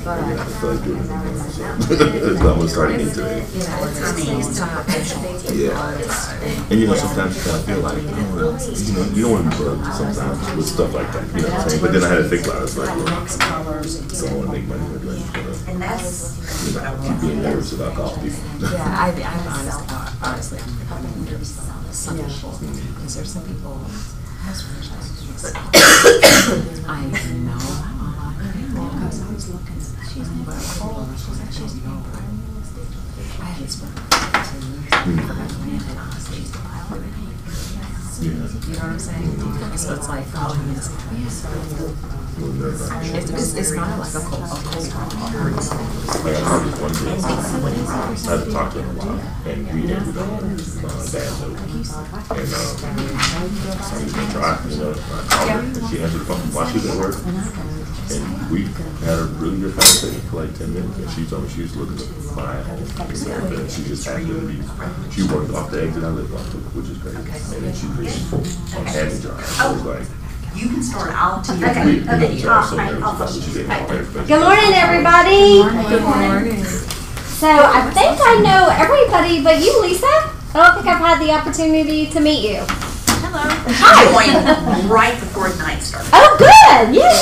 I feel like doing it. So I'm gonna start again today. Yeah. And sometimes you kind of feel like, you don't want to be bugged sometimes with stuff like that. You know what I'm saying? But then I had to think about it. It's like, well, I don't want to make money with it. And keep being nervous about calling people. Yeah, I'm honestly, I'm nervous about some people because there's some people. I know. Because I was looking. She's never called. She's never. I haven't spoken You know what I'm saying? So it's like, it's kind of like a cold heart. Like I heard this one thing. I had to talk to him a while, and we ended on a bad note. And I was gonna try. I called her, and she answered the phone while she was at work. And we had a really good conversation for like 10 minutes. And she told me she was looking to buy a home. And she just happened to be, she worked off the exit I lived off of, which is crazy. And then she lived on Hammond Drive. So it was like, you can start out to okay. Good morning, everybody. Good morning. So I think I know everybody but you, Lisa. I don't think I've had the opportunity to meet you. Hello. Hi. Right before night started. Oh, good. Yeah.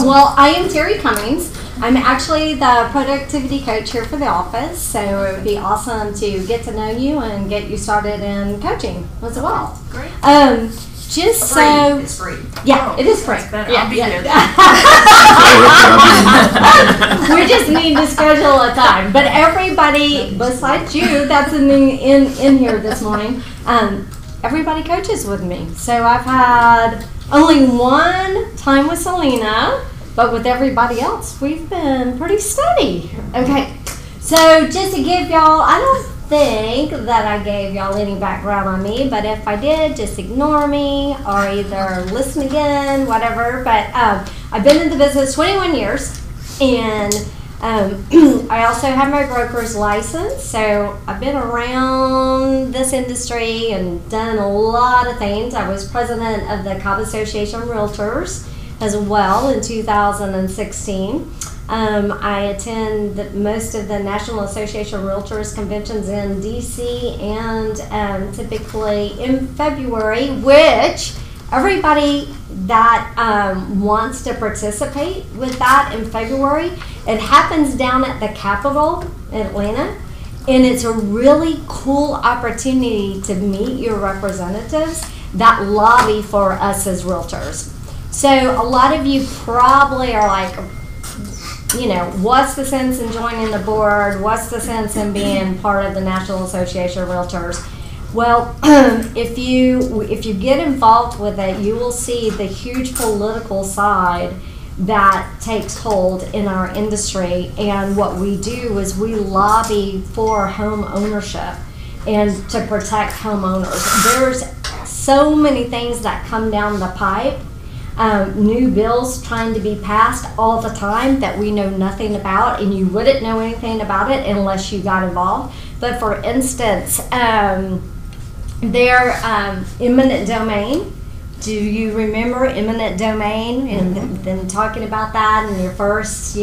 Well, I am Terry Cummings. I'm actually the productivity coach here for the office, so it would be awesome to get to know you and get you started in coaching as well. Great. Just free. So it's free. Yeah, it is free. I'll be there. We just need to schedule a time. But everybody besides you that's in here this morning, everybody coaches with me. So I've had only one time with Selena, but with everybody else, we've been pretty steady. Okay, so just to give y'all, I don't think that I gave y'all any background on me, but if I did, just ignore me or either listen again, whatever. But I've been in the business 21 years, and I also have my broker's license, so I've been around this industry and done a lot of things. I was president of the Cobb Association of Realtors as well in 2016. I attend most of the National Association of Realtors conventions in DC, and typically in February, which everybody that wants to participate with that in February, it happens down at the Capitol in Atlanta, and it's a really cool opportunity to meet your representatives that lobby for us as realtors. So a lot of you probably are like, what's the sense in joining the board? What's the sense in being part of the National Association of Realtors? Well, if you get involved with it, you will see the huge political side that takes hold in our industry. And what we do is we lobby for home ownership and to protect homeowners. There's so many things that come down the pipe. New bills trying to be passed all the time that we know nothing about, and you wouldn't know anything about it unless you got involved. But for instance, eminent domain. Do you remember eminent domain and then talking about that in your first,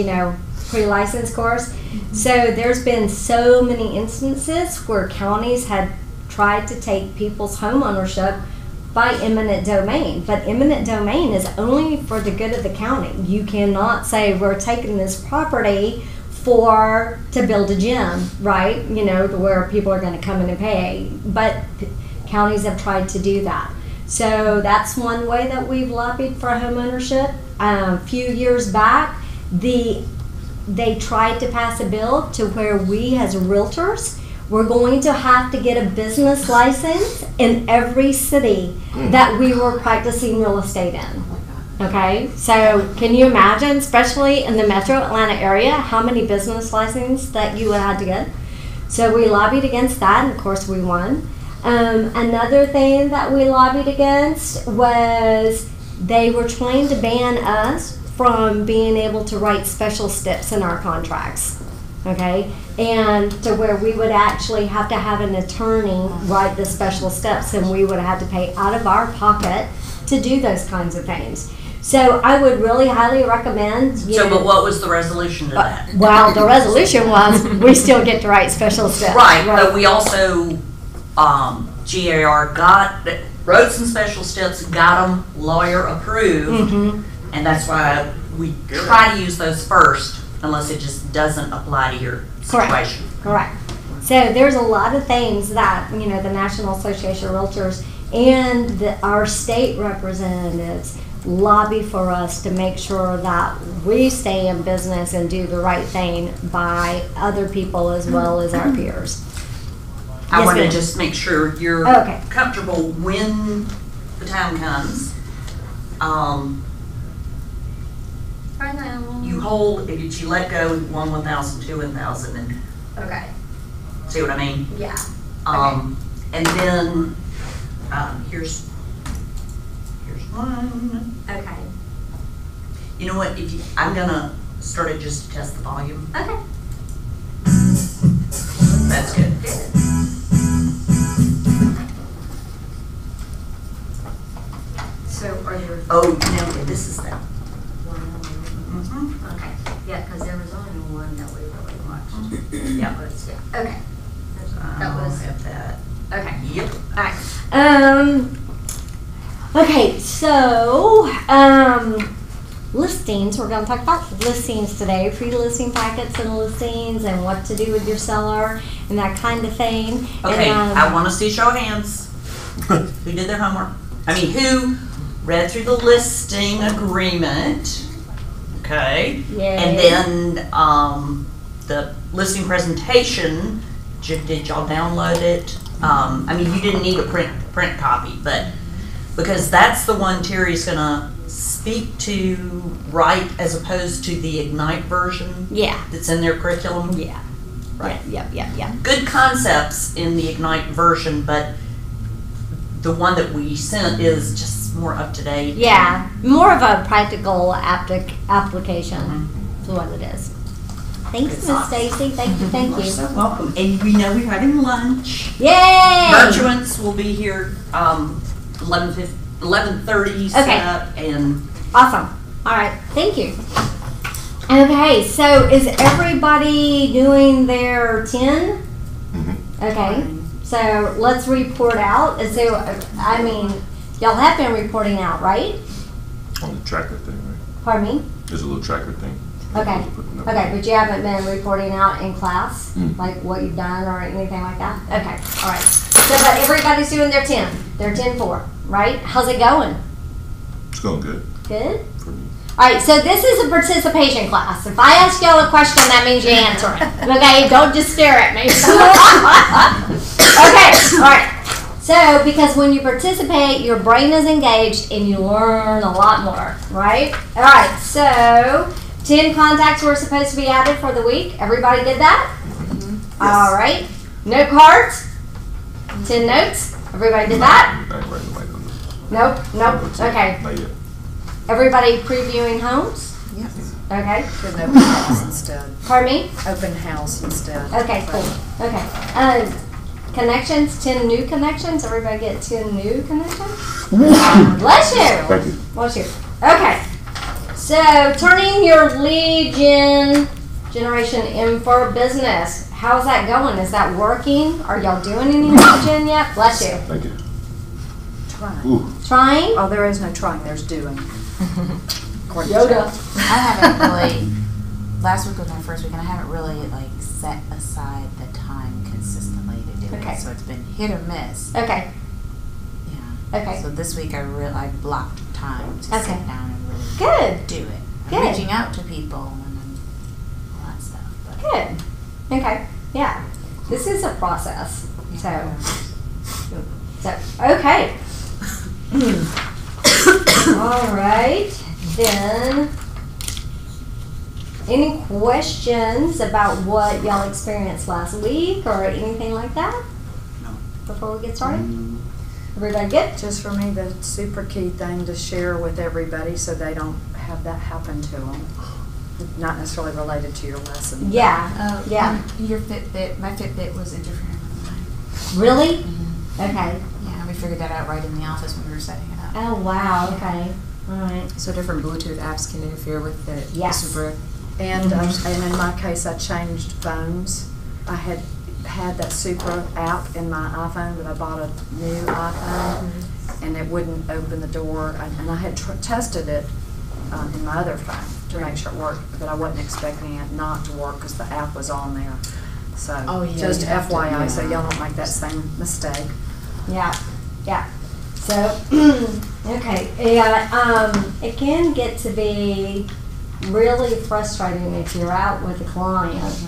pre-license course? So there's been so many instances where counties had tried to take people's home ownership by eminent domain, but eminent domain is only for the good of the county. You cannot say we're taking this property to build a gym, right? Where people are going to come in and pay, but counties have tried to do that. So that's one way that we've lobbied for home ownership. A few years back, they tried to pass a bill to where we as realtors we're going to have to get a business license in every city that we were practicing real estate in. Okay, so can you imagine, especially in the metro Atlanta area, how many business licenses that you had to get? So we lobbied against that, and of course we won. Another thing that we lobbied against was they were trying to ban us from being able to write special steps in our contracts. Okay, and to where we would actually have to have an attorney write the special steps, and we would have to pay out of our pocket to do those kinds of things. So I would really highly recommend. But what was the resolution to that? Well, the resolution was we still get to write special steps. Right, but we also, GAR wrote some special steps, got them lawyer approved, and that's why we try to use those first, unless it just doesn't apply to your situation. Correct. So there's a lot of things that, the National Association of Realtors and our state representatives lobby for us to make sure that we stay in business and do the right thing by other people as well as our peers. I Yes, want to ma'am. just make sure you're Okay. comfortable when the time comes. You hold, if you let go, 1,000, 2,000, and Okay. see what I mean? Yeah. And then, here's one. Okay. You know what, I'm gonna start it just to test the volume. Okay. That's good. So are there? Oh, no, this is that. Okay. Yeah, because there was only one that we really watched. Yeah. Okay. That I'll was have that. okay. Yep. All right. Okay, so, listings, we're gonna talk about listings today, pre-listing packets and listings and what to do with your seller and that kind of thing. Okay, And, I want to see a show of hands. Who did their homework? who read through the listing agreement, okay? Yay. And then the listing presentation, did y'all download it? I mean, you didn't need a print copy, but because that's the one Terry's gonna speak to, right, as opposed to the Ignite version Yeah. that's in their curriculum. Yeah. Right. Yeah. Good concepts in the Ignite version, but the one that we sent is just more up to date. Yeah. More of a practical application is what it is. Thanks, It's Miss awesome. Stacy. Thank you. You're so welcome. And we know we're having lunch. Yay! Virtuants will be here 11:30 set Okay. up, and Awesome. All right. Thank you. Okay. So is everybody doing their 10? Okay. So let's report out. And so, I mean, y'all have been reporting out, right? On the tracker thing, right? Pardon me? There's a little tracker thing. Okay. Okay, but you haven't been reporting out in class, Mm. like what you've done or anything like that? Okay, all right. So, but everybody's doing their 10. They're 10-4, right? How's it going? It's going good Good? for me. All right, so this is a participation class. If I ask y'all a question, that means you answer it. Okay, don't just stare at me. Okay, all right. So, because when you participate, your brain is engaged and you learn a lot more, right? All right, so 10 contacts were supposed to be added for the week. Everybody did that? All right. Note cards? 10 notes? Everybody did that? I ain't writing nobody on this. Nope. Okay. Not yet. Everybody previewing homes? Yes. Okay. With an open house instead. Pardon me? Open house instead. Okay, cool. Okay. Connections, 10 new connections. Everybody get 10 new connections? Bless you. Thank you. Bless you. Okay. So, turning your lead generation in for business. How's that going? Is that working? Are y'all doing any lead gen yet? Bless you. Thank you. Trying. Ooh. Trying? Oh, there is no trying, there's doing. According to Yoda. I haven't really, last week was my first week, and I haven't really like set aside the time consistently to do Okay. it. So it's been hit or miss. Okay. Yeah. Okay. So this week I blocked time to Okay. sit down and really Good. do it. I'm Good. reaching out to people and all that stuff. But Good. Okay. Yeah. This is a process. So okay. All right. Then, any questions about what y'all experienced last week or anything like that? No. Before we get started? Everybody good? Just for me, the super key thing to share with everybody so they don't have that happen to them. Not necessarily related to your lesson. Yeah. Yeah. Your Fitbit, my Fitbit was interfering with mine. Really? Okay. Yeah, we figured that out right in the office when we were setting it up. Oh, wow. Okay. Alright. So different Bluetooth apps can interfere with the Yes. Supra. And in my case, I changed phones. I had that Supra app in my iPhone, but I bought a new iPhone, and it wouldn't open the door. And I had tested it in my other phone to make sure it worked, but I wasn't expecting it not to work because the app was on there. So Oh, yeah, just you have to- FYI, so yeah. y'all don't make that same mistake. Yeah, yeah. So, okay, yeah, it can get to be really frustrating if you're out with a client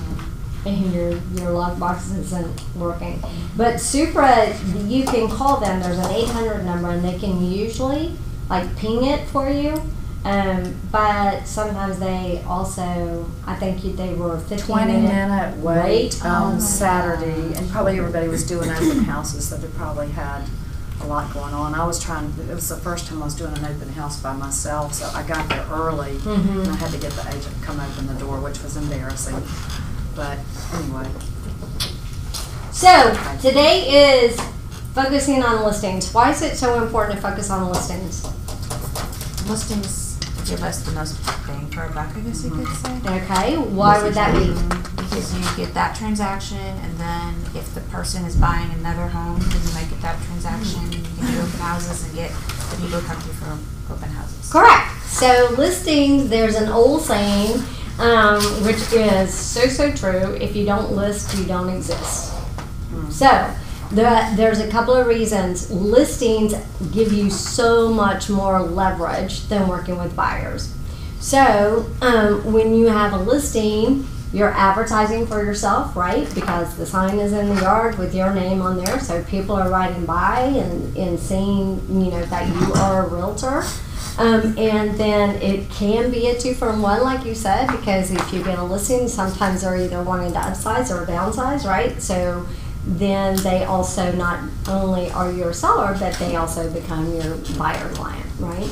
and your lockbox isn't working. But Supra, you can call them. There's an 800 number, and they can usually like ping it for you. But sometimes they also, I think they were 20-minute wait on Oh. Saturday, and probably everybody was doing open houses, so they probably had a lot going on. I was trying, it was the first time I was doing an open house by myself, so I got there early, and I had to get the agent to come open the door, which was embarrassing. But anyway. So today is focusing on listings. Why is it so important to focus on listings? Listings give us the most bang for our buck, I guess you could say. Okay, why would that be? Because you get that transaction, and then if the person is buying another home, then you might get that transaction. You can do open houses and get the people who come through for open houses. Correct. So listings, there's an old saying, which is so true. If you don't list, you don't exist. So there's a couple of reasons. Listings give you so much more leverage than working with buyers. So when you have a listing, you're advertising for yourself, right? Because the sign is in the yard with your name on there, so people are riding by and seeing, that you are a realtor. And then it can be a 2-for-1, like you said, because if you get a listing, sometimes they're either wanting to upsize or downsize, right? So then they also not only are your seller, but they also become your buyer client, right?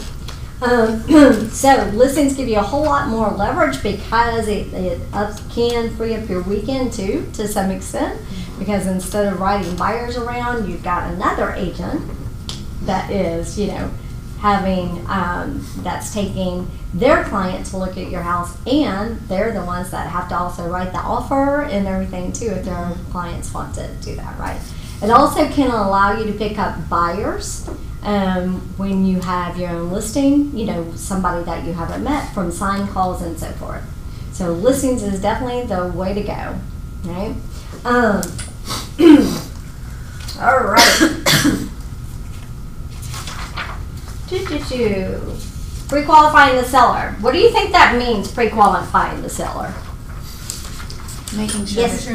So listings give you a whole lot more leverage because it can free up your weekend too, to some extent, because instead of riding buyers around, you've got another agent that is, having, that's taking their client to look at your house, and they're the ones that have to also write the offer and everything too if their clients want to do that, right? It also can allow you to pick up buyers when you have your own listing, somebody that you haven't met, from sign calls and so forth. So listings is definitely the way to go, right? All right. Pre-qualifying the seller. What do you think that means, pre-qualifying the seller? Making sure. Yes.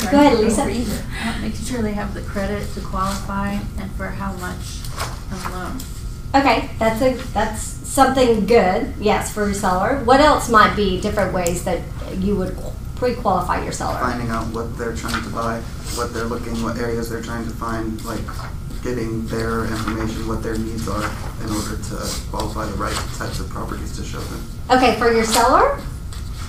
Go Go ahead, Lisa. Making sure they have the credit to qualify and for how much of loan. Okay, that's something good, yes, for your seller. What else might be different ways that you would pre-qualify your seller? Finding out what they're trying to buy, what they're looking, what areas they're trying to find, like getting their information, what their needs are in order to qualify the right types of properties to show them. Okay, for your seller?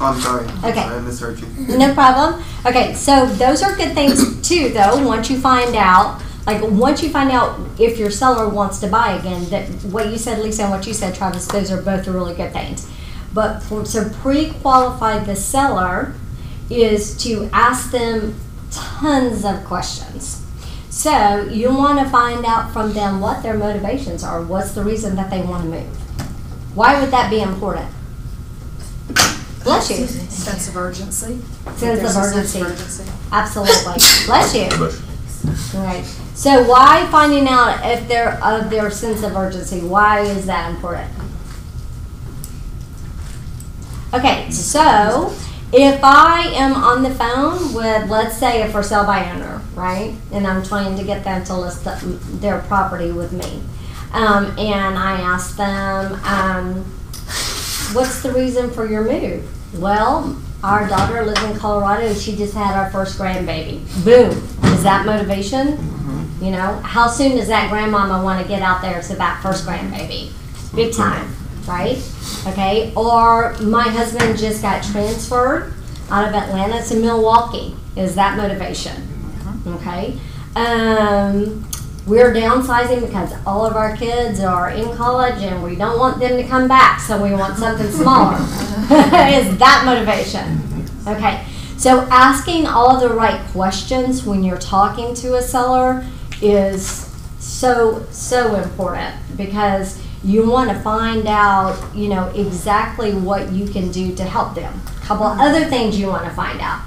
Oh, I'm sorry. Okay. I misheard you. No problem. Okay, so those are good things too, though, once you find out if your seller wants to buy again. That what you said, Lisa, and what you said, Travis, those are both really good things. But to pre-qualify the seller is to ask them tons of questions. So you want to find out from them what their motivations are. What's the reason that they want to move? Why would that be important? Bless you. Sense of urgency. Sense of urgency. Absolutely. Bless you. Bless you. All right. So why finding out if they're of their sense of urgency? Why is that important? Okay, so if I am on the phone with, let's say, a for sale by owner, right, and I'm trying to get them to list their property with me, and I ask them, what's the reason for your move? Well, our daughter lives in Colorado. She just had our first grandbaby. Boom. Is that motivation? How soon does that grandmama want to get out there to that first grandbaby? Big time, right? Okay. Or my husband just got transferred out of Atlanta to Milwaukee. Is that motivation? Okay. we're downsizing because all of our kids are in college and we don't want them to come back, so we want something smaller. Is that motivation? Okay, so asking all the right questions when you're talking to a seller is so important, because you want to find out, exactly what you can do to help them. A couple other things you want to find out.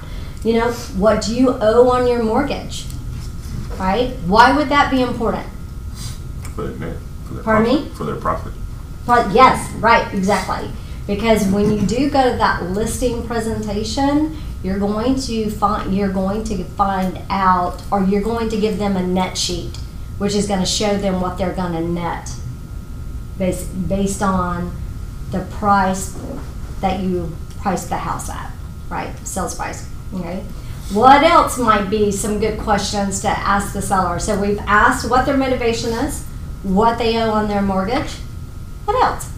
What do you owe on your mortgage? Right? Why would that be important? For their Pardon me? For their profit. But yes, right, exactly. Because when you do go to that listing presentation, you're going to find out, or you're going to give them a net sheet, which is going to show them what they're going to net based on the price that you priced the house at, right? Sales price. Okay. What else might be some good questions to ask the seller? So we've asked what their motivation is, what they owe on their mortgage. What else?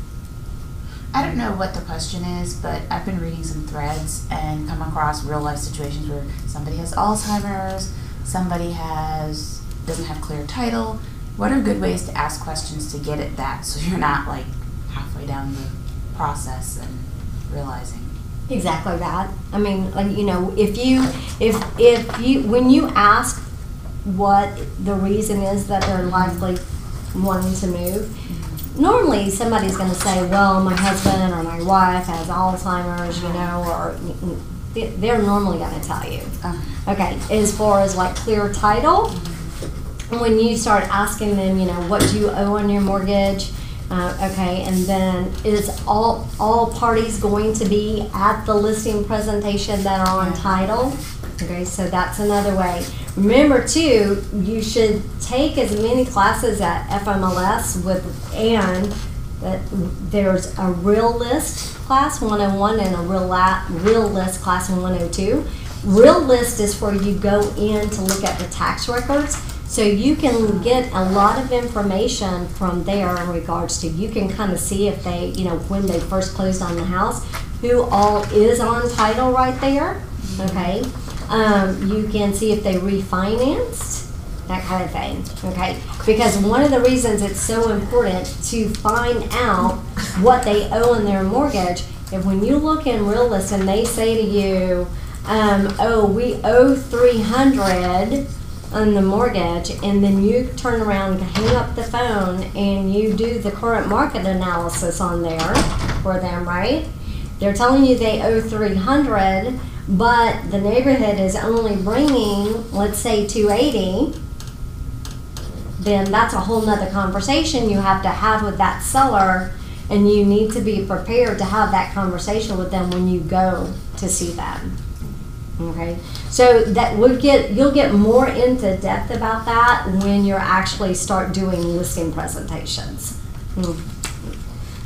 I don't know what the question is, but I've been reading some threads and come across real life situations where somebody has Alzheimer's, somebody doesn't have clear title. What are good ways to ask questions to get at that, so you're not like halfway down the process and realizing? Exactly that. I mean, like, if you when you ask what the reason is that they're likely wanting to move, normally somebody's going to say, well, my husband or my wife has Alzheimer's, or they're normally going to tell you. Okay, as far as like clear title, when you start asking them, what do you owe on your mortgage? Okay, and then is all parties going to be at the listing presentation that are on title? Okay, so that's another way. Remember too, you should take as many classes at FMLS and that there's a real list class 101 and a real list class 102. Real list is where you go in to look at the tax records. So you can get a lot of information from there in regards to, you can kind of see if they, when they first closed on the house, who all is on title right there, okay? You can see if they refinanced, that kind of thing, okay? Because one of the reasons it's so important to find out what they owe in their mortgage, if when you look in Real List and they say to you, we owe $300 on the mortgage, and then you turn around and hang up the phone and you do the current market analysis on there for them, right? They're telling you they owe $300, but the neighborhood is only bringing, let's say, $280. Then that's a whole nother conversation you have to have with that seller, and you need to be prepared to have that conversation with them when you go to see them. Okay, so that you'll get more into depth about that when you're actually start doing listing presentations.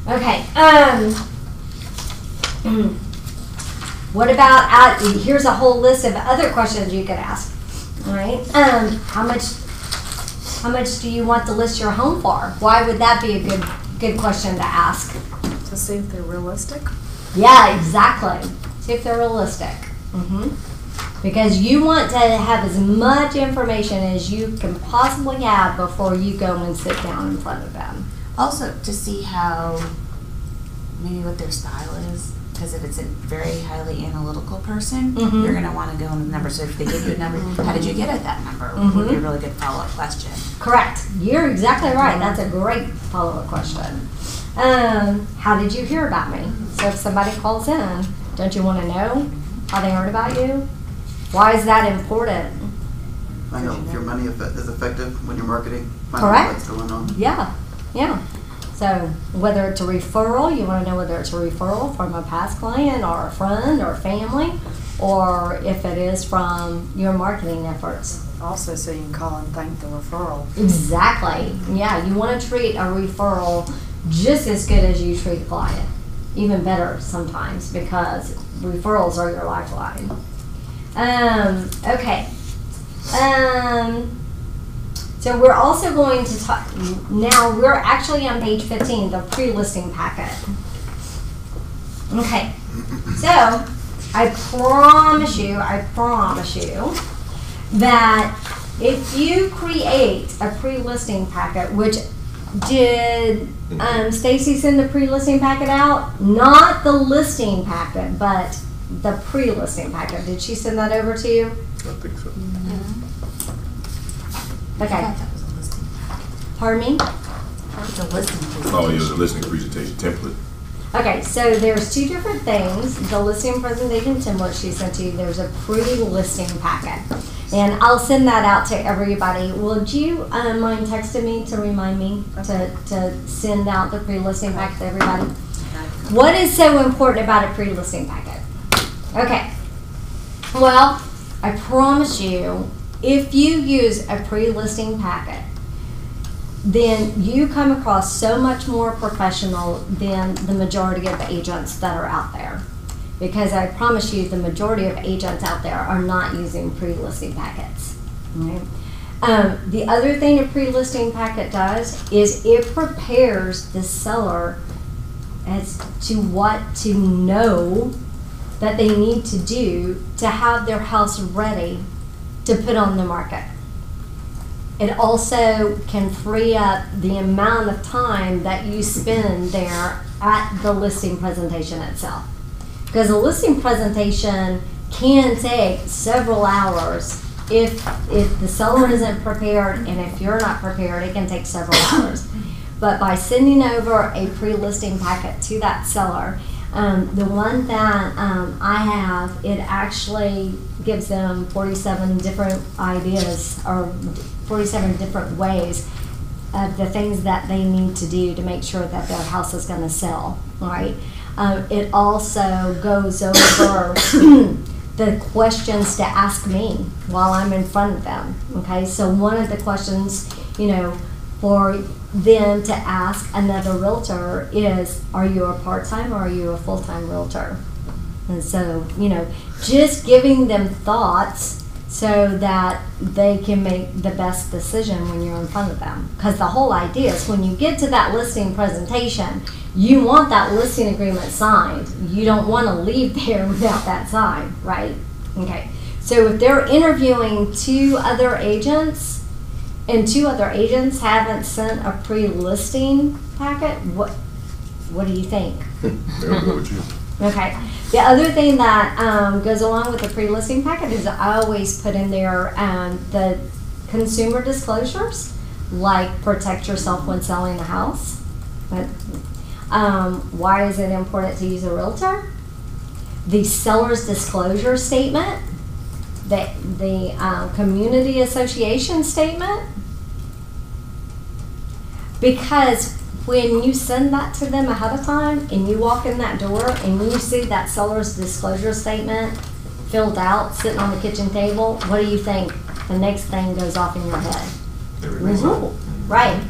Okay, what about, here's a whole list of other questions you could ask. All right, how much do you want to list your home for? Why would that be a good question to ask? To see if they're realistic? Yeah, exactly. See if they're realistic. Because you want to have as much information as you can possibly have before you go and sit down in front of them. Also, to see maybe what their style is. Because if it's a very highly analytical person, you're going to want to go in the number. So if they give you a number, how did you get at that number? Would be a really good follow-up question. Correct. You're exactly right. That's a great follow-up question. How did you hear about me? So if somebody calls in, don't you want to know how they heard about you? Why is that important? I know if your money is effective when you're marketing, find Correct. out what's going on. Yeah. So whether it's a referral, you want to know whether it's a referral from a past client or a friend or family, or if it is from your marketing efforts. Also, so you can call and thank the referral. Exactly. Yeah, you want to treat a referral just as good as you treat a client. Even better sometimes, because referrals are your lifeline. Okay. So we're also going to talk, now we're actually on page 15, the pre-listing packet. Okay. So I promise you that if you create a pre-listing packet, which did Stacy send the pre-listing packet out? Not the listing packet, but the pre-listing packet. Did she send that over to you? I think so. I Okay. thought that was a listing. Pardon me? It's a listing. Oh, yeah, the listening presentation template. Okay, so there's two different things. The listing presentation template she sent to you, there's a pre-listing packet. And I'll send that out to everybody. Would you mind texting me to remind me to send out the pre-listing packet to everybody? What is so important about a pre-listing packet? Okay, well, I promise you, if you use a pre-listing packet, then you come across so much more professional than the majority of agents that are out there. Because I promise you, the majority of agents out there are not using pre-listing packets. Okay? The other thing a pre-listing packet does is it prepares the seller as to what to know that they need to do to have their house ready to put on the market. It also can free up the amount of time that you spend there at the listing presentation itself. Because a listing presentation can take several hours if the seller isn't prepared, and if you're not prepared, it can take several hours. But by sending over a pre-listing packet to that seller, the one that I have, it actually gives them 47 different ideas or 47 different ways of the things that they need to do to make sure that their house is going to sell, right? It also goes over the questions to ask me while I'm in front of them, okay? So one of the questions, for them to ask another realtor is, are you a part-time or are you a full-time realtor? And so, just giving them thoughts so that they can make the best decision when you're in front of them. Because the whole idea is when you get to that listing presentation, you want that listing agreement signed. You don't want to leave there without that signed, right? Okay. So if they're interviewing two other agents and two other agents haven't sent a pre-listing packet, what do you think? They'll go with you. Okay. The other thing that goes along with the pre-listing packet is I always put in there the consumer disclosures, like protect yourself when selling a house. But, why is it important to use a realtor? The seller's disclosure statement, the community association statement, because when you send that to them ahead of time and you walk in that door and you see that seller's disclosure statement filled out sitting on the kitchen table, what do you think? The next thing goes off in your head. Right.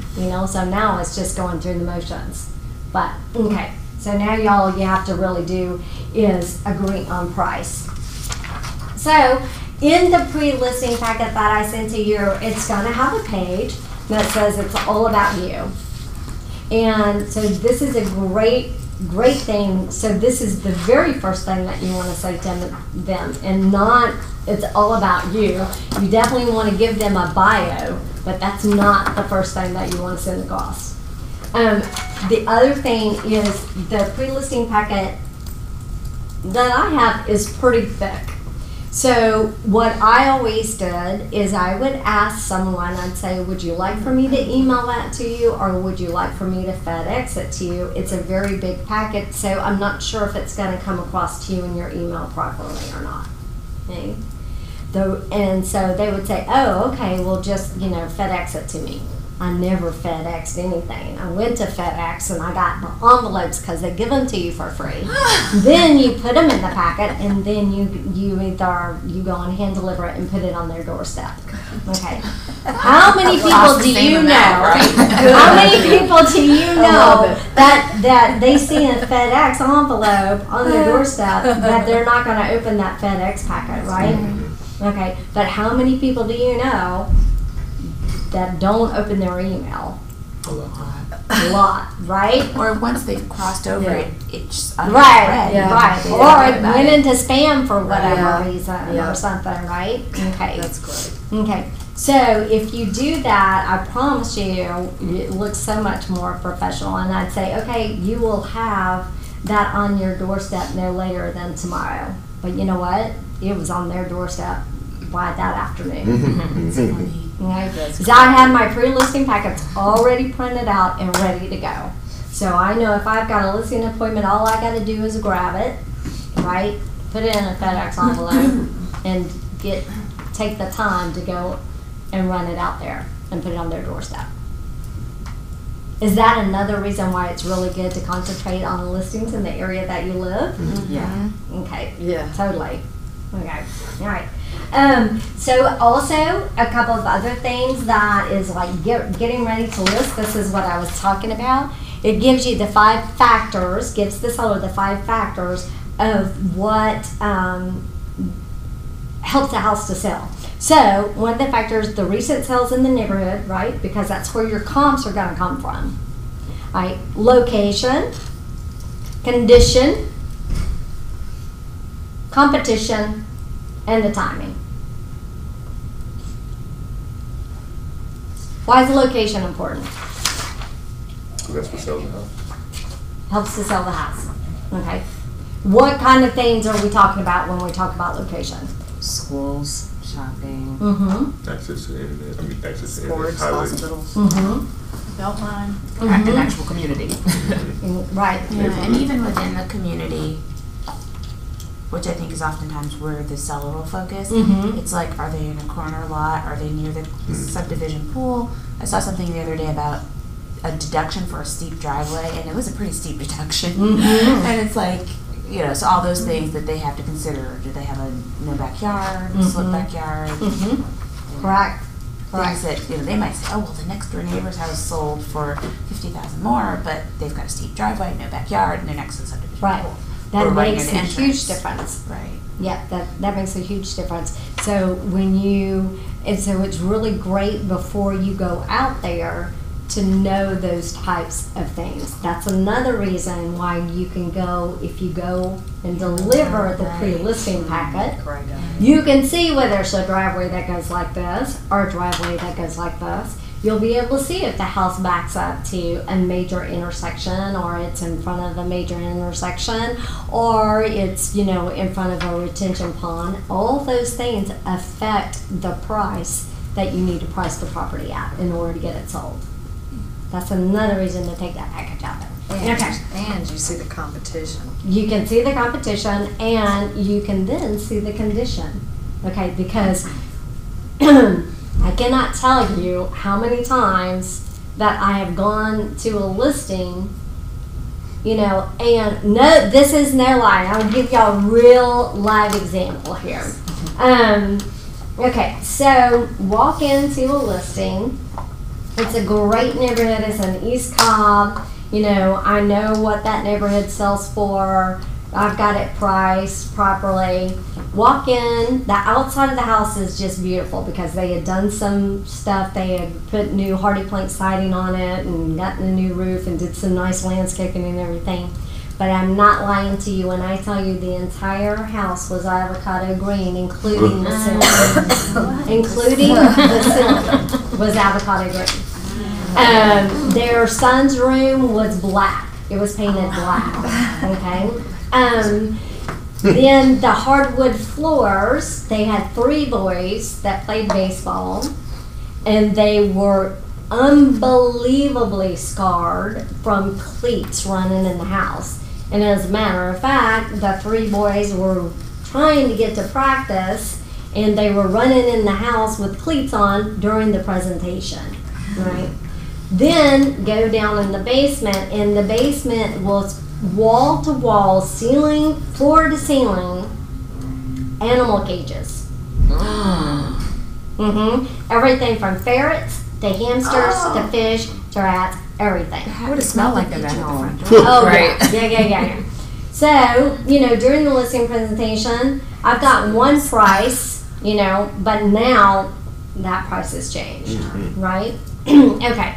So now it's just going through the motions. But, okay. So now all you have to really do is agree on price. So in the pre-listing packet that I sent to you, it's going to have a page that says it's all about you. And so this is a great thing. So this is the very first thing that you want to say to them, and not it's all about you. You definitely want to give them a bio, but that's not the first thing that you want to send across. The other thing is the pre-listing packet that I have is pretty thick. So what I always did is I would ask someone, I'd say, would you like for me to email that to you, or would you like for me to FedEx it to you? It's a very big packet, so I'm not sure if it's going to come across to you in your email properly or not. Okay? And so they would say, oh, okay, well just, FedEx it to me. I never FedExed anything. I went to FedEx and I got the envelopes because they give them to you for free. Then you put them in the packet, and then you either go and hand deliver it and put it on their doorstep. Okay. How many people do you know? How many people do you know that they see a FedEx envelope on their doorstep that they're not going to open that FedEx packet, right? Okay. But how many people do you know that don't open their email? A lot, right? Or once they've crossed over it, it's right. Yeah. Or it went into spam for whatever reason or something, right? Okay. That's great. Okay. So if you do that, I promise you, it looks so much more professional. And I'd say, okay, you will have that on your doorstep no later than tomorrow. But you know what? It was on their doorstep by that afternoon. It's funny. Right? So I had my pre-listing packets already printed out and ready to go. So I know if I've got a listing appointment, all I got to do is grab it, right? Put it in a FedEx envelope and take the time to go and run it out there and put it on their doorstep. Is that another reason why it's really good to concentrate on the listings in the area that you live? Yeah. Okay. Yeah. Totally. Okay. All right. So also a couple of other things that is like getting ready to list. This is what I was talking about. It gives you the 5 factors, gives the seller the 5 factors of what helps a house to sell. So one of the factors, the recent sales in the neighborhood, right? Because that's where your comps are going to come from. Right? Location, condition, competition, and the timing. Why is the location important? That's what sells the house. Helps to sell the house. Okay. What kind of things are we talking about when we talk about location? Schools, shopping, Mm-hmm. Access to the internet. I mean, access to the internet. sports, Highways. hospitals, Mm-hmm. Beltline. an actual community. Right. Yeah, and even within the community, which I think is oftentimes where the seller will focus, Mhm. it's like, are they in a corner lot? Are they near the subdivision pool? I saw something the other day about a deduction for a steep driveway, and it was a pretty steep deduction. Mhm. And it's like, you know, so all those things that they have to consider. Do they have a no backyard, slip backyard? Mm-hmm. Correct. Things that, you know, they might say, oh, well, the next door neighbor's house sold for $50,000 more, but they've got a steep driveway, no backyard, and they're next to the subdivision Right. pool. That Or right makes near a the huge entrance. difference. Right. Yeah, that makes a huge difference. So so it's really great before you go out there to know those types of things. That's another reason why you can go, if you go and deliver the pre-listing packet, Great idea. you can see whether there's a driveway that goes like this or a driveway that goes like this. You'll be able to see if the house backs up to a major intersection, or it's in front of a major intersection, or it's, you know, in front of a retention pond. All those things affect the price that you need to price the property at in order to get it sold. That's another reason to take that package out there. Okay. And you see the competition. You can see the competition, and you can then see the condition. Okay, because I cannot tell you how many times that I have gone to a listing, you know, and no, this is no lie. I will give y'all a real live example here. Okay, so walk into a listing. It's a great neighborhood. It's in East Cobb. You know, I know what that neighborhood sells for. I've got it priced properly. Walk in. The outside of the house is just beautiful because they had done some stuff. They had put new hardy plank siding on it and gotten a new roof and did some nice landscaping and everything. But I'm not lying to you when I tell you the entire house was avocado green, including the ceiling. Including the ceiling was avocado green. Their son's room was black. It was painted black. Okay. Then the hardwood floors, they had 3 boys that played baseball, and they were unbelievably scarred from cleats running in the house. And as a matter of fact, the 3 boys were trying to get to practice, and they were running in the house with cleats on during the presentation, right? Then go down in the basement, and the basement was wall to wall, ceiling, floor to ceiling, animal cages. Everything from ferrets to hamsters to fish to rats, everything. What would it smell like at home? Oh, Right. yeah. So, you know, during the listing presentation, I've got one price, you know, but now that price has changed, right? Okay.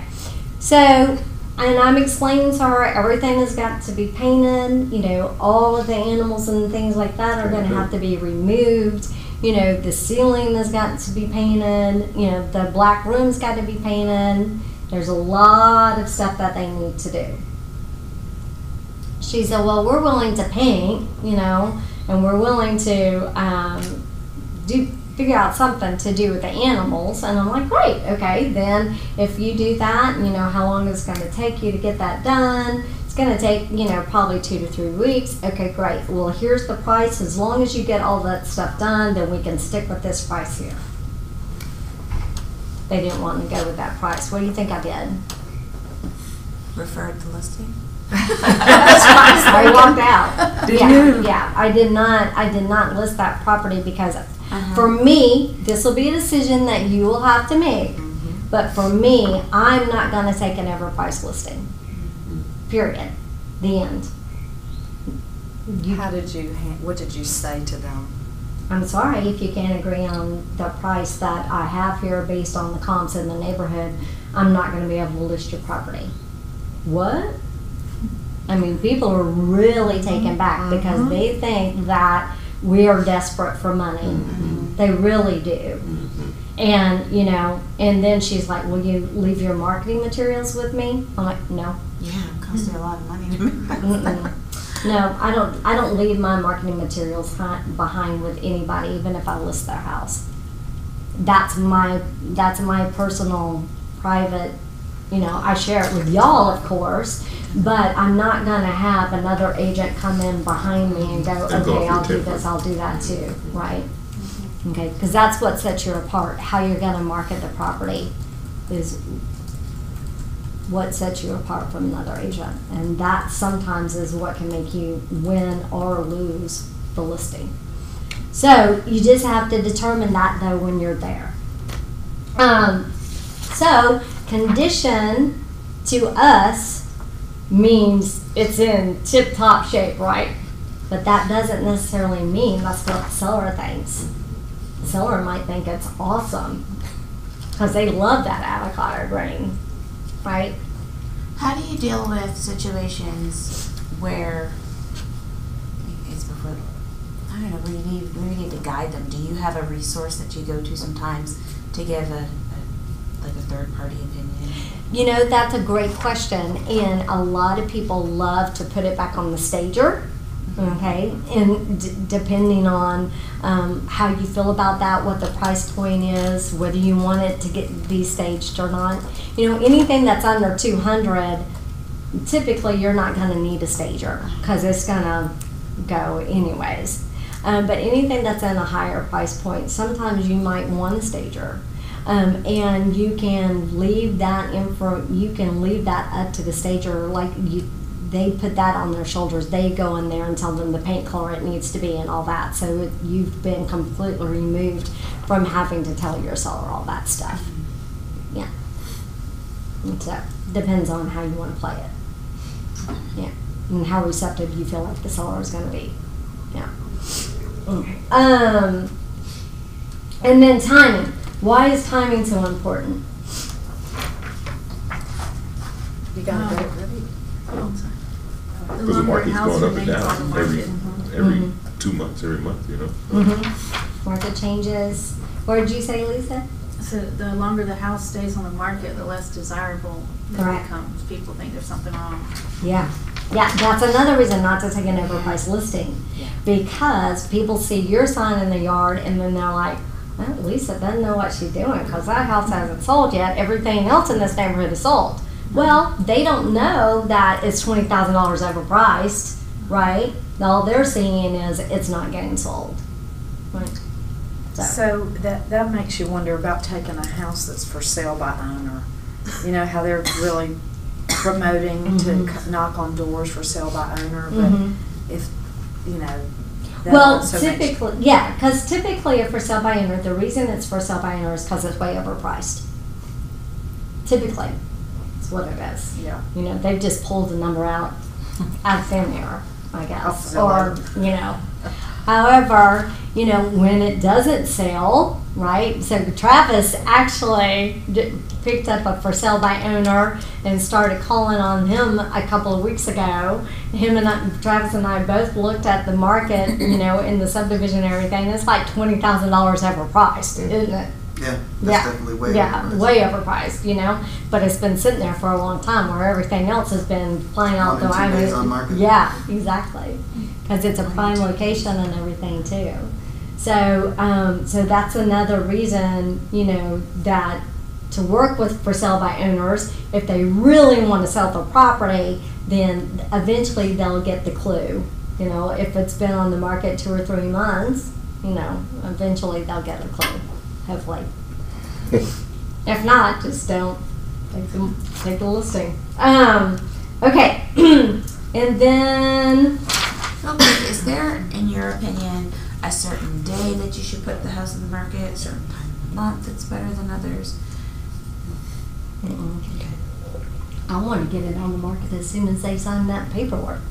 So, and I'm explaining to her everything has got to be painted, you know, all of the animals and things like that are going to have to be removed. you know, the ceiling has got to be painted, you know, the black room's got to be painted. There's a lot of stuff that they need to do. She said, well, we're willing to paint, you know, and we're willing to figure out something to do with the animals. And I'm like, great, okay, then if you do that, you know, how long is it going to take you to get that done? It's going to take, you know, probably 2 to 3 weeks. Okay, great. Well, here's the price. As long as you get all that stuff done, then we can stick with this price here. They didn't want to go with that price. What do you think I did? Referred the listing? I walked out. Did yeah, you? Yeah, I did not list that property because for me, this will be a decision that you will have to make. But for me, I'm not going to take an overpriced listing. Period. The end. What did you say to them? I'm sorry, if you can't agree on the price that I have here based on the comps in the neighborhood, I'm not going to be able to list your property. What? I mean, people are really taken back because they think that we are desperate for money. They really do. And, you know, and then she's like, will you leave your marketing materials with me? I'm like, no. Yeah, it costs you a lot of money to make that. No, I don't leave my marketing materials behind with anybody, even if I list their house. That's my personal, private, you know, I share it with y'all, of course, but I'm not going to have another agent come in behind me and go, okay, I'll do this, I'll do that too, right? Okay, because that's what sets you apart. How you're going to market the property is what sets you apart from another agent. And that sometimes is what can make you win or lose the listing. So you just have to determine that though when you're there. So condition to us means it's in tip-top shape, right? But that doesn't necessarily mean that's what the seller thinks. The seller might think it's awesome because they love that avocado green, right? How do you deal with situations where it's before, I don't know, where you need to guide them? Do you have a resource that you go to sometimes to give a third-party opinion? You know, that's a great question, and a lot of people love to put it back on the stager. Okay, and depending on how you feel about that, what the price point is, whether you want it to be staged or not. You know, anything that's under 200, typically you're not going to need a stager because it's going to go anyways. But anything that's in a higher price point, sometimes you might want a stager. And you can leave that you can leave that up to the stager, like they put that on their shoulders. They go in there and tell them the paint color it needs to be and all that. So you've been completely removed from having to tell your seller all that stuff. Yeah. And so depends on how you want to play it. Yeah. And how receptive you feel like the seller is going to be. Yeah. And then timing. Why is timing so important? You got to Because the market's going up and down every 2 months, every month, you know. Market changes. What did you say, Lisa? So the longer the house stays on the market, the less desirable it Correct. becomes. People think there's something wrong. Yeah. Yeah, that's another reason not to take an overpriced listing. Yeah. Because people see your sign in the yard and then they're like, well, Lisa doesn't know what she's doing because that house hasn't sold yet. Everything else in this neighborhood is sold. Well, they don't know that it's $20,000 overpriced, right? All they're seeing is it's not getting sold. Right. So that makes you wonder about taking a house that's for sale by owner. You know how they're really promoting to knock on doors for sale by owner, but if you know. That Well, also makes- typically, yeah, because typically if for sale by owner, the reason it's for sale by owner is because it's way overpriced. Typically, it's what it is. Yeah. You know, they've just pulled the number out of thin air, I guess, Off or Zillow. you know, However, you know, when it doesn't sell, right? So Travis actually picked up a for sale by owner and started calling on him a couple of weeks ago. Travis and I both looked at the market, you know, in the subdivision and everything. It's like $20,000 overpriced, isn't it? Yeah, that's definitely way overpriced. Way overpriced, you know. But it's been sitting there for a long time, where everything else has been playing out the 1 and 2 days on market. Yeah, exactly. Because it's a prime location and everything too. So, so that's another reason, you know, that to work with for sale by owners, if they really want to sell the property, then eventually they'll get the clue. You know, if it's been on the market 2 or 3 months, you know, eventually they'll get the clue. Hopefully. If not, just don't take the listing. Okay, and then. Okay, is there, in your opinion, a certain day that you should put the house on the market, a certain time of month that's better than others? I want to get it on the market as soon as they sign that paperwork.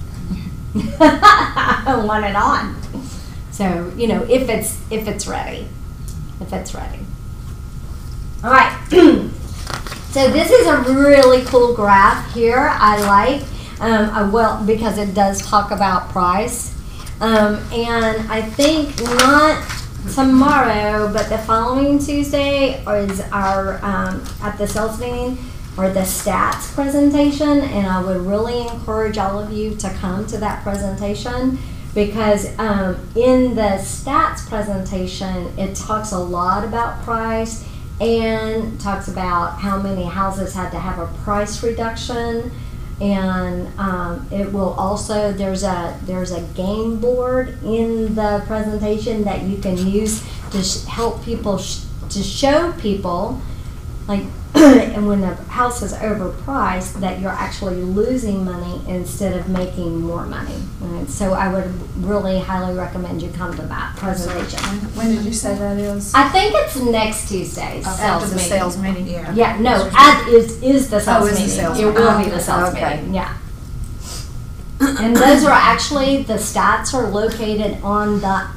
I want it on. So, you know, if it's ready. If it's ready. All right. So this is a really cool graph here. I like. I will, because it does talk about price. And I think not tomorrow, but the following Tuesday is our at the sales meeting or the stats presentation, and I would really encourage all of you to come to that presentation, because in the stats presentation it talks a lot about price and talks about how many houses had to have a price reduction. And it will also, there's a game board in the presentation that you can use to help people, to show people, like, and when the house is overpriced, that you're actually losing money instead of making more money. Right? So I would really highly recommend you come to that presentation. When did you say that is? I think it's next Tuesday's After the sales meeting? Yeah. Yeah, no, is the sales meeting. It will be the sales meeting, yeah. And those are actually, the stats are located on the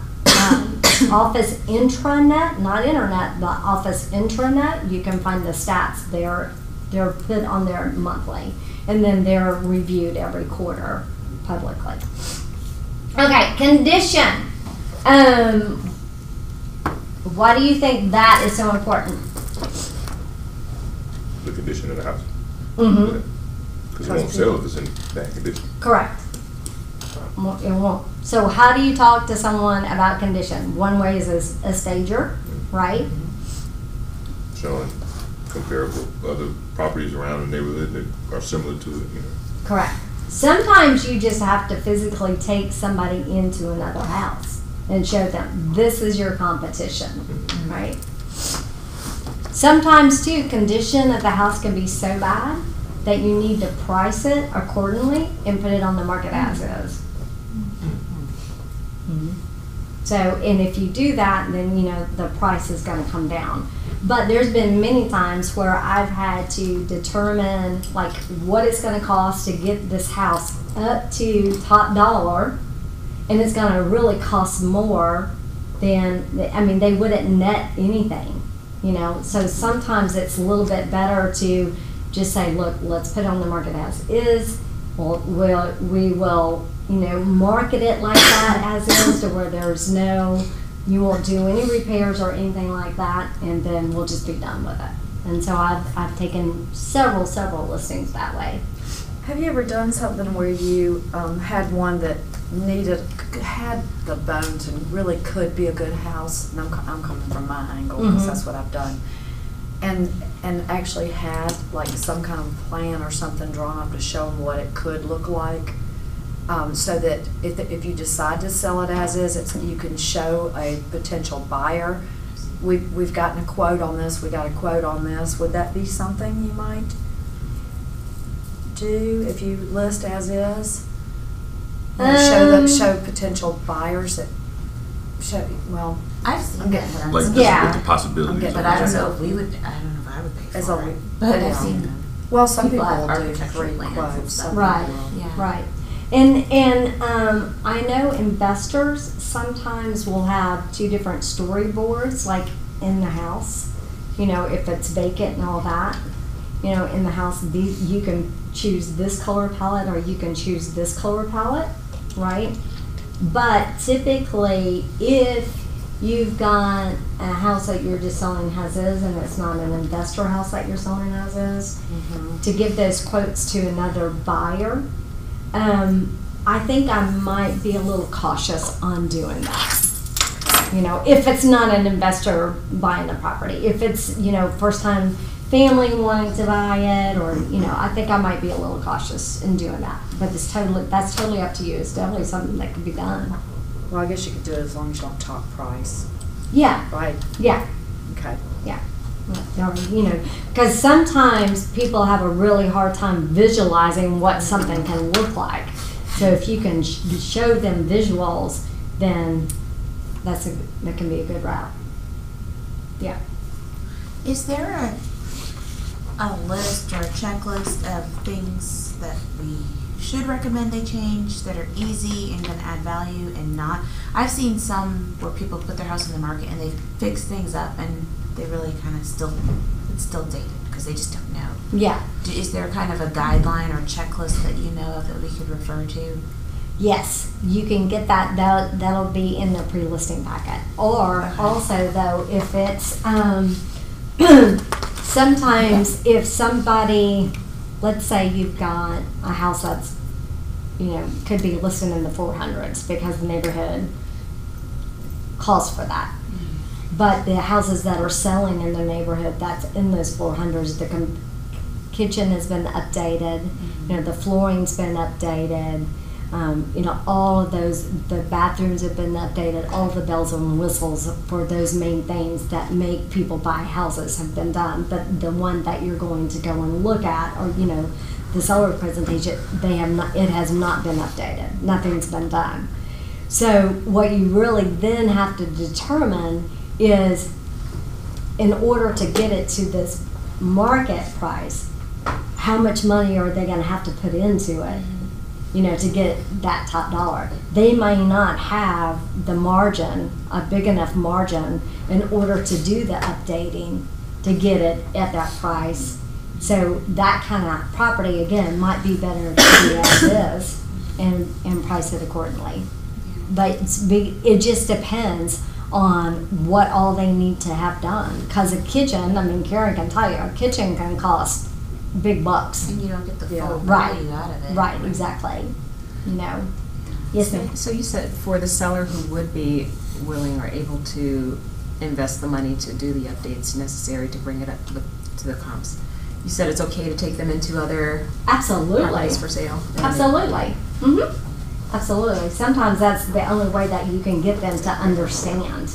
Office intranet, not internet, but Office intranet. You can find the stats there. They're put on there monthly, and then they're reviewed every quarter publicly. Okay, condition. Why do you think that is so important? The condition of the house. Mm-hmm. Because it won't sell if it's in bad condition. Correct. It won't. So how do you talk to someone about condition? One way is a stager, right? Showing comparable other properties around the neighborhood that are similar to it, you know. Correct. Sometimes you just have to physically take somebody into another house and show them this is your competition, right? Sometimes too, condition of the house can be so bad that you need to price it accordingly and put it on the market as is. So, and if you do that, then, you know, the price is going to come down. But there's been many times where I've had to determine, like, what it's going to cost to get this house up to top dollar, and it's going to really cost more than, I mean, they wouldn't net anything, you know. So sometimes it's a little bit better to just say, look, let's put it on the market as is. We will, you know, market it like that as is, to where there's no, you won't do any repairs or anything like that, and then we'll just be done with it. And so I've taken several listings that way. Have you ever done something where you had one that had the bones and really could be a good house? And I'm coming from my angle, because that's what I've done. And actually had like some kind of plan or something drawn up to show them what it could look like, so that if you decide to sell it as is, you can show a potential buyer, we've gotten a quote on this, we got a quote on this. Would that be something you might do if you list as is? Show potential buyers that show, well, I've seen I'm getting that. what Like I'm just Yeah. with the possibilities. But I don't know if we would, I don't know if I would pay As for a- it. But I've seen them. well, some People people have will do architectural 3 plans and quotes. stuff. Some Right, people will. Yeah. right. And I know investors sometimes will have 2 different storyboards, like in the house, you know, if it's vacant and all that. You know, in the house, you can choose this color palette or you can choose this color palette, right? But typically, if you've got a house that you're just selling as is and it's not an investor house that you're selling as is, to give those quotes to another buyer, I think I might be a little cautious on doing that. You know, if it's not an investor buying the property, if it's, you know, first time family wanting to buy it, or, you know, I think I might be a little cautious in doing that. But that's totally up to you. It's definitely something that could be done. Well, I guess you could do it as long as you don't talk price, Yeah, right? yeah, Okay. yeah. Or, you know, because sometimes people have a really hard time visualizing what something can look like. So if you can show them visuals, then that can be a good route. Yeah. Is there a list or a checklist of things that we should recommend they change that are easy and going to add value and not? I've seen some where people put their house on the market and they fix things up and they really kind of it's still dated because they just don't know. Yeah. Is there kind of a guideline or checklist that you know of that we could refer to? Yes, you can get that. That'll be in the pre-listing packet. Or also, though, if it's sometimes if somebody, let's say you've got a house that's, you know, could be listed in the 400s because the neighborhood calls for that. But the houses that are selling in the neighborhood that's in those 400s, the kitchen has been updated, you know, the flooring's been updated, you know, all of those, the bathrooms have been updated, all the bells and whistles for those main things that make people buy houses have been done. But the one that you're going to go and look at, or, you know, the seller presentation, it has not been updated. Nothing's been done. So what you really then have to determine is, in order to get it to this market price, how much money are they going to have to put into it, you know, to get that top dollar? They may not have the margin, a big enough margin, in order to do the updating to get it at that price. So that kind of property, again, might be better to do as is and price it accordingly. But it just depends on what all they need to have done. Because a kitchen, I mean, Karen can tell you, a kitchen can cost big bucks. And you don't get the full Right. value out of it. Right, exactly. You know. Yes, ma'am. So you said for the seller who would be willing or able to invest the money to do the updates necessary to bring it up to the comps, you said it's okay to take them into other Absolutely. properties for sale? Absolutely. Absolutely. Sometimes that's the only way that you can get them to understand,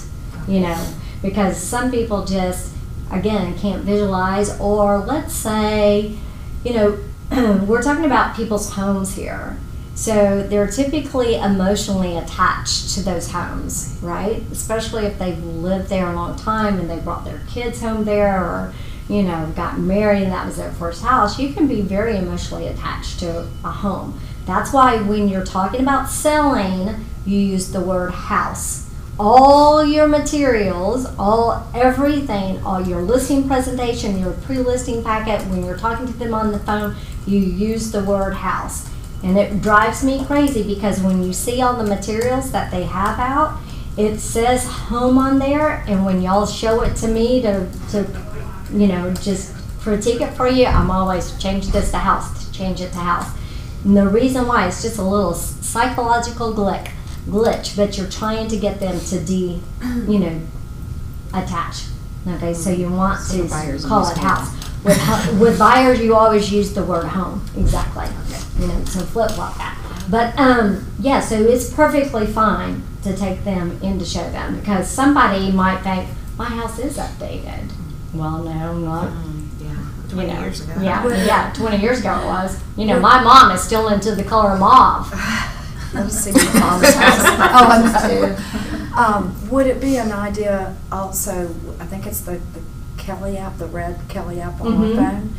you know, because some people just, again, can't visualize. Or let's say, you know, we're talking about people's homes here. So they're typically emotionally attached to those homes, right? Especially if they've lived there a long time and they brought their kids home there, or, you know, got married and that was their first house. You can be very emotionally attached to a home. That's why when you're talking about selling, you use the word house. All your materials, everything, all your listing presentation, your pre-listing packet, when you're talking to them on the phone, you use the word house. And it drives me crazy because when you see all the materials that they have out, it says home on there, and when y'all show it to me to you know, just critique it for you, I'm always change this to house, change it to house. And the reason why, it's just a little psychological glitch, but you're trying to get them to attach. Okay, so you want to call it house. With buyers, you always use the word home. Exactly. You know, so flip-flop that. But yeah, so it's perfectly fine to take them in to show them, because somebody might think, my house is updated. Well, no, not. 20 years ago. Yeah, 20 years ago it was. You know, my mom is still into the color mauve. Let me see my mom's house. Would it be an idea also, I think it's the Kelly app, the red Kelly app on my phone,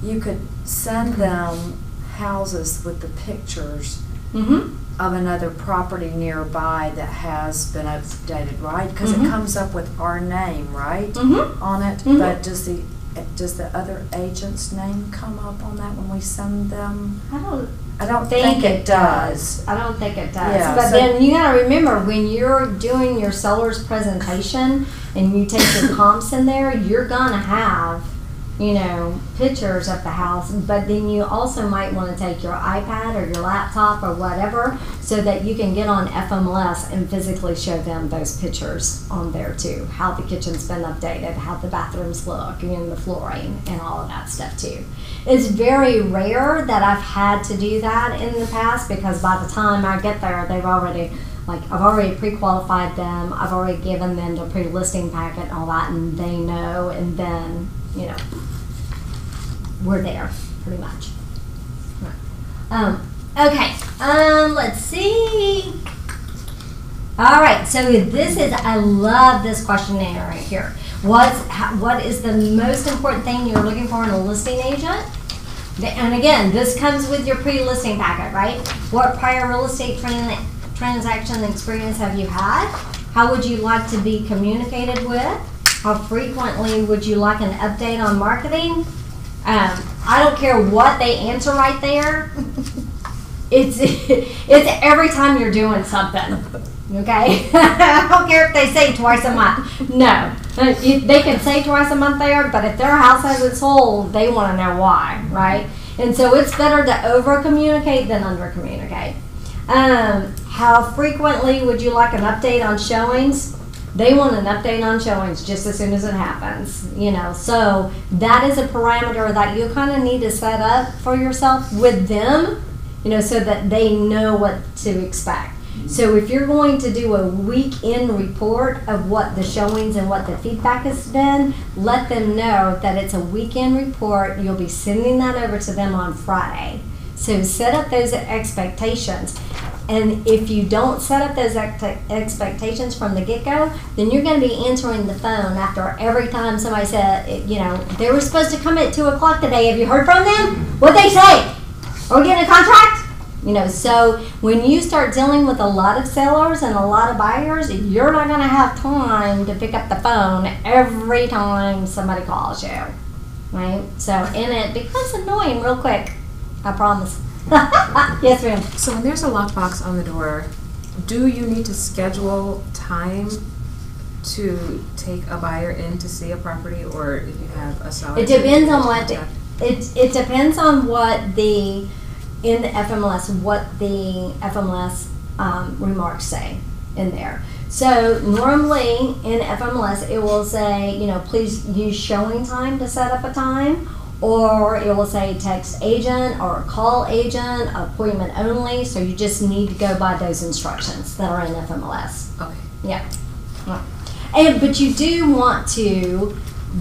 you could send them houses with the pictures Mm-hmm. of another property nearby that has been updated, right? Because Mhm. it comes up with our name, right, Mm-hmm. on it. Mhm. But does the other agent's name come up on that when we send them? I don't think it does. I don't think it does. Yeah, But so- then you gotta remember, when you're doing your seller's presentation and you take your comps in there, you're gonna have, you know, pictures of the house, but then you also might wanna take your iPad or your laptop or whatever, so that you can get on FMLS and physically show them those pictures on there too. How the kitchen's been updated, how the bathrooms look, and the flooring and all of that stuff too. It's very rare that I've had to do that in the past, because by the time I get there, they've already, like, I've already pre-qualified them, I've already given them the pre-listing packet and all that, and they know, and then, you know, we're there, pretty much. Okay, let's see. All right, so this is, I love this questionnaire right here. What is the most important thing you're looking for in a listing agent? And again, this comes with your pre-listing packet, right? What prior real estate transaction experience have you had? How would you like to be communicated with? How frequently would you like an update on marketing? I don't care what they answer right there. It's every time you're doing something. Okay? I don't care if they say twice a month. No. They can say twice a month there, but if their house hasn't sold, they want to know why, right? And so it's better to over-communicate than under-communicate. How frequently would you like an update on showings? They want an update on showings just as soon as it happens, you know. So that is a parameter that you kind of need to set up for yourself with them, you know, so that they know what to expect. So if you're going to do a week-end report of what the showings and what the feedback has been, let them know that it's a weekend report. You'll be sending that over to them on Friday. So set up those expectations. And if you don't set up those expectations from the get-go, then you're going to be answering the phone after every time somebody said, you know, they were supposed to come at 2 o'clock today. Have you heard from them? What'd they say? Are we getting a contract? You know, so when you start dealing with a lot of sellers and a lot of buyers, you're not going to have time to pick up the phone every time somebody calls you, right? So, and it becomes annoying real quick, I promise. Yes, ma'am. So when there's a lockbox on the door, do you need to schedule time to take a buyer in to see a property, or if you have a seller? It depends on what it depends on what the in the FMLS remarks say in there. So normally in FMLS it will say, you know, please use showing time to set up a time, or it will say text agent or call agent, appointment only. So you just need to go by those instructions that are in FMLS. Okay. Yeah. But you do want to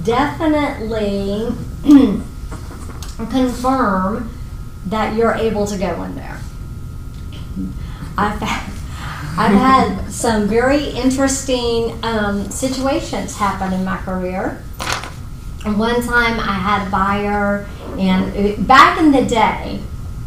definitely confirm that you're able to go in there. I've had some very interesting situations happen in my career. One time I had a buyer, and back in the day,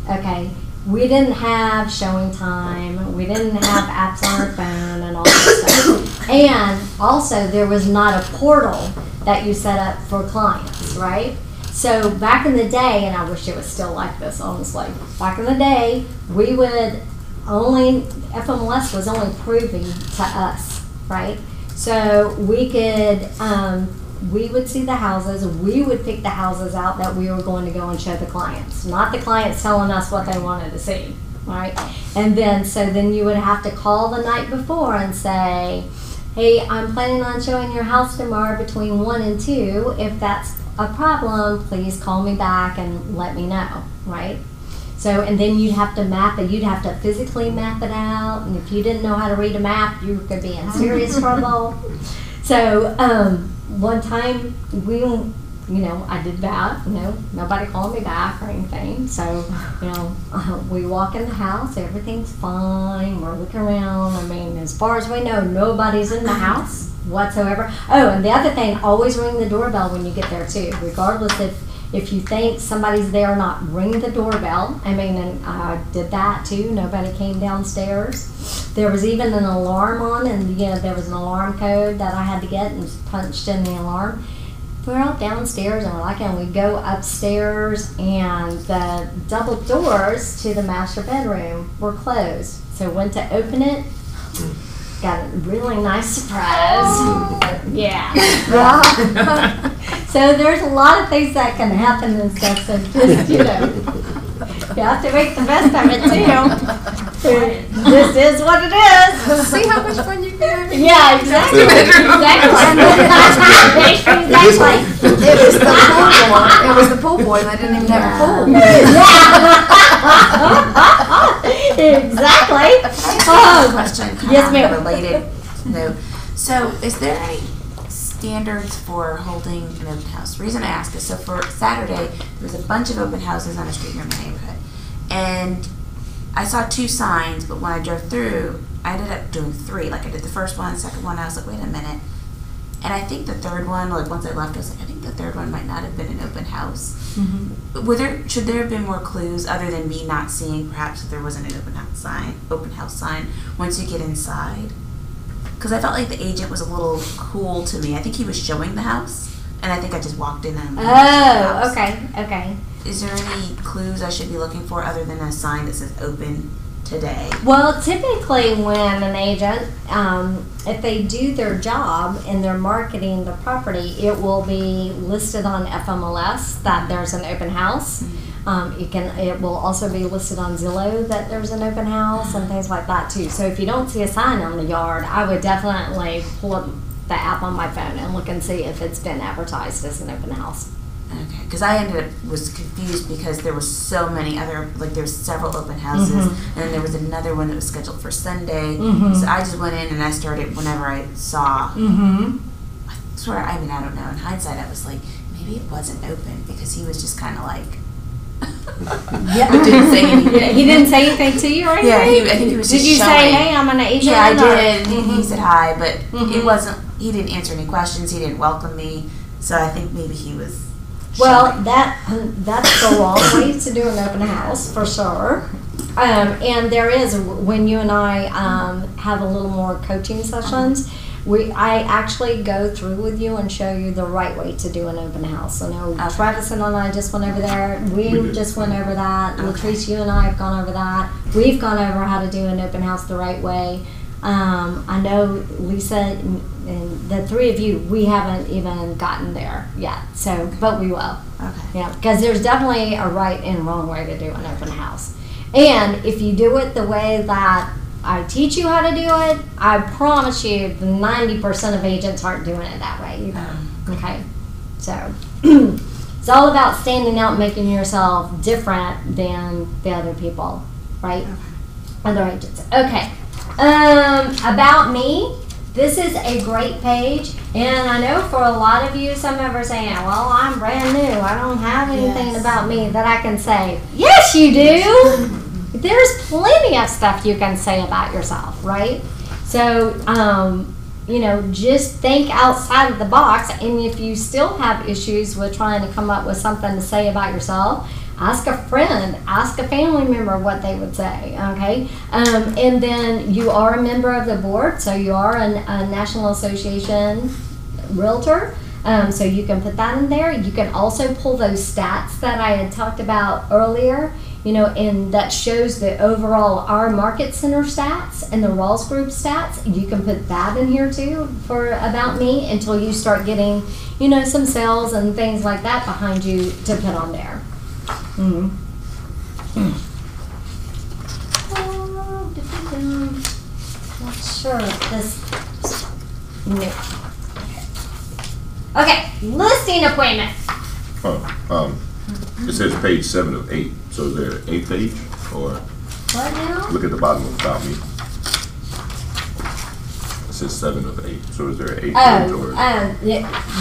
okay, we didn't have showing time, we didn't have apps on our phone and all that stuff. And also there was not a portal that you set up for clients, right? So back in the day, and I wish it was still like this, honestly, back in the day, we would only, FMLS was only proving to us, right? So we could, we would see the houses, we would pick the houses out that we were going to go and show the clients, not the clients telling us what they wanted to see, right? And then, so then you would have to call the night before and say, hey, I'm planning on showing your house tomorrow between 1 and 2. If that's a problem, please call me back and let me know, right? So, and then you'd have to map it, you'd have to physically map it out, and if you didn't know how to read a map, you could be in serious trouble. So, one time we, you know, I did that, you know, nobody called me back or anything. So, you know, we walk in the house, everything's fine, we're looking around. I mean, as far as we know, nobody's in the house whatsoever. Oh, and the other thing, always ring the doorbell when you get there too, regardless If you think somebody's there, not ring the doorbell. I mean, and I did that too. Nobody came downstairs. There was even an alarm on, and there was an alarm code that I had to get and punched in the alarm. We're all downstairs and we're like, and we go upstairs, and the double doors to the master bedroom were closed. So went to open it. Got a really nice surprise. Yeah. So there's a lot of things that can happen and stuff. So just, you have to make the best of it too. This is what it is. See how much fun you can have? Yeah, exactly. Exactly. It was the pool boy. It was the pool boy, and I didn't even have a pool. Exactly. I have a question, kind Yes, of ma'am. related note. So, is there any standards for holding an open house? The reason I ask is, so for Saturday, there was a bunch of open houses on the street here in my neighborhood, and I saw 2 signs, but when I drove through, I ended up doing 3. Like, I did the first one, second one, I was like, wait a minute. And I think the third one, like once I left, I was like, I think the third one might not have been an open house. Should there have been more clues other than me not seeing perhaps if there wasn't an open house sign once you get inside? Because I felt like the agent was a little cool to me. I think he was showing the house, and I think I just walked in and Oh, okay. Is there any clues I should be looking for other than a sign that says open today? Well, typically when an agent, if they do their job and they're marketing the property, it will be listed on FMLS that there's an open house. It will also be listed on Zillow that there's an open house and things like that too. So if you don't see a sign on the yard, I would definitely pull up the app on my phone and look and see if it's been advertised as an open house. Okay, because I was confused because there was so many other, like there's several open houses, and then there was another one that was scheduled for Sunday. So I just went in and I started whenever I saw. I swear, I mean, I don't know. In hindsight, I was like, maybe it wasn't open because he was just kind of like, didn't say anything. He didn't say anything to you or anything? Yeah, I think he was just Did you showing. say, hey, I'm an agent? Yeah, I or- did. He said hi, but it wasn't, he didn't answer any questions. He didn't welcome me. So I think maybe he was Well, showing. that's the wrong way to do an open house, for sure. And there is, when you and I have a little more coaching sessions, I actually go through with you and show you the right way to do an open house. I know Travis and I just went over there. We just went over that. Latrice, you and I have gone over that. We've gone over how to do an open house the right way. I know Lisa and the 3 of you, we haven't even gotten there yet. So, but we will. Okay. Yeah, because there's definitely a right and wrong way to do an open house. And if you do it the way that I teach you how to do it, I promise you 90% of agents aren't doing it that way either. Okay? So, it's all about standing out and making yourself different than the other people, right? Other agents. Okay. About me, this is a great page, and I know for a lot of you, some of you are saying, well, I'm brand new, I don't have anything about me that I can say. Yes, you do! There's plenty of stuff you can say about yourself, right? So, just think outside of the box, and if you still have issues with trying to come up with something to say about yourself, ask a friend, ask a family member what they would say, okay? And then you are a member of the board, so you are a National Association realtor, so you can put that in there. You can also pull those stats that I had talked about earlier, and that shows the overall our market center stats and the Rawls Group stats. You can put that in here too for about me until you start getting, some sales and things like that behind you to put on there. Not sure if this. No. Okay, listing appointment. It says page 7 of 8. So is there an 8th page, or What now? look at the bottom of About Me? It says 7 of 8. So is there an 8th page, or?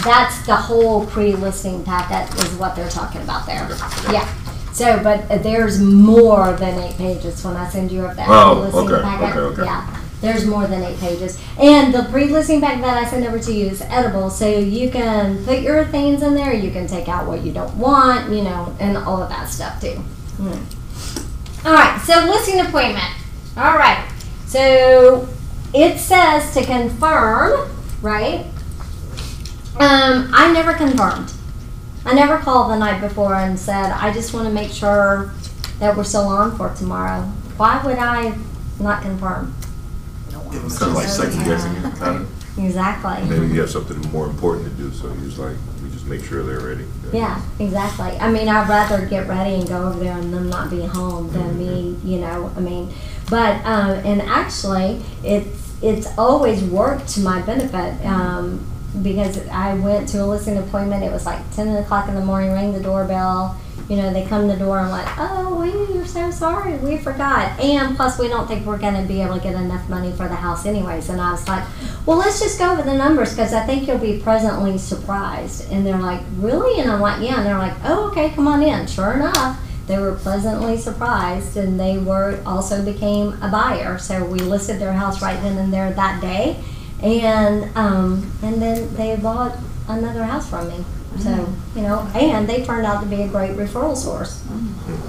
That's the whole pre-listing packet is what they're talking about there. Yeah. So, but there's more than 8 pages when I send you up that Oh, listing okay, packet. okay. Yeah. There's more than 8 pages. And the pre-listing pack that I sent over to you is editable, so you can put your things in there, you can take out what you don't want, you know, and all of that stuff too. All right, so listing appointment. All right, so it says to confirm, right? I never confirmed. I never called the night before and said, I just want to make sure that we're still on for tomorrow. Why would I not confirm? It's kind of like second guessing it, kind of. Exactly. Maybe you have something more important to do, so you just make sure they're ready. Yeah, exactly. I mean, I'd rather get ready and go over there and them not be home than me, you know, I mean, but, and actually, it's always worked to my benefit, because I went to a listing appointment, it was like 10 o'clock in the morning, rang the doorbell, you know, they come to the door, I'm like, oh, we're so sorry, we forgot. And plus, we don't think we're going to be able to get enough money for the house anyways. And I was like, well, let's just go over the numbers because I think you'll be pleasantly surprised. And they're like, really? And I'm like, yeah. And they're like, oh, okay, come on in. Sure enough, they were pleasantly surprised, and they also became a buyer. So we listed their house right then and there that day. And then they bought another house from me. So, you know, and they turned out to be a great referral source.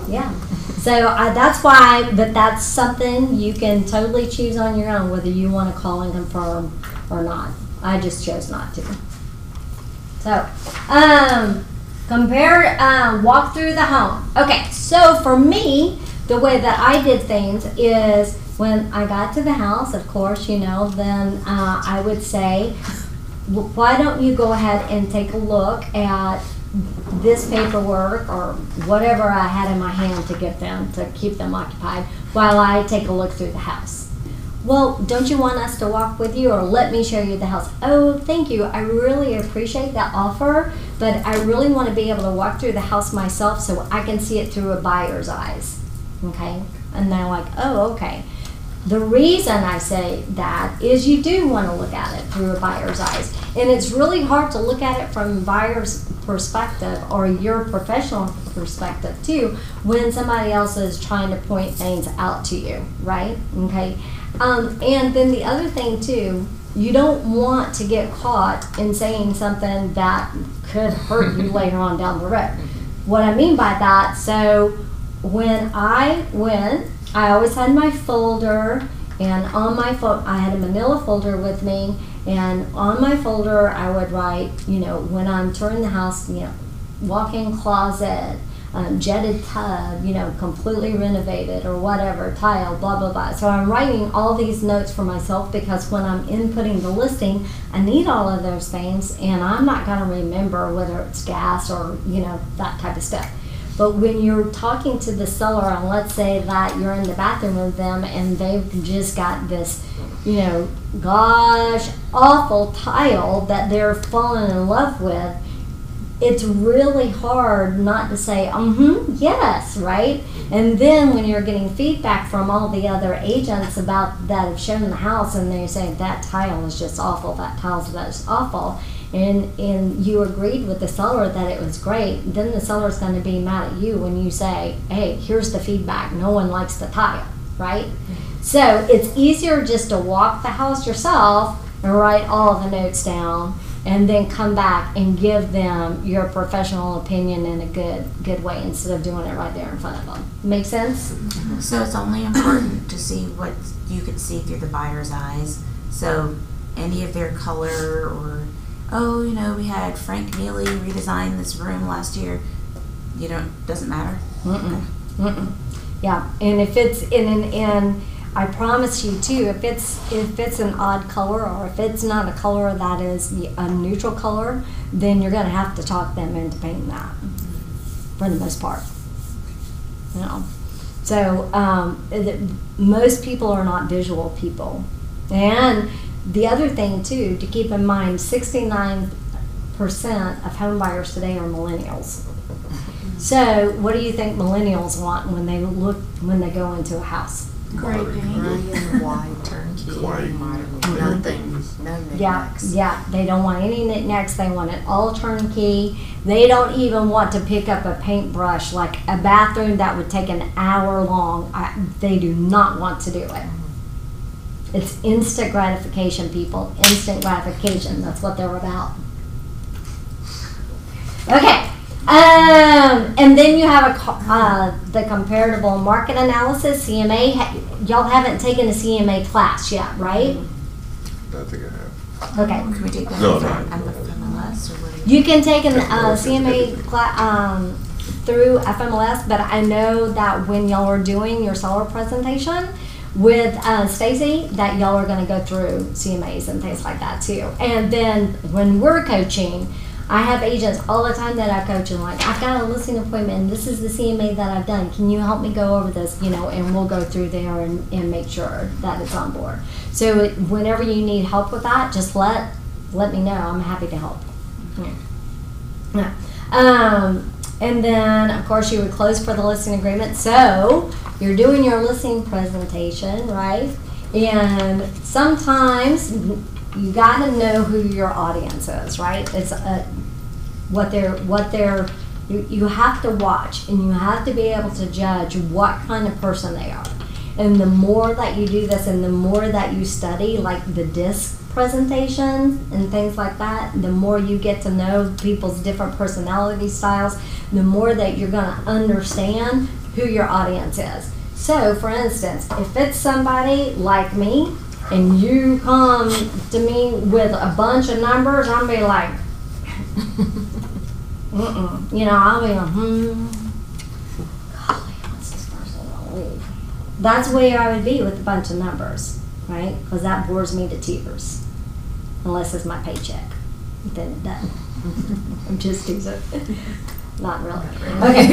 Yeah. So that's why, but that's something you can totally choose on your own, whether you want to call and confirm or not. I just chose not to. So, walk through the home. Okay, so for me, the way that I did things is when I got to the house, of course, you know, then I would say, why don't you go ahead and take a look at this paperwork or whatever I had in my hand to get them, to keep them occupied, while I take a look through the house. Well, don't you want us to walk with you or let me show you the house? Oh, thank you. I really appreciate that offer, but I really want to be able to walk through the house myself so I can see it through a buyer's eyes. Okay? And they're like, oh, okay. The reason I say that is you do want to look at it through a buyer's eyes. And it's really hard to look at it from a buyer's perspective or your professional perspective too when somebody else is trying to point things out to you, right? Okay. And then the other thing too, you don't want to get caught in saying something that could hurt you later on down the road. What I mean by that, so when I went, I always had my folder, and on my I had a manila folder with me, and on my folder I would write, you know, when I'm touring the house, you know, walk-in closet, jetted tub, you know, completely renovated or whatever, tile, blah, blah, blah. So I'm writing all these notes for myself because when I'm inputting the listing, I need all of those things, and I'm not going to remember whether it's gas or, you know, that type of stuff. But when you're talking to the seller, and let's say that you're in the bathroom with them and they've just got this, you know, gosh, awful tile that they're falling in love with, it's really hard not to say, yes, right? And then when you're getting feedback from all the other agents about that have shown the house and they're saying that tile is just awful, that tile's just awful, and you agreed with the seller that it was great, then the seller's going to be mad at you when you say, hey, here's the feedback, no one likes the tile, right? So it's easier just to walk the house yourself and write all of the notes down and then come back and give them your professional opinion in a good way instead of doing it right there in front of them. Make sense? So it's only important to see what you can see through the buyer's eyes. So any of their color or, oh, you know, we had Frank Neely redesign this room last year. You don't, doesn't matter? Okay. Yeah, and if it's in I promise you too, if it's an odd color or if it's not a color that is a neutral color, then you're going to have to talk them into painting that for the most part. You know, so most people are not visual people. And the other thing too to keep in mind, 69% of home buyers today are millennials. So what do you think millennials want when they go into a house? Gray paint. Gray and white, turnkey, nothing, no knickknacks. Yeah, they don't want any knickknacks. They want it all turnkey. They don't even want to pick up a paintbrush, like a bathroom that would take an hour long. They do not want to do it. It's instant gratification, people. Instant gratification. That's what they're about. Okay. And then you have the comparable market analysis, CMA. Y'all haven't taken a CMA class yet, right? I think I have. Okay. Can we take that No, from no. FMLS or what? You can take an CMA through FMLS, but I know that when y'all are doing your solar presentation with Stacy, that y'all are going to go through CMAs and things like that too. And then when we're coaching, I have agents all the time that I coach and like, I've got a listing appointment and this is the CMA that I've done. Can you help me go over this? You know, and we'll go through there and make sure that it's on board. So whenever you need help with that, just let me know. I'm happy to help. Yeah. And then of course you would close for the listing agreement. So you're doing your listing presentation, right? And sometimes you got to know who your audience is, right? It's you have to watch and you have to be able to judge what kind of person they are. And the more that you do this and the more that you study like the disc presentations and things like that, the more you get to know people's different personality styles, the more that you're going to understand who your audience is. So for instance, if it's somebody like me, and you come to me with a bunch of numbers, I'll be like, you know, I'll be like, golly, what's this person gonna leave? That's where I would be with a bunch of numbers, right? Because that bores me to tears, unless it's my paycheck. Then it doesn't. I'm just teasing. Not really. Okay.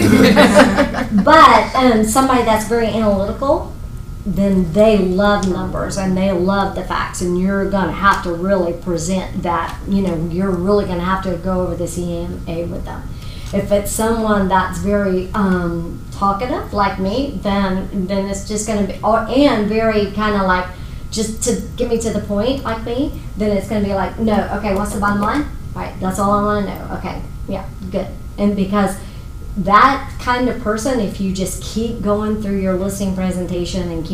But somebody that's very analytical, then they love numbers and they love the facts, and you're going to have to really present that. You know, you're really going to have to go over the CMA with them. If it's someone that's very talkative like me, then it's just going to be, and very kind of like just to get me to the point like me, then it's going to be like, no, okay, what's the bottom line? Right, that's all I want to know. Okay, yeah, good. And because that kind of person, if you just keep going through your listing presentation and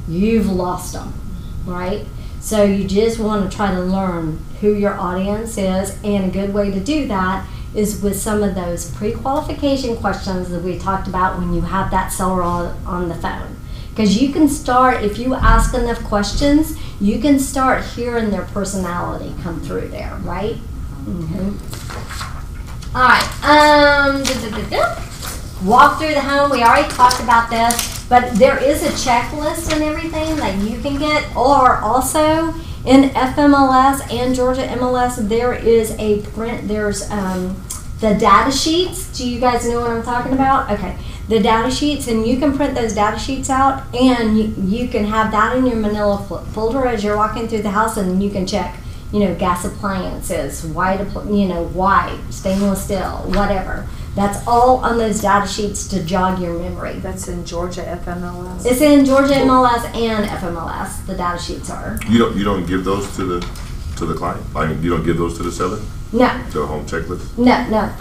you've lost them, right? So you just want to try to learn who your audience is, and a good way to do that is with some of those pre-qualification questions that we talked about when you have that seller on the phone. Because you can start, if you ask enough questions, you can start hearing their personality come through there, right? Mm-hmm. All right, walk through the home. We already talked about this, but there is a checklist and everything that you can get, or also in FMLS and Georgia MLS, there is a print, there's the data sheets. Do you guys know what I'm talking about? Okay, the data sheets, and you can print those data sheets out, and you can have that in your manila folder as you're walking through the house, and you can check, you know, gas appliances, white stainless steel, whatever. That's all on those data sheets to jog your memory. That's in Georgia FMLS? It's in Georgia MLS and FMLS, the data sheets are. You don't give those to the client? I mean, you don't give those to the seller? No. The home checklist? No.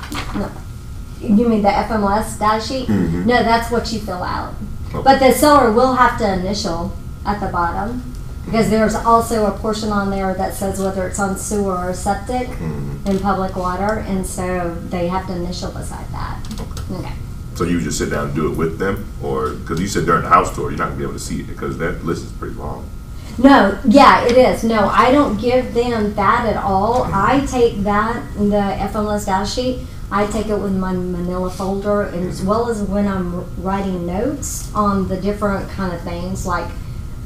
You mean the FMLS data sheet? Mm-hmm. No, that's what you fill out. Okay. But the seller will have to initial at the bottom, because there's also a portion on there that says whether it's on sewer or septic in public water, and so they have to initial beside that. Okay. So you just sit down and do it with them, or because you said during the house tour, you're not gonna be able to see it because that list is pretty long. No, yeah, it is. No, I don't give them that at all. I take that, the FMLS data sheet, I take it with my manila folder, and as well as when I'm writing notes on the different kind of things, like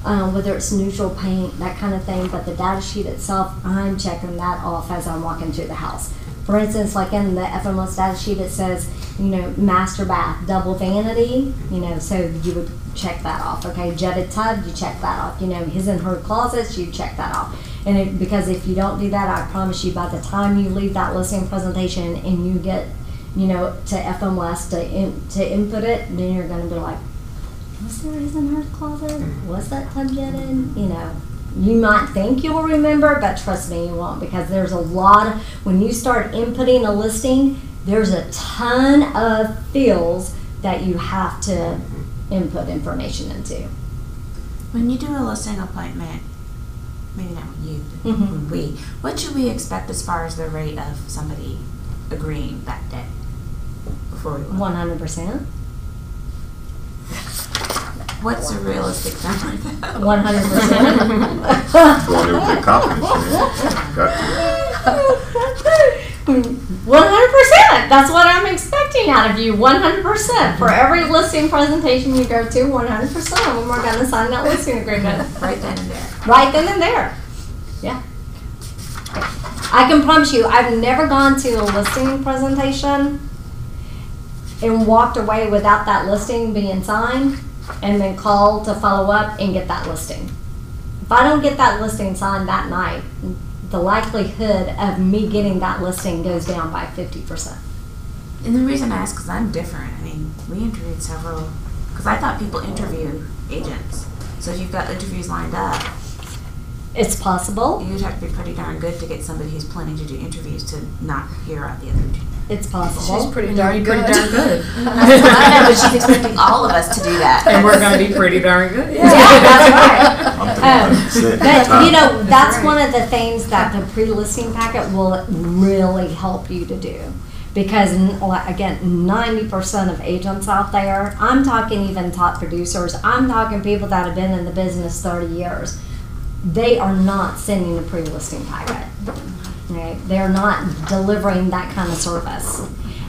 whether it's neutral paint, that kind of thing, but the data sheet itself, I'm checking that off as I'm walking through the house. For instance, like in the FMLS data sheet, it says, you know, master bath, double vanity, you know, so you would check that off. Okay, jetted tub, you check that off. You know, his and her closets, you check that off. And because if you don't do that, I promise you, by the time you leave that listing presentation and you get, you know, to FMLS to input it, then you're going to be like, was there his and her closet? Was that tub jetted? You know, you might think you'll remember, but trust me, you won't, because there's a lot of, when you start inputting a listing, there's a ton of fields that you have to input information into. When you do a listing appointment, maybe not you, Mhm. we, what should we expect as far as the rate of somebody agreeing that day before we vote? 100%. What's a realistic number though? 100%. Want everything confidence, man. Got to. 100%. That's what I'm expecting out of you. 100%. For every listing presentation you go to, 100% of them are going to sign that listing agreement. Right then and there. Right then and there. Yeah. I can promise you, I've never gone to a listing presentation and walked away without that listing being signed and then called to follow up and get that listing. If I don't get that listing signed that night, the likelihood of me getting that listing goes down by 50%. And the reason I ask, because I'm different. I mean, we interviewed several, because I thought people interview agents. So if you've got interviews lined up, It's possible. you'd have to be pretty darn good to get somebody who's planning to do interviews to not hear out the other two. It's possible. She's pretty darn good. Pretty darn good. I know, but she's expecting all of us to do that. And we're gonna be pretty darn good. Yeah, that's right. I'm thinking 100% But you know, that's Right. one of the things that the pre-listing packet will really help you to do. Because again, 90% of agents out there, I'm talking even top producers, I'm talking people that have been in the business 30 years, they are not sending a pre-listing packet. Right? They're not delivering that kind of service.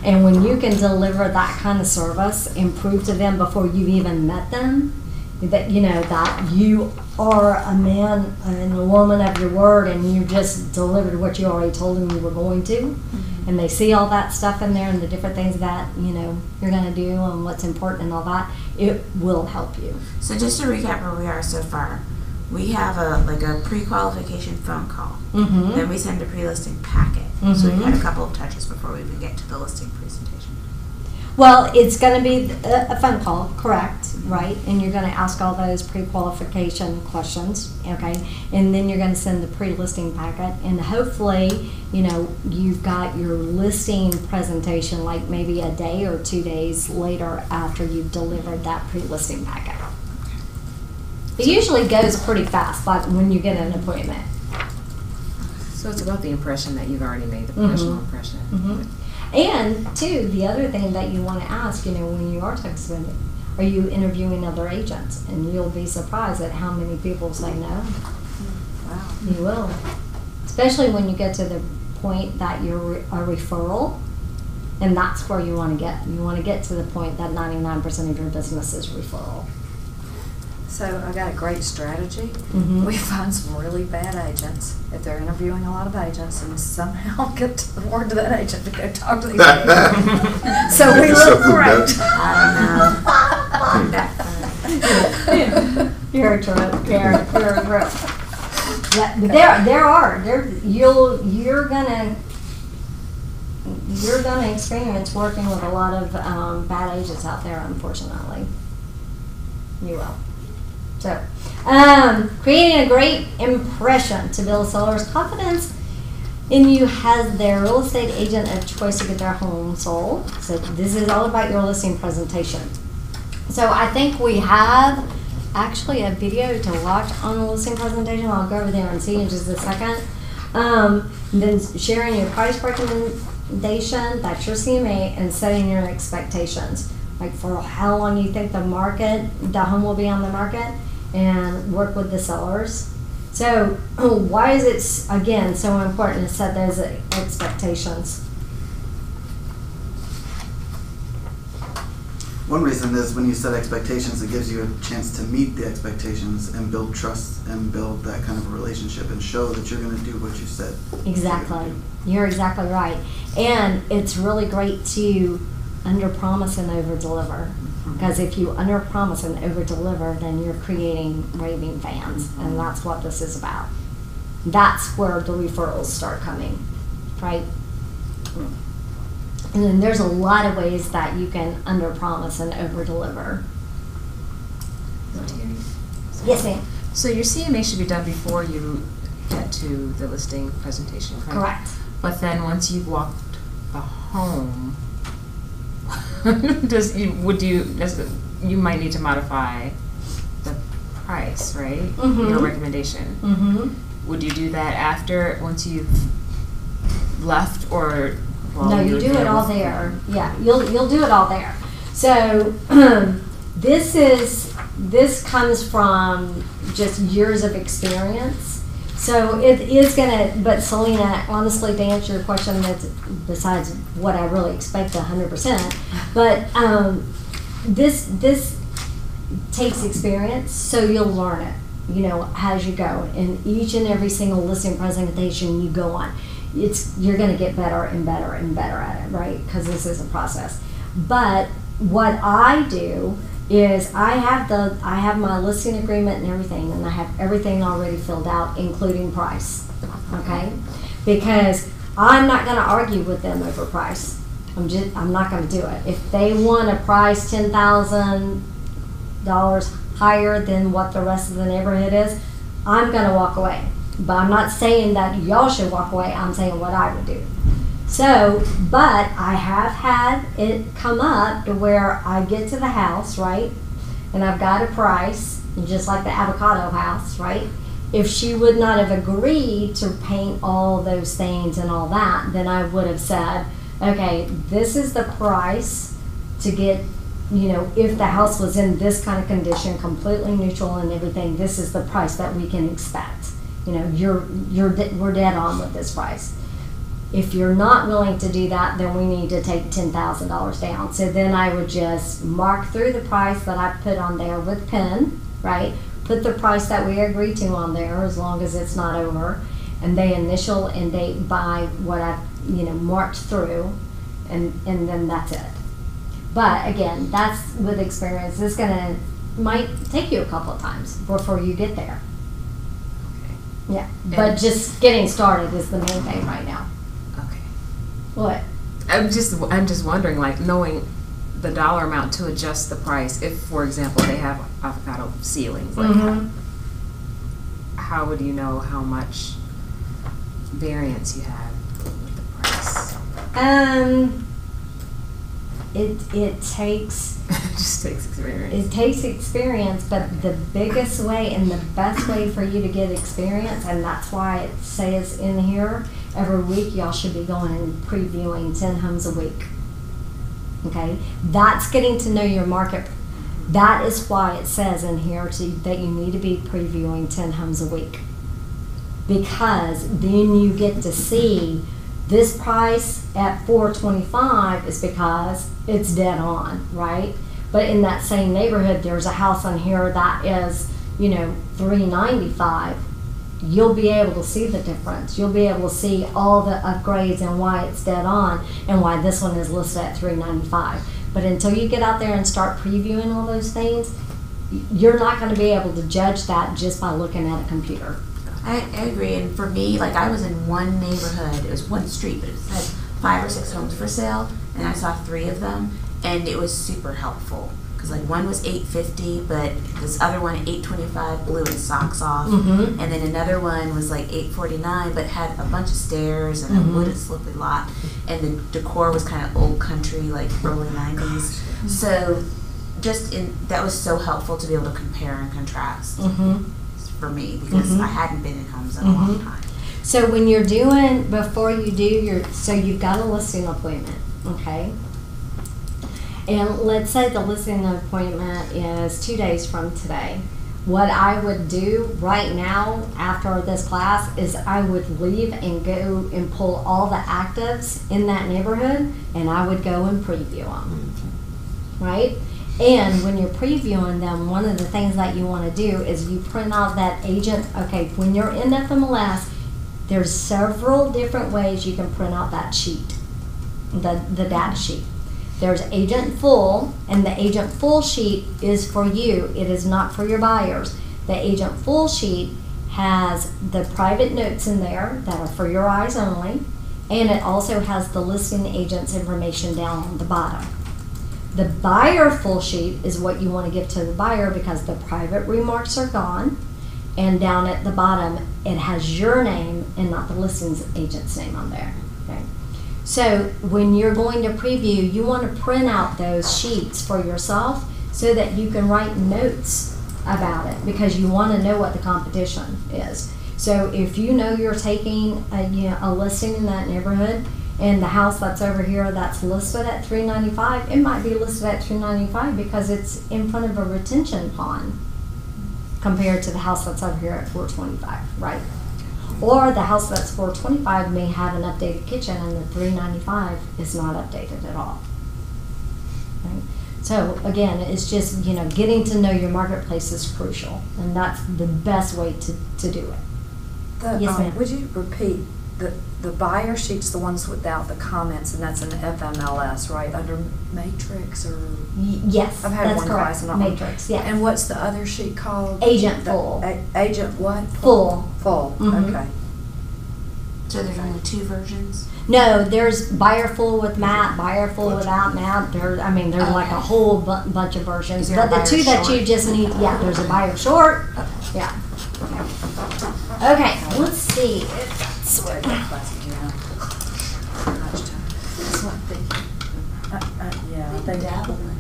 And when you can deliver that kind of service and prove to them before you've even met them that you know that you are a man and a woman of your word and you just delivered what you already told them you were going to, and they see all that stuff in there and the different things that you know you're going to do and what's important and all that, it will help you. So just to recap where we are so far, we have a pre-qualification phone call. Mm-hmm. Then we send a pre-listing packet. So we've Mhm. had a couple of touches before we even get to the listing presentation. Well, it's going to be a phone call, correct, right? And you're going to ask all those pre-qualification questions, okay? And then you're going to send the pre-listing packet, and hopefully, you know, you've got your listing presentation like maybe a day or 2 days later after you've delivered that pre-listing packet. It usually goes pretty fast, like when you get an appointment. So it's about the impression that you've already made, the professional impression. Mhm. And two, the other thing that you want to ask, you know, when you are texting, are you interviewing other agents? And you'll be surprised at how many people say no. Wow. You will. Especially when you get to the point that you're a referral, and that's where you want to get. You want to get to the point that 99% of your business is referral. So I got a great strategy. Mhm. We find some really bad agents if they're interviewing a lot of agents and somehow get the word to that agent to go talk to these people. So we Make look yourself look great. I don't know. You're a trip. You're a trip. You're gonna experience working with a lot of bad agents out there, unfortunately. You will. So, creating a great impression to build sellers' confidence in you has their real estate agent of choice to get their home sold. So this is all about your listing presentation. So I think we have actually a video to watch on the listing presentation. I'll go over there and see in just a second. Then sharing your price recommendation, that's your CMA, and setting your expectations. Like for how long you think the home will be on the market, and work with the sellers. So why is it, again, so important to set those expectations? One reason is when you set expectations, it gives you a chance to meet the expectations and build trust and build that kind of a relationship and show that you're going to do what you said. Exactly. You're exactly right. And it's really great to under-promise and over-deliver. Because if you under-promise and over-deliver, then you're creating raving fans. And that's what this is about. That's where the referrals start coming, right? And then there's a lot of ways that you can under-promise and over-deliver. Yes, ma'am. So your CMA should be done before you get to the listing presentation, correct? Correct. But then once you've walked the home, you might need to modify the price, right? Mhm. Your recommendation. Mm-hmm. would you do that after, once you've left, or? while No, you you're do it all with- there. Yeah, you'll do it all there. So this comes from just years of experience. So it is gonna, but Selena, honestly, to answer your question, that's besides what I really expect 100%, but this takes experience, so you'll learn it, you know, as you go. And each and every single listing presentation you go on, you're going to get better and better and better at it, right? Because this is a process. But what I do is I have my listing agreement and everything, and I have everything already filled out, including price. Okay? Because I'm not going to argue with them over price. I'm not going to do it. If they want a price $10,000 higher than what the rest of the neighborhood is, I'm going to walk away. But I'm not saying that y'all should walk away. I'm saying what I would do. So, but I have had it come up to where I get to the house, right? And I've got a price, just like the avocado house, right? If she would not have agreed to paint all those things and all that, then I would have said, okay, this is the price to get, you know, if the house was in this kind of condition, completely neutral and everything, this is the price that we can expect. You know, we're dead on with this price. If you're not willing to do that, then we need to take $10,000 down. So then I would just mark through the price that I put on there with pen, right? Put the price that we agreed to on there, as long as it's not over, and they initial and date by what I, you know, marked through, and then that's it. But again, that's with experience. It's might take you a couple of times before you get there. Yeah, but just getting started is the main thing right now. Okay. What? I'm just wondering, like, knowing the dollar amount to adjust the price. If, for example, they have avocado ceilings, like how would you know how much variance you have with the price? It takes. It just takes experience. It takes experience, but the biggest way and the best way for you to get experience, and that's why it says in here, every week y'all should be going and previewing 10 homes a week. Okay? That's getting to know your market. That is why it says in here that you need to be previewing 10 homes a week. Because then you get to see this price at $425 is because it's dead on, right? But in that same neighborhood, there's a house on here that is, you know, $395. You'll be able to see the difference. You'll be able to see all the upgrades and why it's dead on and why this one is listed at $395. But until you get out there and start previewing all those things, you're not going to be able to judge that just by looking at a computer. I agree, and for me, like, I was in one neighborhood, it was one street, but it had 5 or 6 homes for sale, and I saw 3 of them, and it was super helpful. Because, like, one was $850, but this other one, $825, blew its socks off. And then another one was like $849, but had a bunch of stairs and a wooded slippery lot. And the decor was kind of old country, like early 90s. So that was so helpful to be able to compare and contrast for me, because I hadn't been in homes in a long time. So when you're before you do so you've got a listing appointment, okay? And let's say the listing appointment is 2 days from today. What I would do right now after this class is I would leave and go and pull all the actives in that neighborhood, and I would go and preview them, right? And when you're previewing them, one of the things that you want to do is you print out that agent. Okay, when you're in FMLS, there's several different ways you can print out that sheet, the data sheet. There's agent full, and the agent full sheet is for you. It is not for your buyers. The agent full sheet has the private notes in there that are for your eyes only, and it also has the listing agent's information down on the bottom. The buyer full sheet is what you want to give to the buyer because the private remarks are gone, and down at the bottom it has your name and not the listings agent's name on there. Okay. So when you're going to preview, you want to print out those sheets for yourself so that you can write notes about it, because you want to know what the competition is. So if you know you're taking a listing in that neighborhood, and the house that's over here that's listed at $395, it might be listed at $295 because it's in front of a retention pond compared to the house that's over here at $425, right? Or the house that's $425 may have an updated kitchen and the $395 is not updated at all. Right? So again, it's just, getting to know your marketplace is crucial, and that's the best way to do it. Yes, ma'am. Would you repeat, the buyer sheet's the ones without the comments, and that's an FMLS, right, under Matrix or? Yes, I've had that's one correct. class and Matrix, yeah. And what's the other sheet called? Agent full. Agent what? Full. Full, Mhm. okay. So there's only 2 versions? No, there's buyer full with map, buyer full without map. There's like a whole bunch of versions. Is there But a the 2 buyer that short? you just need, there's a buyer short. Yeah. Okay, let's see if that's what.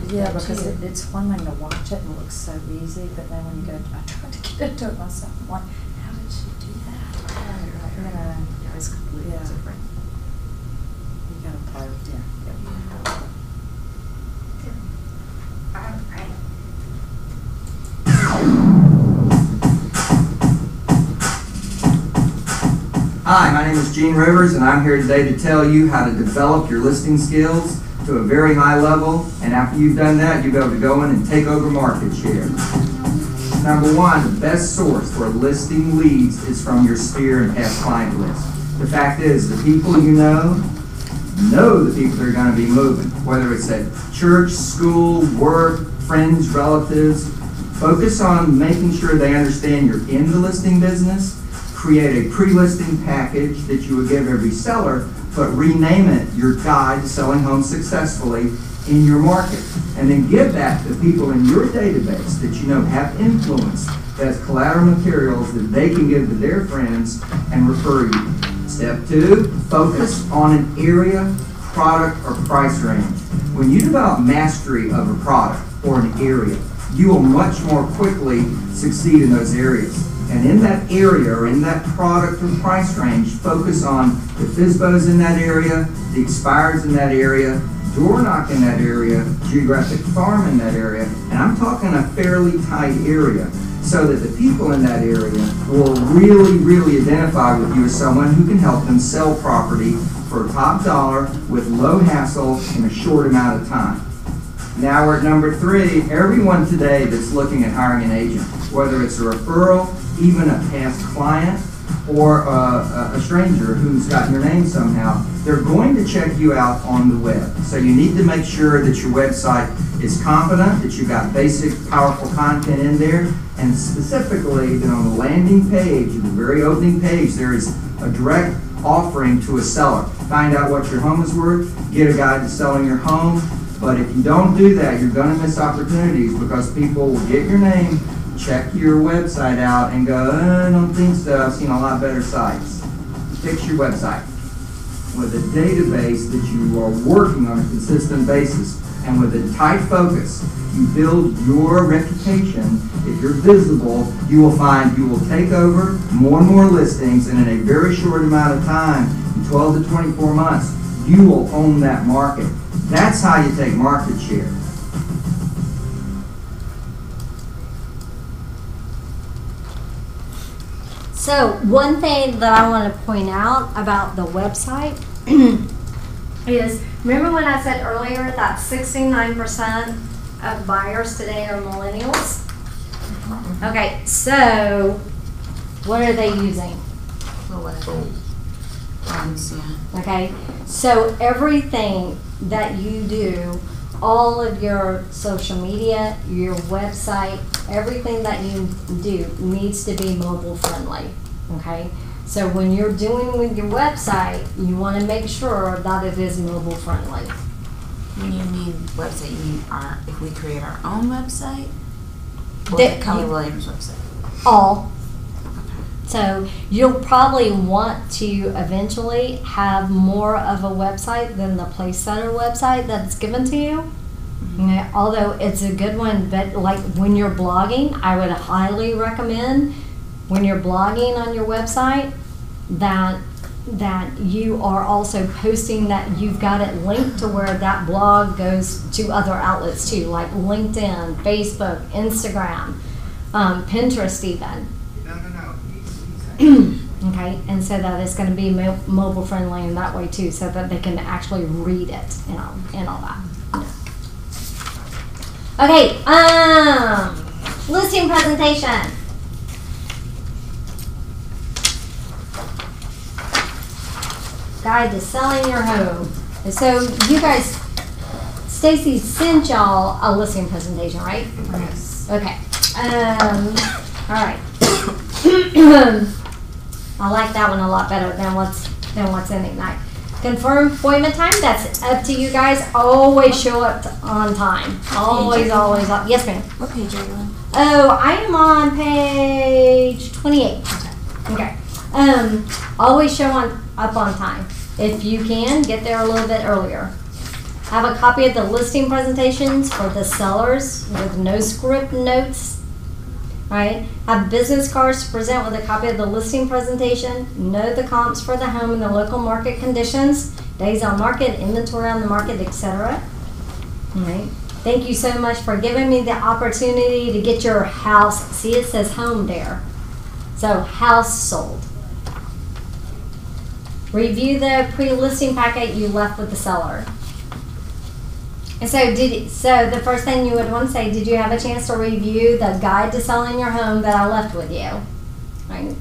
Yeah, because it's one thing to watch it and it looks so easy, but then when you go, I tried to get into it myself. I'm like, how did she do that? It's completely different. You gotta play with it. Hi, my name is Gene Rivers, and I'm here today to tell you how to develop your listing skills to a very high level, and after you've done that, you'll be able to go in and take over market share. Number 1, the best source for listing leads is from your sphere and past client list. The fact is, the people you know the people that are going to be moving, whether it's at church, school, work, friends, relatives. Focus on making sure they understand you're in the listing business. Create a pre-listing package that you would give every seller, but rename it your guide to selling homes successfully in your market. And then give that to people in your database that you know have influence as collateral materials that they can give to their friends and refer you. Step 2, focus on an area, product, or price range. When you develop mastery of a product or an area, you will much more quickly succeed in those areas. And in that area or in that product or price range, focus on the FSBOs in that area, the expires in that area, door knock in that area, geographic farm in that area, and I'm talking a fairly tight area, so that the people in that area will really identify with you as someone who can help them sell property for top dollar with low hassle in a short amount of time. Now we're at number 3. Everyone today that's looking at hiring an agent, whether it's a referral, even a past client, or a stranger who's got your name somehow, they're going to check you out on the web. So you need to make sure that your website is competent, that you've got basic, powerful content in there, and specifically that on the landing page, the very opening page, there is a direct offering to a seller. Find out what your home is worth, get a guide to selling your home. But if you don't do that, you're going to miss opportunities because people will get your name, check your website out, and go, I don't think so, I've seen a lot better sites. Fix your website with a database that you are working on a consistent basis, and with a tight focus. You build your reputation. If you're visible, you will find you will take over more and more listings, and in a very short amount of time, in 12 to 24 months, you will own that market. That's how you take market share. So one thing that I want to point out about the website is, remember when I said earlier that 69% of buyers today are millennials? Okay, so what are they using? Phones, yeah. Okay, so everything that you do, all of your social media, your website, everything that you do needs to be mobile friendly, okay? So when you're doing with your website, you want to make sure that it is mobile friendly. When you mean website, you mean if we create our own website? Or That the Keller you- Williams website? All. So you'll probably want to eventually have more of a website than the Placesetter website that's given to you. Yeah, although it's a good one, but like when you're blogging, I would highly recommend when you're blogging on your website, that you are also posting that you've got it linked to where that blog goes to other outlets too, like LinkedIn, Facebook, Instagram, Pinterest even. Okay, and so that it's going to be mobile friendly in that way too, so that they can actually read it, and all that. Okay, listing presentation. Guide to selling your home. And so you guys, Stacy sent y'all a listing presentation, right? Yes. Okay. All right. I like that one a lot better than what's in Ignite. Confirm appointment time. That's up to you guys. Always show up on time. Always. Yes, ma'am. What page are you on? Oh, I am on page 28. Okay. Always show up on time. If you can, get there a little bit earlier. Have a copy of the listing presentations for the sellers with no script notes. Right? Have business cards to present with a copy of the listing presentation. Know the comps for the home and the local market conditions, days on market, inventory on the market, etc. All right. Thank you so much for giving me the opportunity to get your house. See, it says home there. So, house sold. Review the pre-listing packet you left with the seller. And so, the first thing you would want to say, did you have a chance to review the guide to selling your home that I left with you? Right.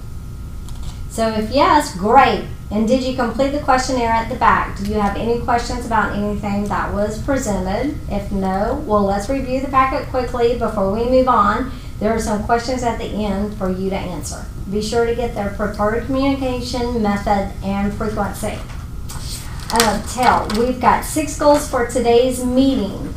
So, if yes, great. And did you complete the questionnaire at the back? Do you have any questions about anything that was presented? If no, well, let's review the packet quickly before we move on. There are some questions at the end for you to answer. Be sure to get their preferred communication method and frequency. We've got 6 goals for today's meeting,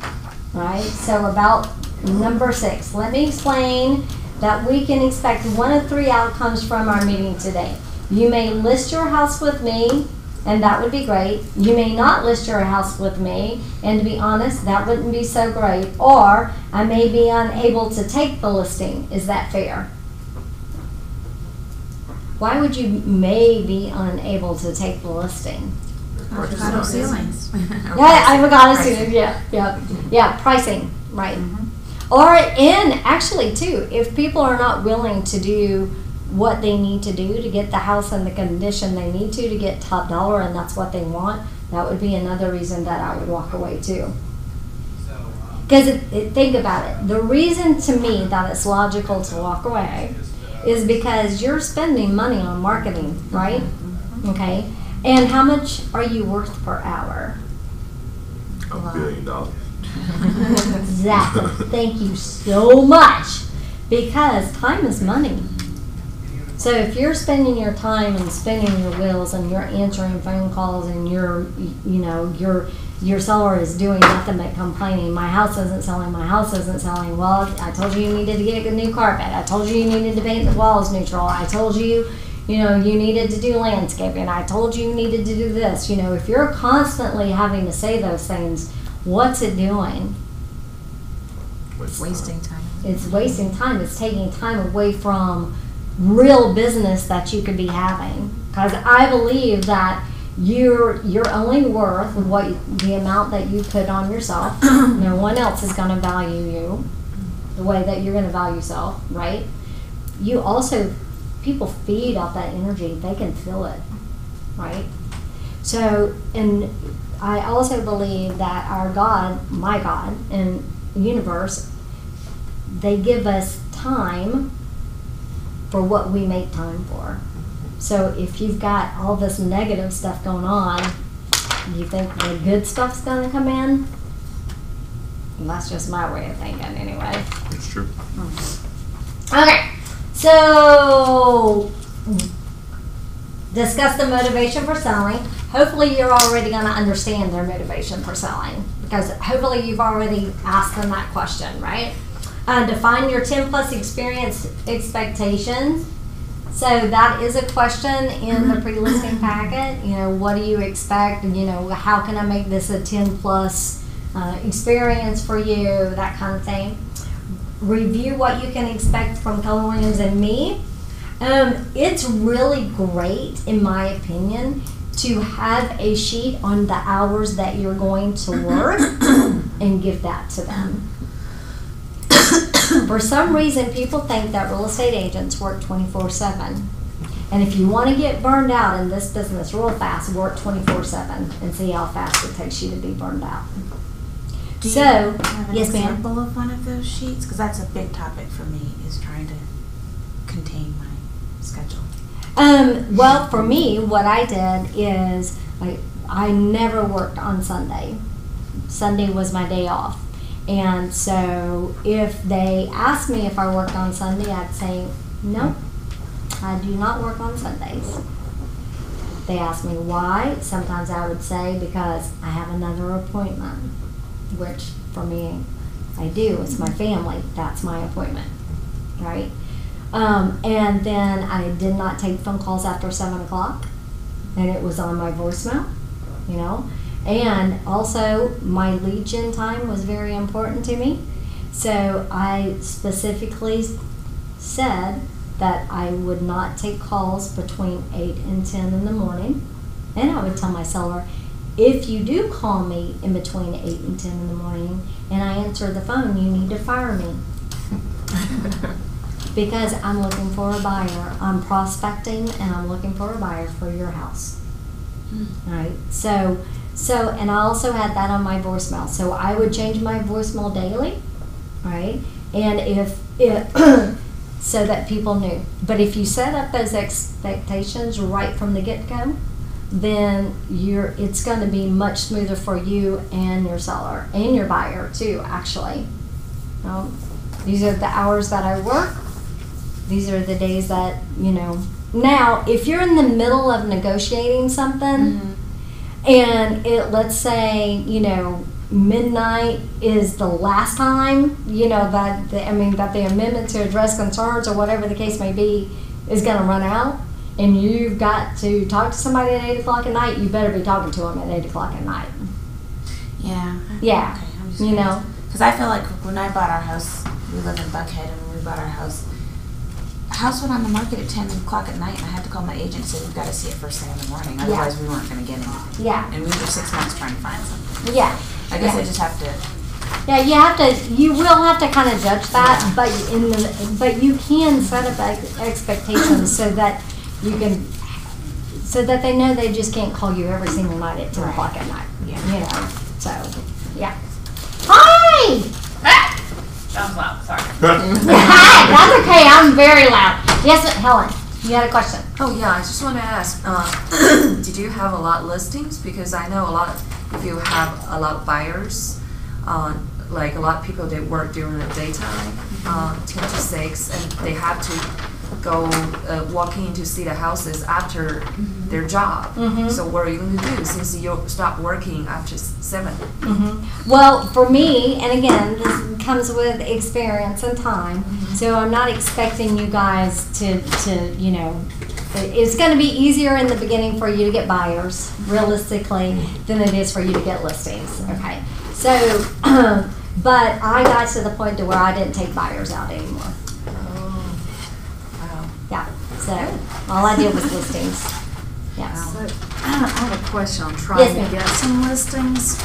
right? So about number 6, let me explain that we can expect 1 of 3 outcomes from our meeting today. You may list your house with me, and that would be great. You may not list your house with me, and to be honest, that wouldn't be so great. Or I may be unable to take the listing. Is that fair? Why would you may be unable to take the listing? Avocado ceilings. Yeah, avocado ceilings. Yeah, pricing, right? Mm-hmm. Or and actually too, if people are not willing to do what they need to do to get the house in the condition they need to get top dollar, and that's what they want, that would be another reason that I would walk away too. Because think about it. The reason to me that it's logical to walk away is because you're spending money on marketing, right? Okay. And how much are you worth per hour? $1 billion. Exactly. Thank you so much. Because time is money. So if you're spending your time and spinning your wheels and you're answering phone calls and your seller is doing nothing but complaining, my house isn't selling, well, I told you needed to get a new carpet. I told you needed to paint the walls neutral. I told you, you needed to do landscaping. I told you needed to do this. If you're constantly having to say those things, what's it doing? Wasting time. It's wasting time. It's taking time away from real business that you could be having. Because I believe that you're only worth the amount that you put on yourself. No one else is going to value you the way that you're going to value yourself, right? You also, people feed off that energy. They can feel it, right? So, and I also believe that our God, my God, and the universe, they give us time for what we make time for. So if you've got all this negative stuff going on, you think the good stuff's going to come in? And that's just my way of thinking anyway. It's true. Okay, so discuss the motivation for selling. Hopefully you're already going to understand their motivation for selling, because hopefully you've already asked them that question, right? Define your 10 plus experience expectations. So that is a question in the pre-listing packet. What do you expect? How can I make this a 10 plus experience for you? That kind of thing. Review what you can expect from Keller Williams and me. It's really great, in my opinion, to have a sheet on the hours that you're going to work and give that to them. For some reason, people think that real estate agents work 24/7. And if you want to get burned out in this business real fast, work 24/7 and see how fast it takes you to be burned out. Do you So, have an yes, ma'am. example of one of those sheets? Because that's a big topic for me, is trying to contain my schedule. Well, for me, what I did is I never worked on Sunday. Sunday was my day off. And so if they asked me if I worked on Sunday, I'd say, no, I do not work on Sundays. They asked me why. Sometimes I would say because I have another appointment, which for me, I do. It's my family. That's my appointment, right? And then I did not take phone calls after 7 o'clock, and it was on my voicemail, you know. And also, my lead gen time was very important to me. So I specifically said that I would not take calls between 8 and 10 in the morning. And I would tell my seller, if you do call me in between 8 and 10 in the morning and I answer the phone, you need to fire me. Because I'm looking for a buyer. I'm prospecting and I'm looking for a buyer for your house. All right. So, and I also had that on my voicemail. So I would change my voicemail daily, right? And if it, so that people knew. But if you set up those expectations right from the get-go, then it's going to be much smoother for you and your seller and your buyer too, actually. These are the hours that I work. These are the days that, you know. Now, if you're in the middle of negotiating something, and let's say, you know, midnight is the last time, you know, that the amendment to address concerns or whatever the case may be is going to run out, and you've got to talk to somebody at 8 o'clock at night, you better be talking to them at 8 o'clock at night. Yeah. Yeah. Okay, I'm just You know. Because I feel like when I bought our house, we live in Buckhead, and when we bought our house went on the market at 10 o'clock at night, and I had to call my agent and say, we've got to see it first thing in the morning, otherwise we weren't going to get anything. Yeah. And we were 6 months trying to find something. Yeah. I guess Yeah. I just have to. Yeah, you will have to kind of judge that, but you can set up expectations so that they know they just can't call you every single night at 10 o'clock at night. Yeah. You know, so yeah. Hi. Sounds loud, sorry. Hi. That's okay. I'm very loud. Yes, Helen. You had a question. Oh yeah, I just want to ask, did you have a lot of listings? Because I know if you have a lot of buyers, like a lot of people that work during the daytime, 10 to 6, and they have to go walk in to see the houses after their job. So what are you going to do since you stop working after 7? Well, for me, and again, this comes with experience and time, so I'm not expecting you guys to you know, it's going to be easier in the beginning for you to get buyers, realistically, than it is for you to get listings, okay? So, but I got to the point to where I didn't take buyers out anymore. Yeah, so all I did was listings. Yeah. So, I have a question on trying Yes, to get some listings.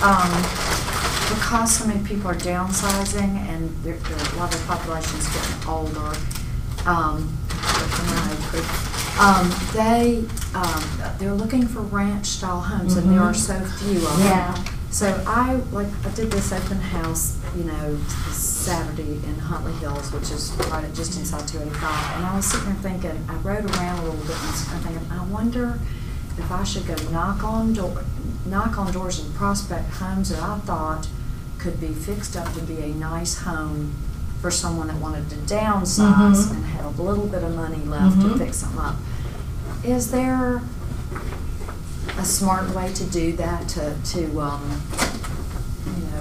Because so many people are downsizing and a lot of the population is getting older, they're looking for ranch style homes, and there are so few of them. Yeah. So I did this open house, you know, Saturday in Huntley Hills, which is right just inside 285. And I was sitting there thinking, I rode around a little bit and I'm thinking, I wonder if I should go knock on doors and prospect homes that I thought could be fixed up to be a nice home for someone that wanted to downsize and had a little bit of money left to fix them up. Is there a smart way to do that, to you know,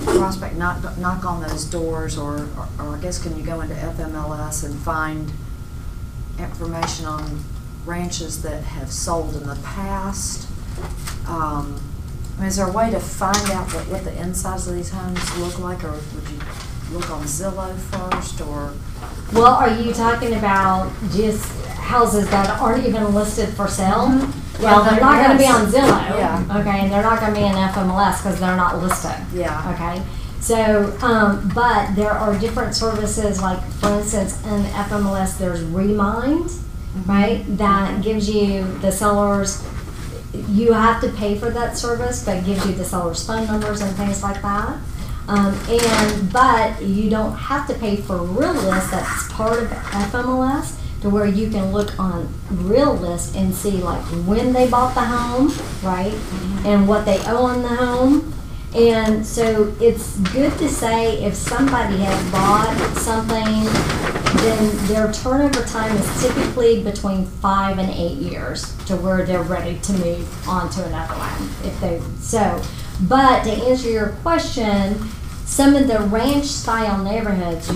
prospect, knock on those doors, or I guess can you go into FMLS and find information on ranches that have sold in the past? I mean, is there a way to find out what the insides of these homes look like, or would you look on Zillow first, or? Well, are you talking about just houses that aren't even listed for sale. Mm-hmm. Well, they're not gonna be on Yes. Zillow. Yeah. Okay, and they're not gonna be in FMLS because they're not listed. Yeah. Okay, so, but there are different services, like, for instance, in FMLS, there's Remind, right? That gives you the sellers, you have to pay for that service, but gives you the seller's phone numbers and things like that. But you don't have to pay for Realist, that's part of FMLS, to where you can look on Realist and see like when they bought the home, right? And what they owe on the home. And so it's good to say if somebody has bought something, then their turnover time is typically between 5 and 8 years to where they're ready to move on to another one. If they so, but to answer your question, some of the ranch style neighborhoods,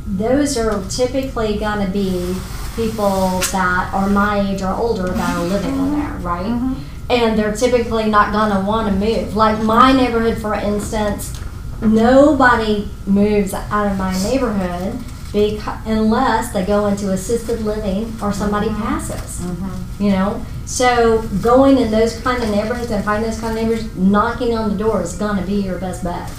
those are typically going to be people that are my age or older that are living in there, right? And they're typically not going to want to move. Like my neighborhood, for instance, nobody moves out of my neighborhood unless they go into assisted living or somebody passes. You know, so going in those kind of neighborhoods and finding those kind of neighbors, knocking on the door is going to be your best bet.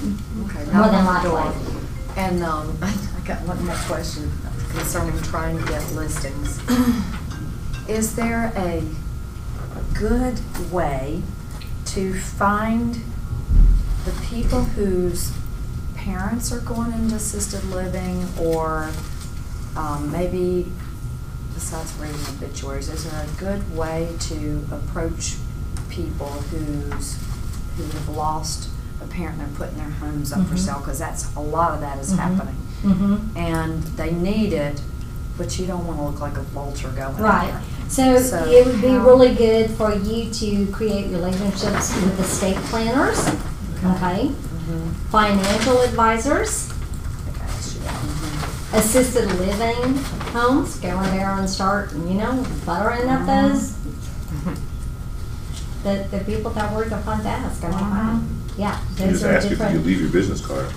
Okay, More knock than on the door. likely. And I got one more question concerning trying to get listings. Is there a good way to find the people whose parents are going into assisted living, or maybe besides reading obituaries, is there a good way to approach people who have lost a parent and they're putting their homes up for sale? Because that's a lot of that is happening, and they need it, but you don't want to look like a vulture going in Right. there. So it would be really good for you to create relationships with estate planners, okay? Financial advisors, assisted living homes, go in there and start, buttering up those, the people that work the front desk. Yeah, You those just are ask if you different. could leave your business card.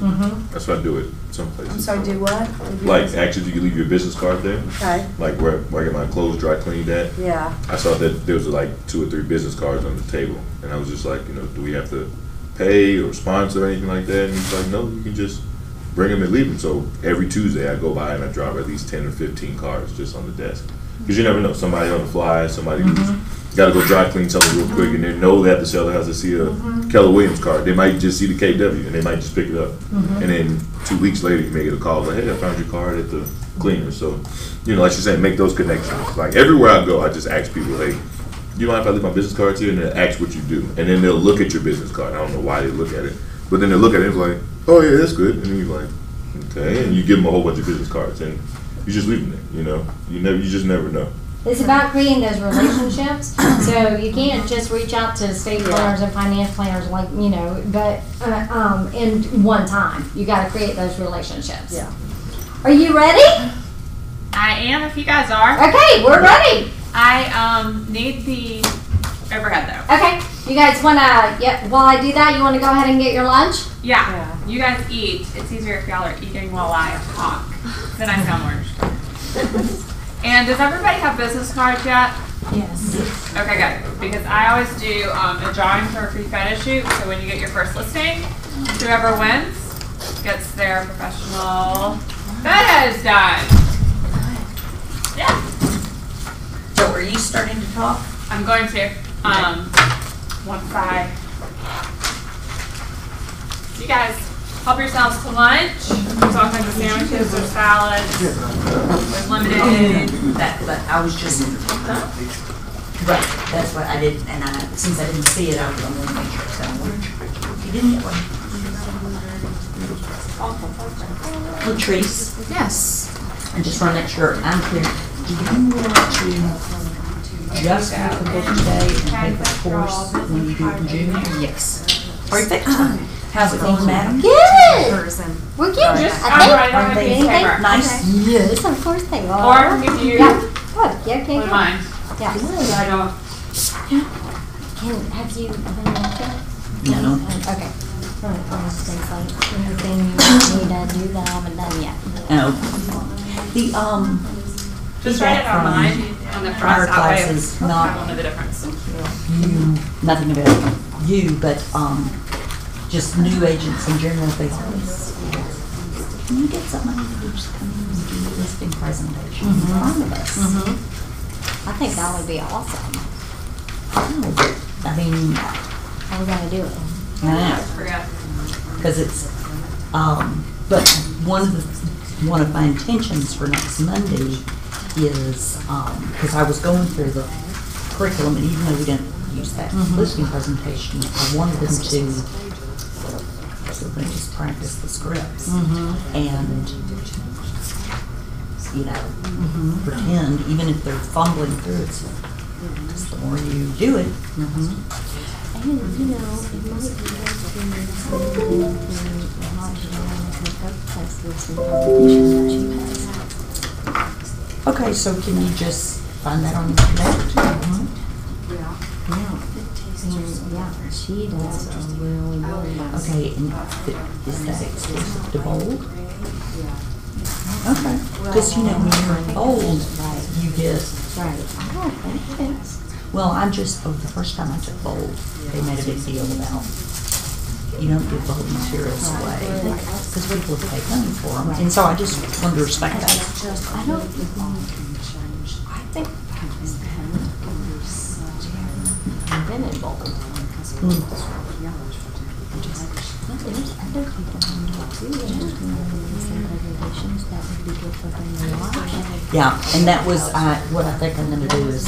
That's what I do it some places. I'm sorry, do what? Like, actually, you can leave your business card there. Okay. Like where I get my clothes dry cleaned at. Yeah. I saw that there was like 2 or 3 business cards on the table, and I was just like, do we have to pay or sponsor or anything like that? And he's like, no, you can just bring them and leave them. So every Tuesday I go by and I drop at least 10 or 15 cards just on the desk, because you never know, somebody on the fly, somebody who's got to go dry clean something real quick, and they know they have to sell the house to see a Keller Williams card. They might just see the KW and they might just pick it up, and then 2 weeks later you may get a call like, hey, I found your card at the cleaner. So like you're saying, make those connections. Like everywhere I go, I just ask people, hey, you mind if I leave my business cards here? And then ask what you do, and then they'll look at your business card. I don't know why they look at it, but then they look at it and it's like, oh yeah, that's good, and then you're like, okay, and you give them a whole bunch of business cards and you just leave them there. You just never know. It's about creating those relationships. So you can't just reach out to estate planners and finance planners but in one time. You got to create those relationships. Yeah. Are you ready? I am, if you guys are. Okay, we're ready. I need the overhead though. Okay, you guys want to, while I do that, you want to go ahead and get your lunch? Yeah. You guys eat. It's easier if y'all are eating while I talk. Then I sound more interested. And does everybody have business cards yet? Yes. Okay, good. Because I always do a drawing for a free photo shoot. So when you get your first listing, whoever wins gets their professional photos done. Yeah. So are you starting to talk? I'm going to. Once you guys help yourselves to lunch. There's all kinds of sandwiches, there's salads, there's limited. But I was just, right, that's what I did, and since I didn't see it, I was going to make sure. So you didn't get one. Latrice. Yes. I just want to make sure I'm clear. Do you want to just have the book today and pay for the course when you do it in June? Yes. Perfect. How's it going, madam? Good. We're good. Just I think. write on a piece of paper. Nice. Yes, of course they are. Or I can give you Okay. one of mine. Yeah. I don't. Have you been working? No. Okay. Things like anything you need to do that I haven't done yet. Oh. Just write it feedback online from on the prior front, that way classes, I not won't know the difference. you, nothing about you, but, just new agents in general, they say, can you get somebody to just come in and do a listing presentation in front of us? I think that would be awesome. I mean, How are we gonna do it? I know. Forget. Because it's, but one of my intentions for next Monday is, because I was going through the curriculum, and even though we didn't use that listing presentation, I wanted them to, so they just practice the scripts. And, you know, pretend, even if they're fumbling through it, just the more you do it. And, you know, it might be worth Okay, so can you just find that on the internet? Yeah, she does a really, really nice. Okay, and is that exclusive to bold? Okay, because you know, when you're in bold, you get, Right. I don't think it's. well, the first time I took bold, they made a big deal about, you don't give bold materials away, because people have paid money for them, and so I just wanted to respect that. I don't think I think invented bold. There's other people in there too, some presentations that would be good for them to watch. Yeah, and that was, what I think I'm gonna do is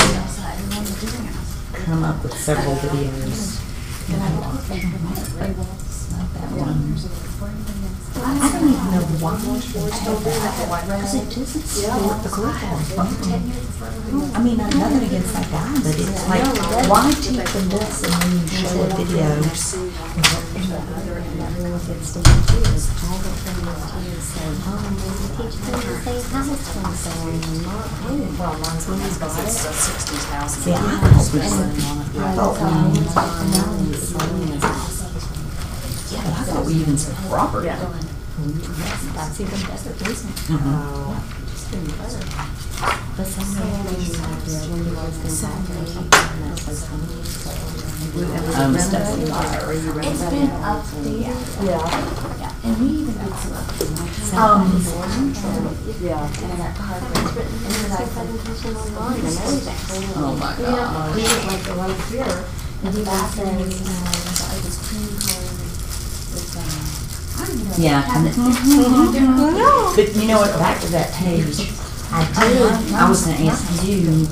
come up with several videos. That one. I don't even know why we should have that, because it doesn't support the curriculum. I mean, I'm nothing against that guy, but it's like, why teach them this and then you show a video? Yeah, I thought we even said property. That's even better, isn't it? Just even better. But somebody out there, when you was It's been updated. Yeah. And we even did some Oh my God. He was like the right here, and he was Yeah. But you know what, back to that page, I was gonna ask you,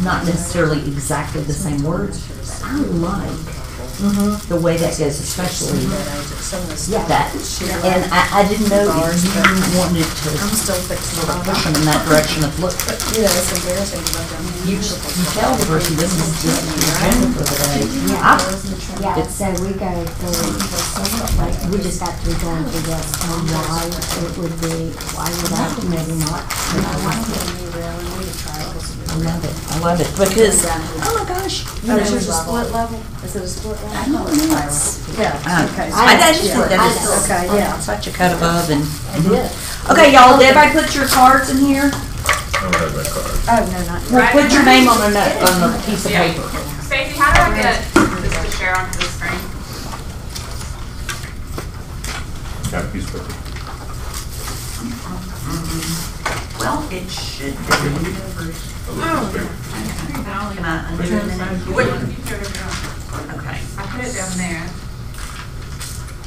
not necessarily exactly the same words, but I like the way that goes, especially that. And I didn't know if you wanted to sort of push them in that direction of look. You know, it's embarrassing about them. You tell the person this is your agenda for the day. Yeah, so we go through, like, we just got to be going through this, why it would be, why would I maybe not. I love it, because, oh my gosh. Oh, is yours a split level? Is it a split level? I don't know. Yeah, okay. I just think that is Okay, yeah. such a cut above and. Okay, y'all, did everybody put your cards in here? I don't have that card. Oh, no, not yet. Well, put your name on a piece of paper. Stacey, how do I get this to share onto the screen? Got a piece of paper. Well, it should be. A little piece of paper. Can I undo it then? Wait. Okay. I put it down there.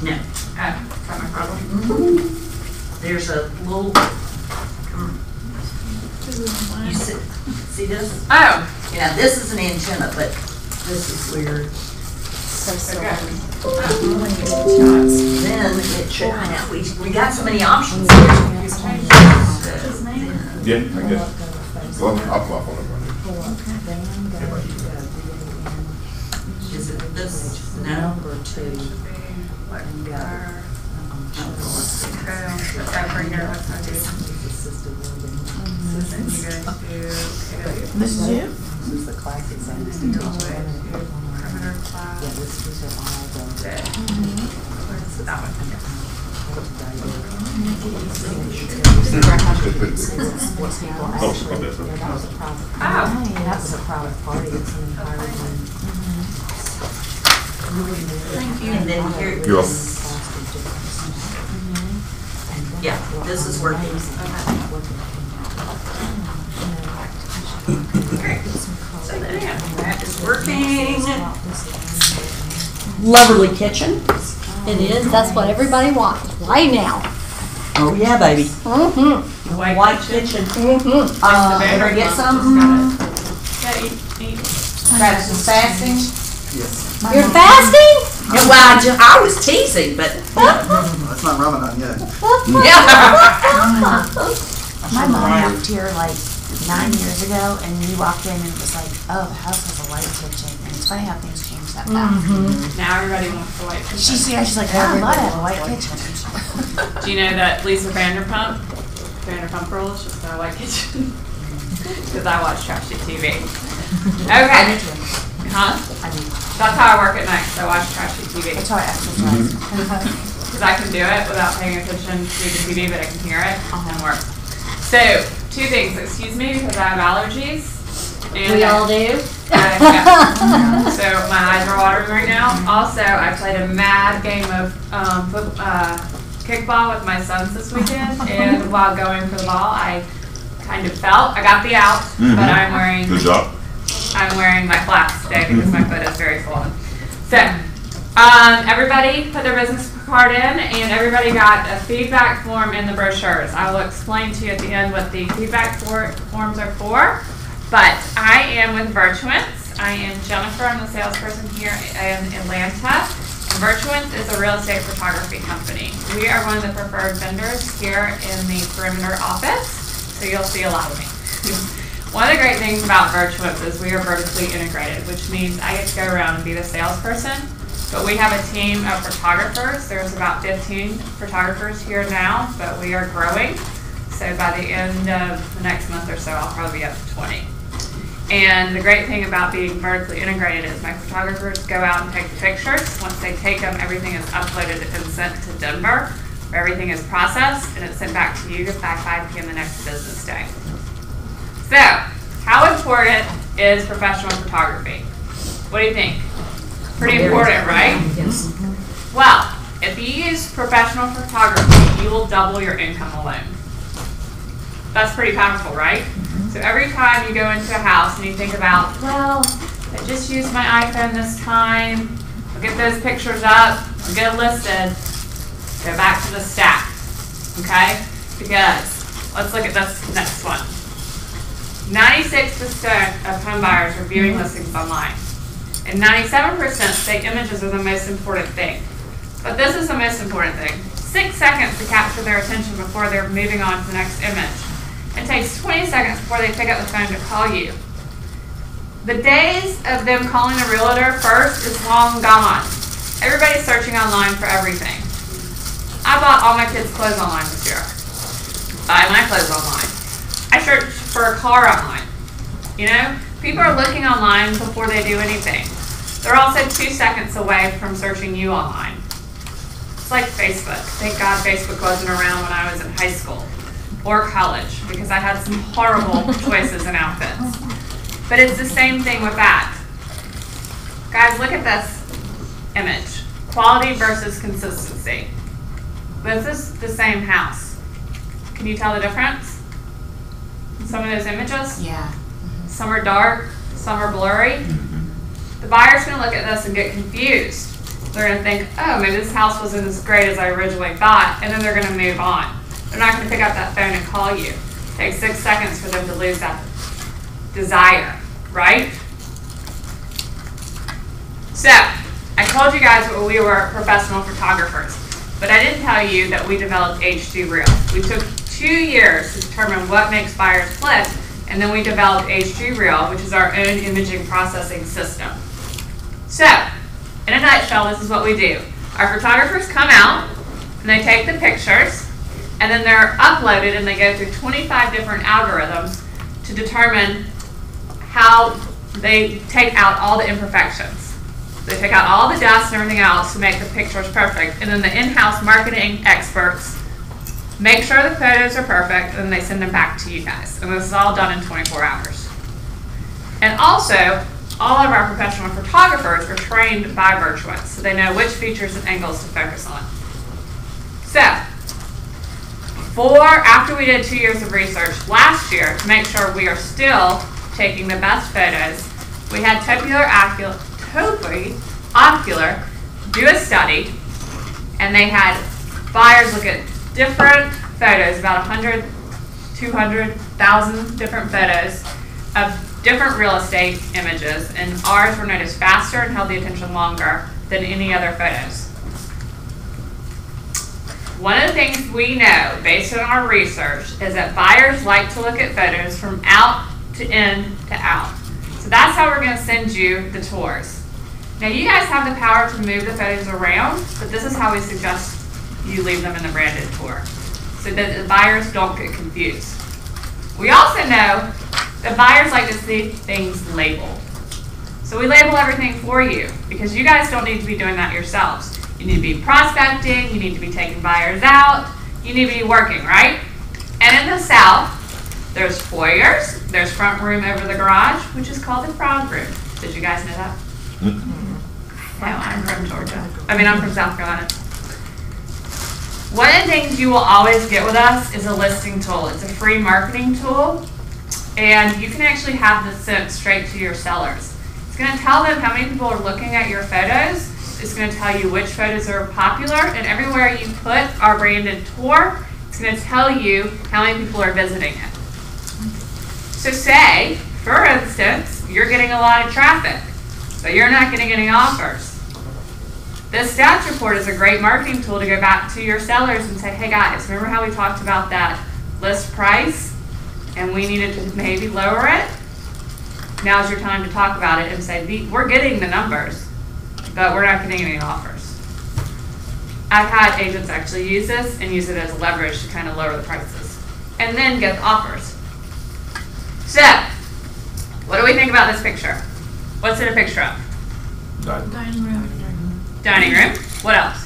No. Oh, is that my problem? There's a little, you see this? Oh. Yeah, this is an antenna, but this is weird. Then it should, I know, we got so many options here. Yeah, I guess. Well, I'll flop on it. Yeah, my email. Is it this? No. This is you? This is the class exam. Perimeter class. Yeah, this is all the. Where's that one? Oh, okay, so. That was a private party that someone hired me. Thank you. And then here You're is, yeah, this is working. Okay. So that is working. Lovely kitchen. It is, that's what everybody wants right now. Oh yeah, baby. Mm-hmm. White kitchen. Mm-hmm. Ever get something? Yeah, eat. Travis is fasting. Yes. You're fasting? Yeah, well, I was teasing, but That's not Ramadan yet. yeah. My mom moved here like 9 years ago, and we walked in and it was like, oh, the house has a white kitchen. And it's funny how things change that fast. Now everybody wants the white kitchen. She's like, oh, I'd love to have a white kitchen. Do you know that Lisa Vanderpump Rules just got a white kitchen? Because I watch trashy TV. Okay. Huh? That's how I work at night, so I watch trashy TV. That's how I exercise. Because I can do it without paying attention to the TV, but I can hear it and work. So, 2 things. Excuse me, because I have allergies. And We all do. yeah. So my eyes are watering right now. Also, I played a mad game of kickball with my sons this weekend, and while going for the ball, I kind of fell. I got the out, but I'm wearing. Good job. I'm wearing my flats today because my foot is very swollen. So, everybody put their business card in, and everybody got a feedback form in the brochures. I will explain to you at the end what the feedback forms are for. But I am with Virtuance. I am Jennifer. I'm the salesperson here in Atlanta. Virtuance is a real estate photography company. We are one of the preferred vendors here in the perimeter office, so you'll see a lot of me. One of the great things about Virtuance is we are vertically integrated, which means I get to go around and be the salesperson, but we have a team of photographers. There's about 15 photographers here now, but we are growing. So by the end of the next month or so, I'll probably be up to 20. And the great thing about being vertically integrated is my photographers go out and take the pictures. Once they take them, everything is uploaded and sent to Denver, where everything is processed, and it's sent back to you by 5 p.m. the next business day. So, how important is professional photography? What do you think? Pretty important, right? Yes. Well, if you use professional photography, you will double your income alone. That's pretty powerful, right? So every time you go into a house and you think about, well, I just used my iPhone this time, I'll get those pictures up, I'll get it listed, go back to the stack, okay? Because, let's look at this next one. 96% of home buyers are viewing listings online, and 97% say images are the most important thing. But this is the most important thing. 6 seconds to capture their attention before they're moving on to the next image. It takes 20 seconds before they pick up the phone to call you. The days of them calling a realtor first is long gone. Everybody's searching online for everything. I bought all my kids' clothes online this year. Buy my clothes online. I searched for a car online. You know, people are looking online before they do anything. They're also 2 seconds away from searching you online. It's like Facebook. Thank God Facebook wasn't around when I was in high school or college, because I had some horrible choices in outfits. But it's the same thing with that. Guys, look at this image. Quality versus consistency. This is the same house. Can you tell the difference? Some of those images? Yeah. Some are dark, some are blurry. The buyer's gonna look at this and get confused. They're gonna think, oh, maybe this house wasn't as great as I originally thought, and then they're gonna move on. They're not gonna pick up that phone and call you. It takes 6 seconds for them to lose that desire, right? So, I told you guys that we were professional photographers, but I didn't tell you that we developed H2 Reel. We took 2 years to determine what makes buyers click, and then we developed H2 Reel, which is our own imaging processing system. So, in a nutshell, this is what we do. Our photographers come out, and they take the pictures, and then they're uploaded, and they go through 25 different algorithms to determine how they take out all the imperfections. They pick out all the dust and everything else to make the pictures perfect. And then the in-house marketing experts make sure the photos are perfect, and then they send them back to you guys. And this is all done in 24 hours. And also, all of our professional photographers are trained by Virtuance, so they know which features and angles to focus on. So, after we did 2 years of research last year to make sure we are still taking the best photos, we had Ocular do a study, and they had buyers look at different photos, about 100, 200,000 different photos of different real estate images, and ours were noticed faster and held the attention longer than any other photos. One of the things we know based on our research is that buyers like to look at photos from out to in to out. So that's how we're going to send you the tours. Now you guys have the power to move the photos around, but this is how we suggest you leave them in the branded tour so that the buyers don't get confused. We also know that buyers like to see things labeled. So we label everything for you because you guys don't need to be doing that yourselves. You need to be prospecting, you need to be taking buyers out, you need to be working, right? And in the South, there's foyers, there's front room over the garage, which is called the front room. Did you guys know that? No, I'm from Georgia. I'm from South Carolina. One of the things you will always get with us is a listing tool. It's a free marketing tool, and you can actually have this sent straight to your sellers. It's going to tell them how many people are looking at your photos. It's going to tell you which photos are popular, and everywhere you put our branded tour, it's going to tell you how many people are visiting it. So say, for instance, you're getting a lot of traffic, but you're not getting any offers. This stats report is a great marketing tool to go back to your sellers and say, hey guys, remember how we talked about that list price and we needed to maybe lower it? Now's your time to talk about it and say, we're getting the numbers, but we're not getting any offers. I've had agents actually use this and use it as leverage to kind of lower the prices and then get offers. So, what do we think about this picture? What's it a picture of? Dining room. Dining room. What else?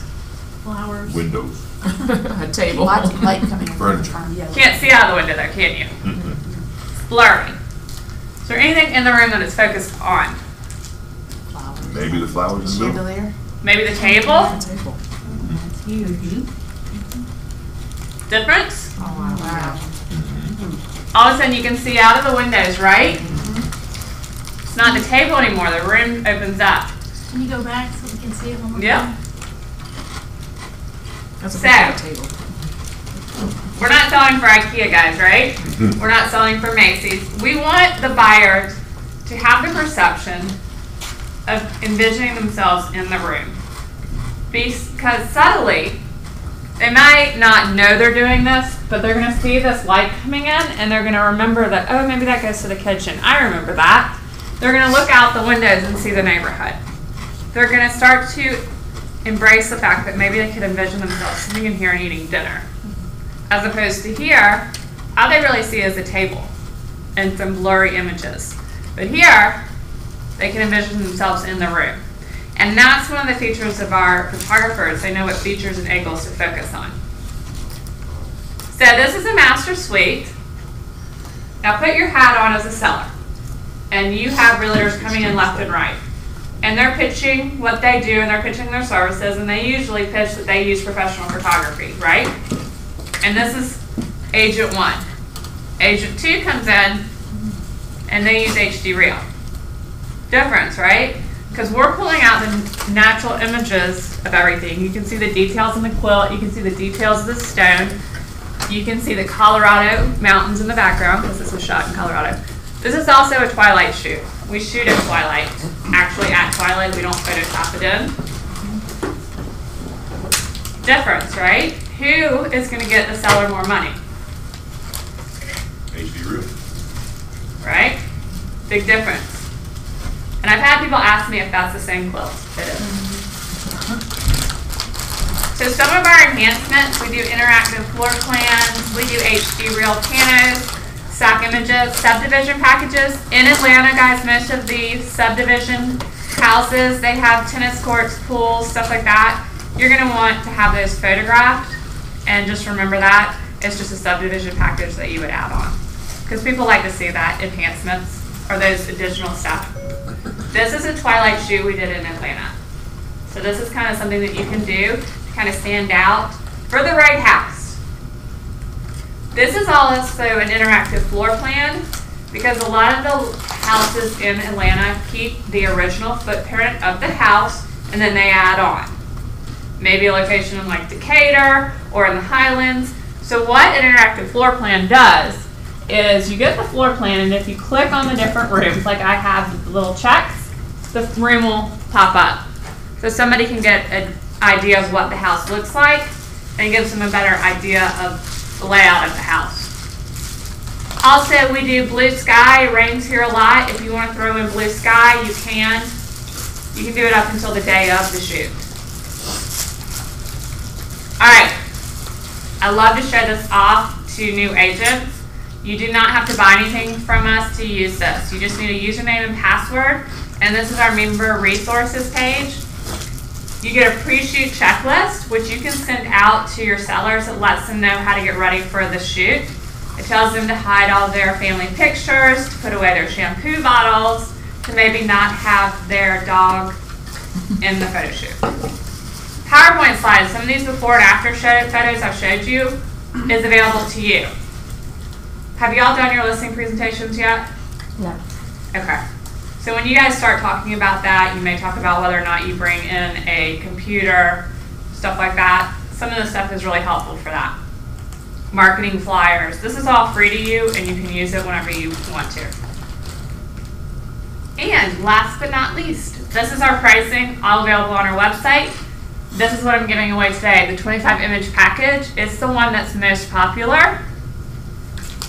Flowers. Windows. A table. Lots of light coming in from the Furniture. front. Can't see out of the window though, can you? It's blurry. Is there anything in the room that it's focused on? Flowers. Maybe the flowers in the middle. Chandelier. Maybe the table? Table. That's huge. Difference? Oh, wow. All of a sudden you can see out of the windows, right? It's not the table anymore. The room opens up. Can you go back so we can see it one more Yep. time? That's a So- picture of a table. We're not selling for IKEA, guys, right? We're not selling for Macy's. We want the buyer to have the perception of envisioning themselves in the room. Because subtly, they might not know they're doing this, but they're going to see this light coming in, and they're going to remember that, oh, maybe that goes to the kitchen. I remember that. They're going to look out the windows and see the neighborhood. They're going to start to embrace the fact that maybe they could envision themselves sitting in here and eating dinner. As opposed to here, all they really see is a table and some blurry images. But here, they can envision themselves in the room. And that's one of the features of our photographers. They know what features and angles to focus on. So this is a master suite. Now put your hat on as a seller. And you have realtors coming in left and right. And they're pitching what they do, and they're pitching their services, and they usually pitch that they use professional photography, right? And this is agent 1. Agent 2 comes in, and they use HD Reel. Difference, right? Because we're pulling out the natural images of everything. You can see the details in the quilt. You can see the details of the stone. You can see the Colorado mountains in the background, because this was shot in Colorado. This is also a twilight shoot. We shoot at twilight. Actually, at twilight, we don't Photoshop it in. Difference, right? Who is going to get the seller more money? HD Reel. Right? Big difference. And I've had people ask me if that's the same quilt. It is. So some of our enhancements, we do interactive floor plans, we do HD Reel panos, stock images, subdivision packages. In Atlanta, guys, most of the subdivision houses, they have tennis courts, pools, stuff like that. You're going to want to have those photographed, and just remember that it's just a subdivision package that you would add on, because people like to see that enhancements or those additional stuff. This is a twilight shoot we did in Atlanta. So this is kind of something that you can do to kind of stand out for the right house. This is also an interactive floor plan, because a lot of the houses in Atlanta keep the original footprint of the house and then they add on. Maybe a location in like Decatur or in the Highlands. So what an interactive floor plan does is you get the floor plan, and if you click on the different rooms, like I have the little checks, the room will pop up. So somebody can get an idea of what the house looks like, and it gives them a better idea of the layout of the house. Also, we do blue sky. It rains here a lot. If you want to throw in blue sky, you can. You can do it up until the day of the shoot. Alright, I love to show this off to new agents. You do not have to buy anything from us to use this. You just need a username and password, and this is our member resources page. You get a pre-shoot checklist, which you can send out to your sellers. It lets them know how to get ready for the shoot. It tells them to hide all their family pictures, to put away their shampoo bottles, to maybe not have their dog in the photo shoot. PowerPoint slides, some of these before and after photos I've showed you, is available to you. Have you all done your listing presentations yet? No. Okay. So when you guys start talking about that, you may talk about whether or not you bring in a computer, stuff like that. Some of this stuff is really helpful for that. Marketing flyers. This is all free to you, and you can use it whenever you want to. And last but not least, this is our pricing, all available on our website. This is what I'm giving away today. The 25 image package is the one that's most popular.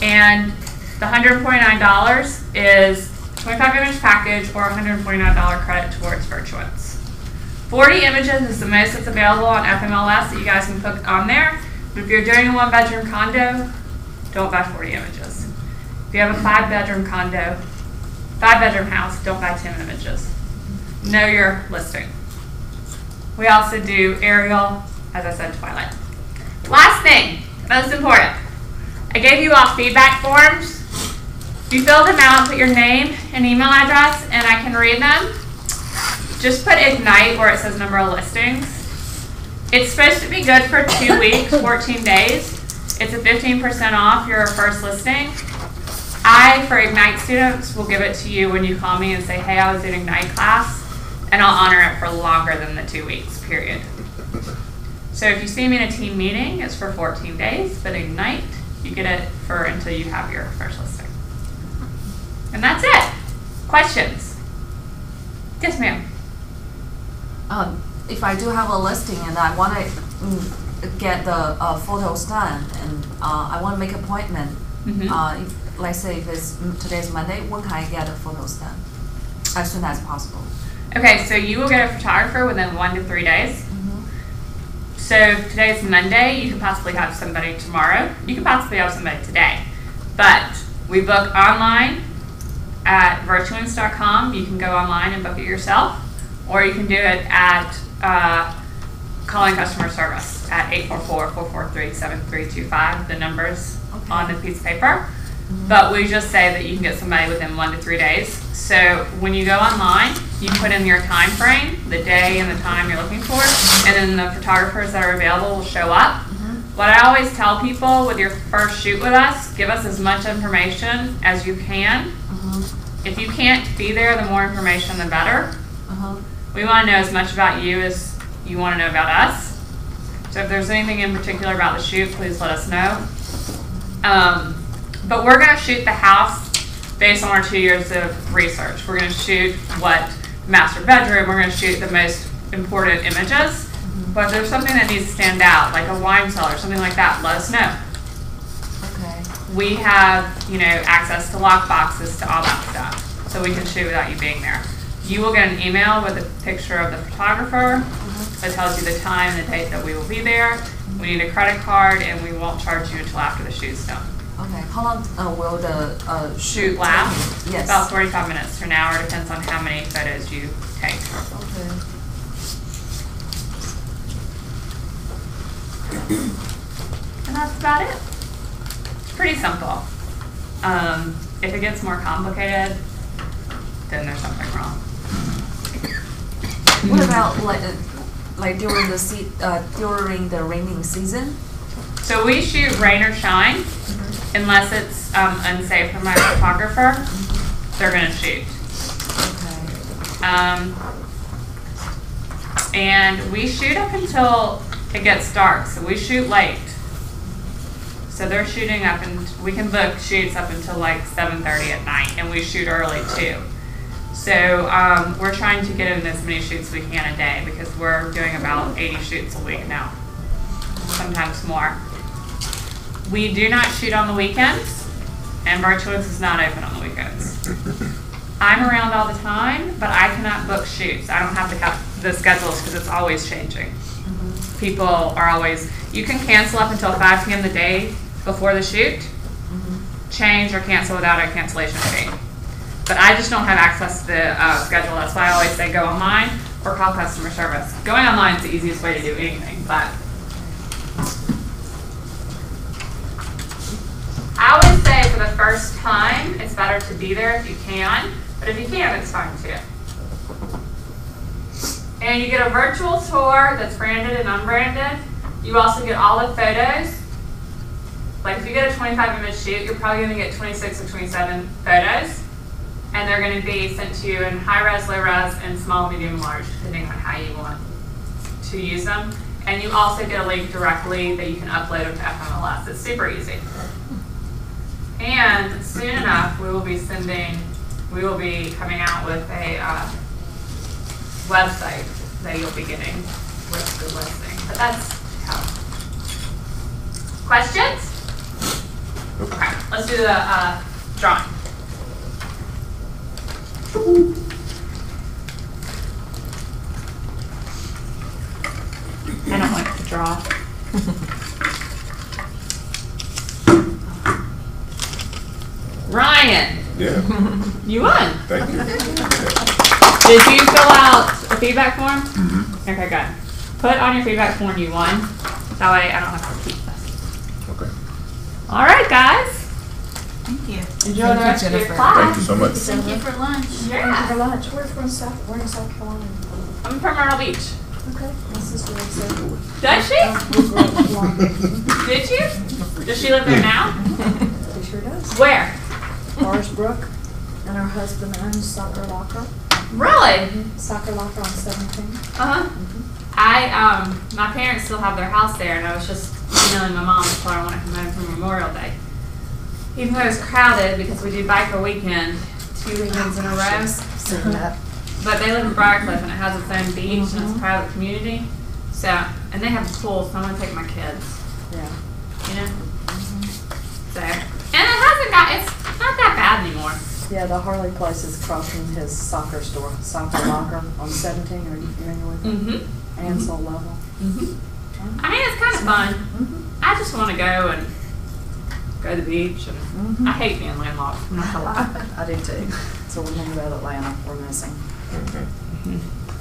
And the $149 is 25 image package or $149 credit towards Virtuance. 40 images is the most that's available on FMLS that you guys can put on there. But if you're doing a 1-bedroom condo, don't buy 40 images. If you have a 5-bedroom condo, 5-bedroom house, don't buy 10 images. Know your listing. We also do aerial, as I said, twilight. Last thing, most important. I gave you all feedback forms. You fill them out, put your name and email address, and I can read them. Just put Ignite where it says number of listings. It's supposed to be good for 2 weeks, 14 days. It's a 15% off your first listing. I, for Ignite students, will give it to you when you call me and say, hey, I was in Ignite class, and I'll honor it for longer than the 2 weeks, period. So if you see me in a team meeting, it's for 14 days, but Ignite, you get it for until you have your first listing. And that's it. Questions? Yes, ma'am. If I do have a listing and I want to get the photos done, and I want to make an appointment, if, let's say if it's today's Monday, when can I get the photos done? As soon as possible. Okay, so you will get a photographer within 1 to 3 days. So today's Monday, you could possibly have somebody tomorrow. You could possibly have somebody today. But we book online at virtuance.com. You can go online and book it yourself, or you can do it at calling customer service at 844-443-7325, the numbers on the piece of paper. But we just say that you can get somebody within 1 to 3 days. So when you go online, you put in your time frame, the day and the time you're looking for, and then the photographers that are available will show up. What I always tell people with your first shoot with us, give us as much information as you can. If you can't be there, the more information, the better. We want to know as much about you as you want to know about us. So if there's anything in particular about the shoot, please let us know. But we're going to shoot the house based on our 2 years of research. We're going to shoot what master bedroom, we're going to shoot the most important images. But if there's something that needs to stand out, like a wine cellar, something like that, let us know. We have, access to lock boxes, to all that stuff. So we can shoot without you being there. You will get an email with a picture of the photographer that tells you the time and the date that we will be there. We need a credit card, and we won't charge you until after the shoot's done. Okay, how long will the Shoot last? Yes. About 45 minutes to an hour, depends on how many photos you take. Okay. And that's about it. It's pretty simple. If it gets more complicated, then there's something wrong. What about like during the raining season? So we shoot rain or shine, unless it's unsafe for my photographer. They're gonna shoot. And we shoot up until it gets dark. So we shoot late. So they're shooting up, and we can book shoots up until like 7:30 at night, and we shoot early too. So we're trying to get in as many shoots as we can a day, because we're doing about 80 shoots a week now, sometimes more. We do not shoot on the weekends, and Bar Choice is not open on the weekends. I'm around all the time, but I cannot book shoots. I don't have the schedules because it's always changing. People are always, you can cancel up until 5 p.m. the day before the shoot, change or cancel without a cancellation fee. But I just don't have access to the schedule. That's why I always say go online or call customer service. Going online is the easiest way to do anything, but I always say for the first time, it's better to be there if you can, but if you can't, it's fine too. And you get a virtual tour that's branded and unbranded. You also get all the photos. Like if you get a 25 image shoot, you're probably gonna get 26 or 27 photos. And they're gonna be sent to you in high res, low res, and small, medium, large, depending on how you want to use them. And you also get a link directly that you can upload them to FMLS. It's super easy. And soon enough, we will be coming out with a website that you'll be getting with the listing. But that's how. Questions? Okay, let's do the drawing. I don't like to draw. Ryan. Yeah. You won. Thank you. Did you fill out a feedback form? Okay, good. Put on your feedback form you won. That way I don't have to keep this. Okay. All right, guys. Thank you. Enjoy the rest of your class. Thank you so much. Thank you for lunch. Yeah. For lunch, we're in South Carolina. I'm from Myrtle Beach. Okay, my sister lives there. Does she? Did you? Does she live there now? She sure does. Where? Marsbrook, and her husband owns Soccer Locker. Really? Soccer Locker on 17. My parents still have their house there, and I was just emailing my mom to tell her I want to come home for Memorial Day. Even though it's crowded because we do biker weekend 2 weekends in a row. But they live in Briarcliff, and it has its own beach and it's a private community. So, and they have a pool, so I'm gonna take my kids. Yeah. You know. So, and it's not that bad anymore. Yeah, the Harley place is crossing his soccer store, Soccer Locker on 17. Are you familiar with it? Ansel level. I mean, it's kind of fun. I just want to go and go to the beach, and I hate being landlocked. I'm not gonna lie. I do too. So one thing about Atlanta we're missing.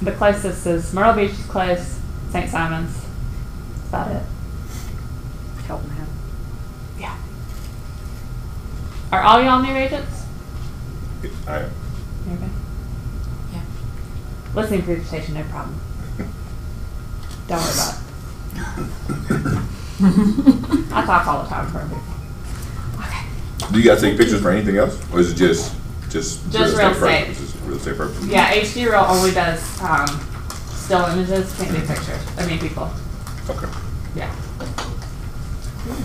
The closest is Myrtle Beach is close, St. Simon's. That's about it. Hilton Head. Yeah. Are all y'all new agents? I am. Okay. Yeah. Listening presentation, no problem. Don't worry about it. I talk all the time for people. Okay. Do you guys take pictures for anything else, or is it just real estate? purposes? Real estate purposes. Yeah, HD Real only does still images, can't do pictures. I mean people. Okay. Yeah.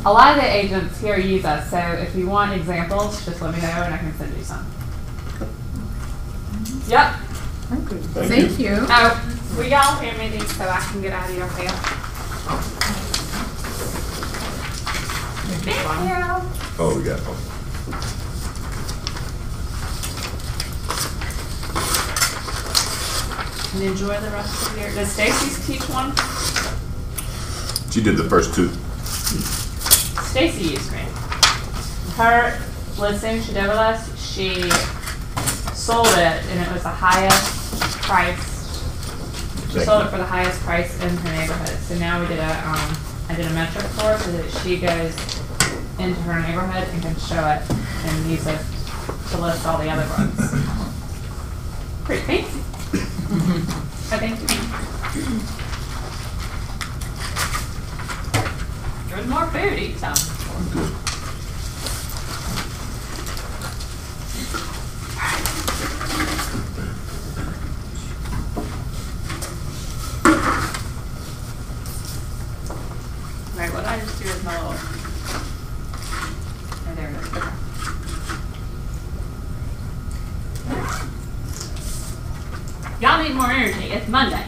A lot of the agents here use us, so if you want examples, just let me know and I can send you some. Yep. Thank you. Oh, will y'all hand me these so I can get out of your hair? Thank you. Oh, we got. And enjoy the rest of your. Does Stacy teach one? She did the first two. Stacy used me. her listing she did with us, she sold it and it was the highest price. She sold it for the highest price in her neighborhood. So now we did I did a metric for her so that she goes into her neighborhood and can show it and use it to list all the other ones. Pretty fancy. I think to me. There's more food, eat some. Right, what I just do is my little. Oh, there it is. Okay. Y'all need more energy. It's Monday.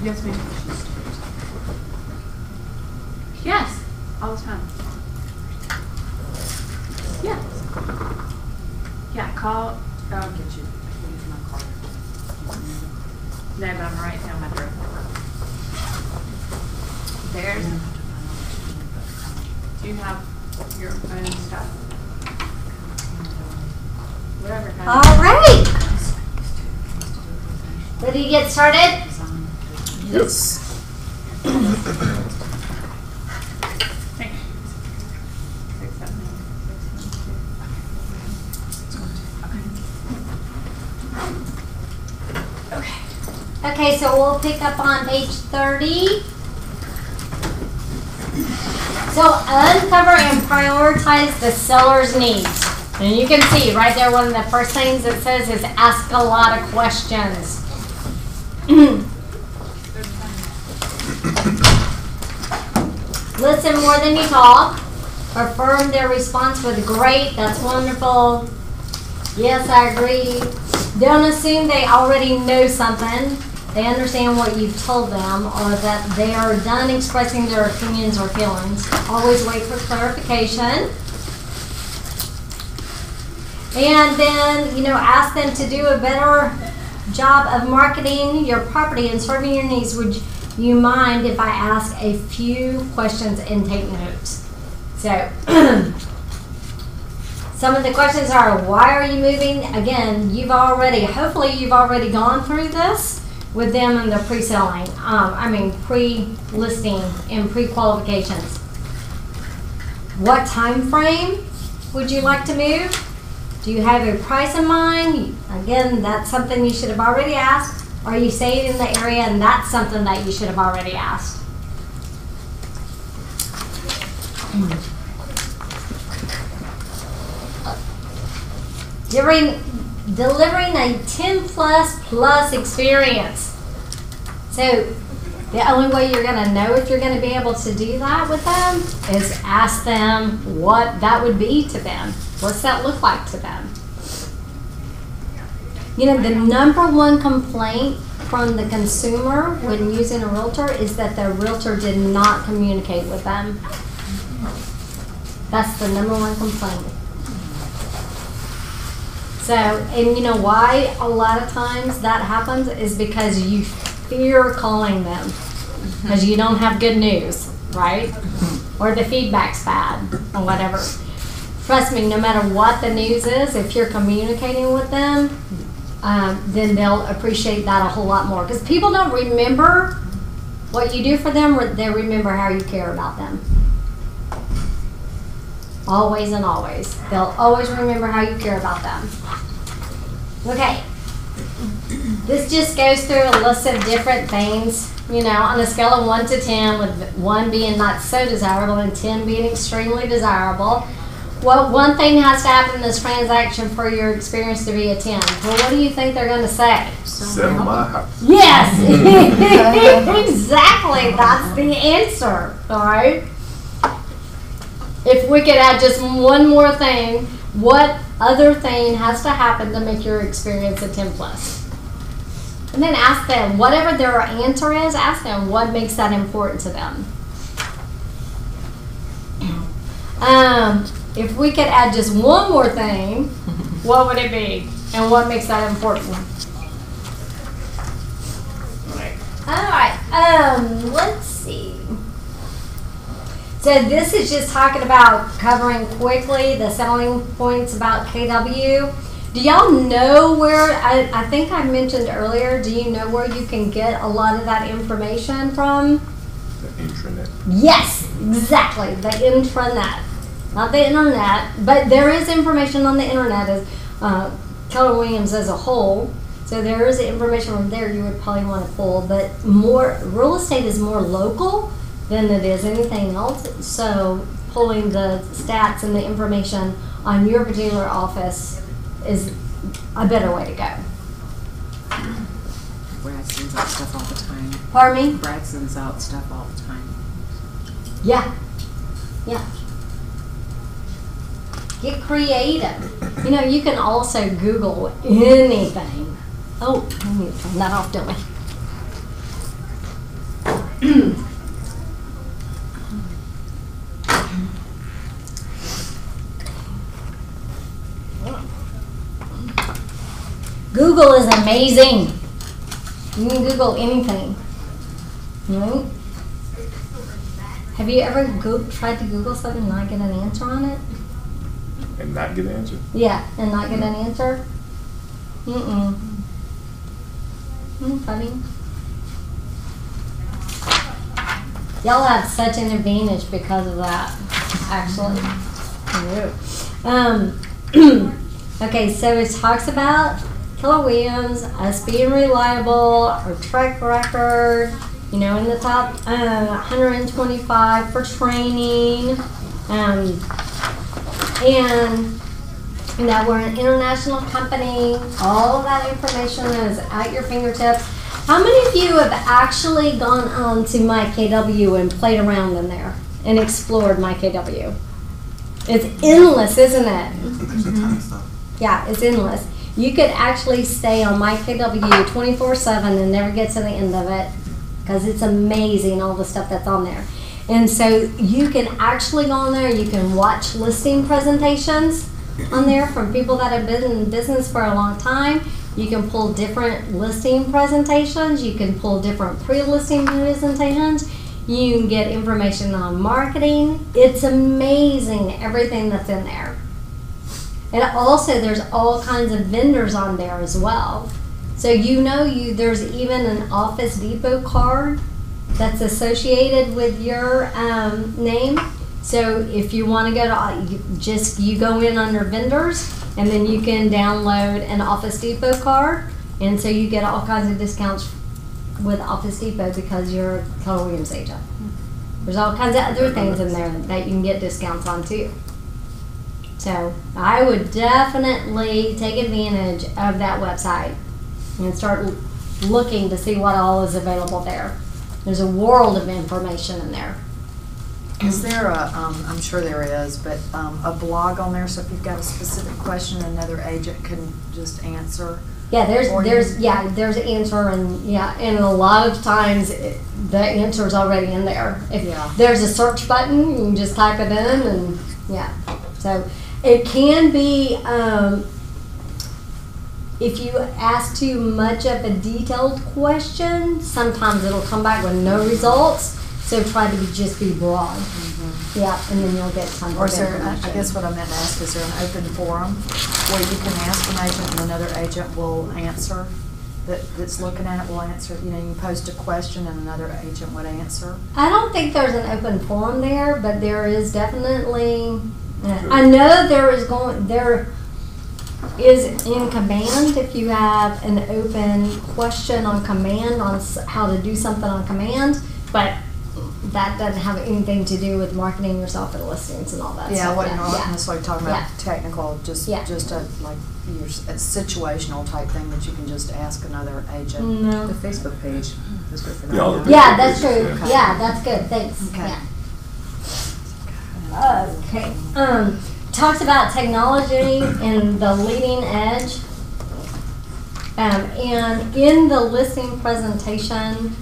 Yes, ma'am. Yes, all the time. Yeah. Yeah, call. I'll get you. Use my card. No, but I'm writing down my direct number. There's. Do you have your phone stuff? Whatever. All right. Ready to get started? Yes. Thank you. 6, 7, 8, 6, 1, 2. Okay. Okay, so we'll pick up on page 30. So uncover and prioritize the seller's needs. And you can see right there, one of the first things it says is ask a lot of questions. Listen more than you talk. Affirm their response with great, that's wonderful. Yes, I agree. Don't assume they already know something. They understand what you've told them or that they are done expressing their opinions or feelings. Always wait for clarification. And then, ask them to do a better job of marketing your property and serving your needs. Would you mind if I ask a few questions and take notes? So, some of the questions are, why are you moving? Again, hopefully you've already gone through this with them in the pre-selling, pre-listing and pre-qualifications. What time frame would you like to move? Do you have a price in mind? Again, that's something you should have already asked. Are you staying in the area? And that's something that you should have already asked. Delivering a 10 plus experience. So the only way you're going to know if you're going to be able to do that with them is ask them what that would be to them. What's that look like to them? The number one complaint from the consumer when using a realtor is that the realtor did not communicate with them. That's the number one complaint. So, and you know why a lot of times that happens is because you fear calling them because you don't have good news, right? Or the feedback's bad or whatever. Trust me, no matter what the news is, if you're communicating with them, then they'll appreciate that a whole lot more. Because people don't remember what you do for them, they remember how you care about them. Always and always. They'll always remember how you care about them. Okay. This just goes through a list of different things, on a scale of 1 to 10, with 1 being not so desirable and 10 being extremely desirable. Well, one thing has to happen in this transaction for your experience to be a 10. Well, what do you think they're going to say? Sell my house. Yes, exactly. That's the answer. All right. If we could add just one more thing, what other thing has to happen to make your experience a 10 plus? And then ask them, whatever their answer is, ask them what makes that important to them. If we could add just one more thing, what would it be? And what makes that important? Alright, let's see. So this is just talking about covering quickly the selling points about KW. Do y'all know where, I think I mentioned earlier, do you know where you can get a lot of that information from? The intranet. Yes, exactly, the intranet. Not the internet, but there is information on the internet as Keller Williams as a whole. So there is information from there you would probably want to pull, but more real estate is more local than it is anything else. So pulling the stats and the information on your particular office is a better way to go. Brad sends out stuff all the time. Pardon me? Brad sends out stuff all the time. Yeah. Yeah. Get creative. You know, you can also Google anything. Oh, I need to turn that off, don't we? Google is amazing. You can Google anything. Right? Have you ever tried to Google something and not get an answer on it? And not get an answer? Yeah, and not get an answer? Funny. Y'all have such an advantage because of that, actually. Okay, so it talks about Keller Williams, us being reliable, our track record, you know, in the top 125 for training, and that we're an international company. All of that information is at your fingertips. How many of you have actually gone on to MyKW and played around in there and explored MyKW? It's endless, isn't it? There's a ton of stuff. Yeah, it's endless. You could actually stay on MyKW 24/7 and never get to the end of it because it's amazing all the stuff that's on there. And so you can actually go on there, you can watch listing presentations on there from people that have been in business for a long time. You can pull different listing presentations. You can pull different pre-listing presentations. You can get information on marketing. It's amazing everything that's in there. And also there's all kinds of vendors on there as well. So you know there's even an Office Depot card that's associated with your name. So if you want to go to, you go in under vendors and then you can download an Office Depot card. And so you get all kinds of discounts with Office Depot because you're a Keller Williams agent. There's all kinds of other things in there that you can get discounts on too. So I would definitely take advantage of that website and start looking to see what all is available there. There's a world of information in there. Is there a, I'm sure there is, but a blog on there, so if you've got a specific question, another agent can just answer? Yeah, there's answer, and a lot of times the answer is already in there. If there's a search button, you can just type it in, and so it can be. If you ask too much of a detailed question, sometimes it'll come back with no results. So try to just be broad. Yeah, and then you'll get tons of information. I guess what I meant to ask, is there an open forum where you can ask an agent and another agent will answer, that's looking at it will answer? You know, you can post a question and another agent would answer? I don't think there's an open forum there, but there is definitely, I know there is in command, if you have an open question on command on how to do something on command, but that doesn't have anything to do with marketing yourself and listings and all that stuff. I wasn't necessarily talking about technical, just a a situational type thing that you can just ask another agent. No. The Facebook page is good for that. Yeah, that's true. Yeah, that's good. Thanks. Okay. Yeah. Okay. talks about technology and the leading edge. And in the listing presentation,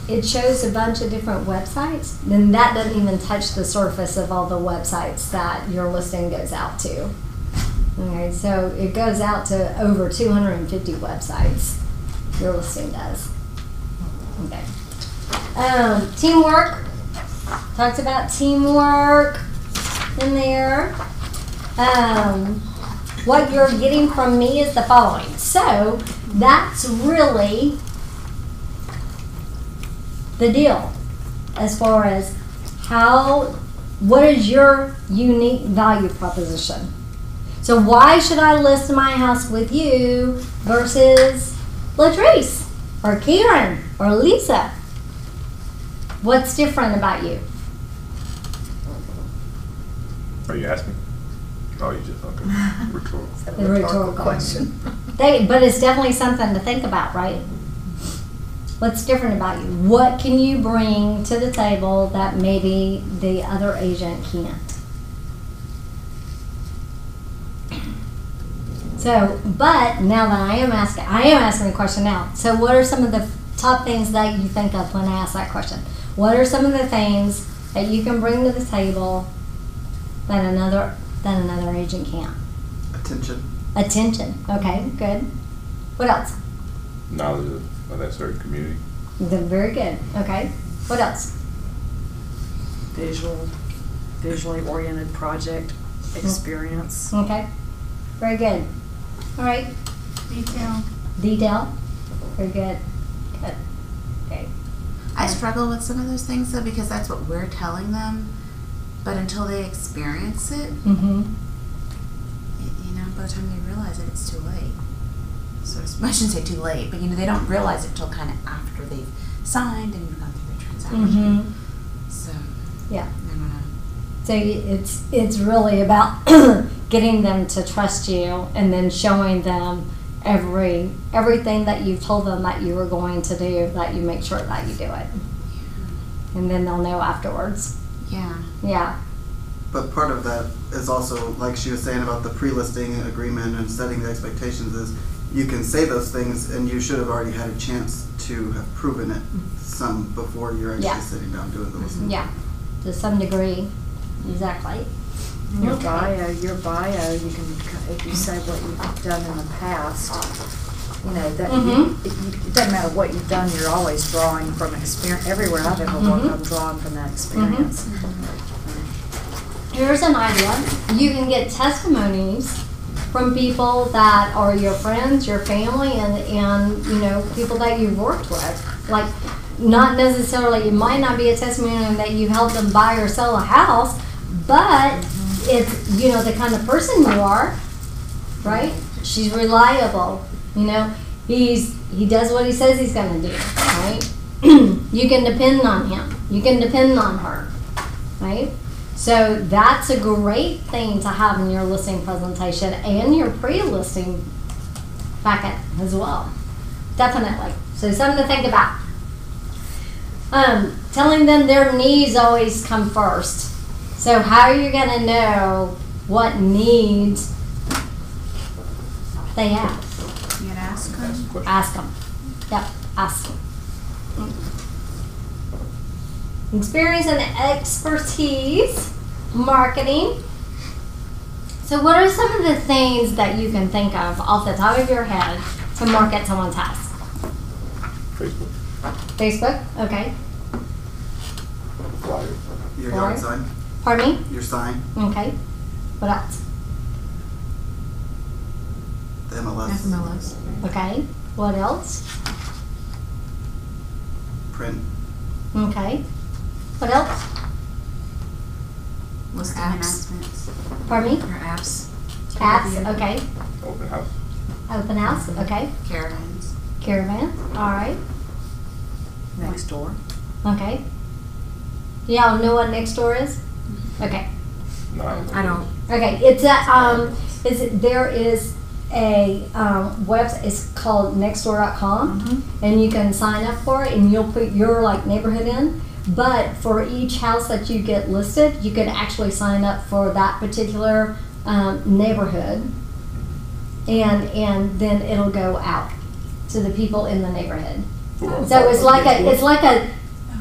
it shows a bunch of different websites. Then that doesn't even touch the surface of all the websites that your listing goes out to. Okay, so it goes out to over 250 websites. Your listing does. Okay. Teamwork. Talks about teamwork in there. What you're getting from me is the following. So that's really the deal as far as what is your unique value proposition. So why should I list my house with you versus Latrice or Karen or Lisa? What's different about you? Are you asking? Oh, you just, okay. Rhetorical. The rhetorical question. But it's definitely something to think about, right? What's different about you? What can you bring to the table that maybe the other agent can't? So, but now that I am asking a question now. So what are some of the top things that you think of when I ask that question? What are some of the things that you can bring to the table that another agent can't? Attention. Okay, good. What else? Knowledge of that certain community. Very good. Okay. What else? Visually oriented project experience. Okay. Very good. All right. Detail. Very good. Good. Okay. I struggle with some of those things though because that's what we're telling them, but until they experience it, by the time they realize it, it's too late. So I shouldn't say too late, but they don't realize it until kind of after they've signed and you've gone through the transaction. So yeah. I don't know. So it's really about getting them to trust you and then showing them everything that you've told them that you were going to do, that you make sure that you do it. Yeah. And then they'll know afterwards. Yeah. Yeah. But part of that is also, like she was saying about the pre-listing agreement and setting the expectations, is you can say those things and you should have already had a chance to have proven it some before you're actually sitting down doing the listing. Yeah, to some degree. Exactly. Your bio, you can, if you say what you've done in the past, that it doesn't matter what you've done, you're always drawing from experience. Everywhere I've ever worked, I'm drawing from that experience. Here's an idea. You can get testimonies from people that are your friends, your family, and people that you've worked with. Like, not necessarily, it might not be a testimony that you helped them buy or sell a house, but it's, the kind of person you are, right? She's reliable, he does what he says he's going to do, right? You can depend on him. You can depend on her, right? So that's a great thing to have in your listing presentation and your pre-listing packet as well. Definitely. So something to think about. Telling them their needs always come first. So how are you going to know what needs they have? You can ask them. Ask them. Yep, ask them. Experience and expertise, marketing. So what are some of the things that you can think of off the top of your head to market someone's house? Facebook, okay. Your yard sign. Pardon me? Your sign. Okay. What else? The MLS. Okay. What else? Print. Okay. What else? Listing announcements. Pardon me? Your apps. Apps, okay. Open house. Open house, okay. Caravans. Caravan, all right. Next door. Okay. Y'all know what next door is? Okay. No, I don't. Okay, it's a there is a website. It's called Nextdoor.com, and you can sign up for it, and you'll put your like neighborhood in. But for each house that you get listed, you can actually sign up for that particular neighborhood, and then it'll go out to the people in the neighborhood. So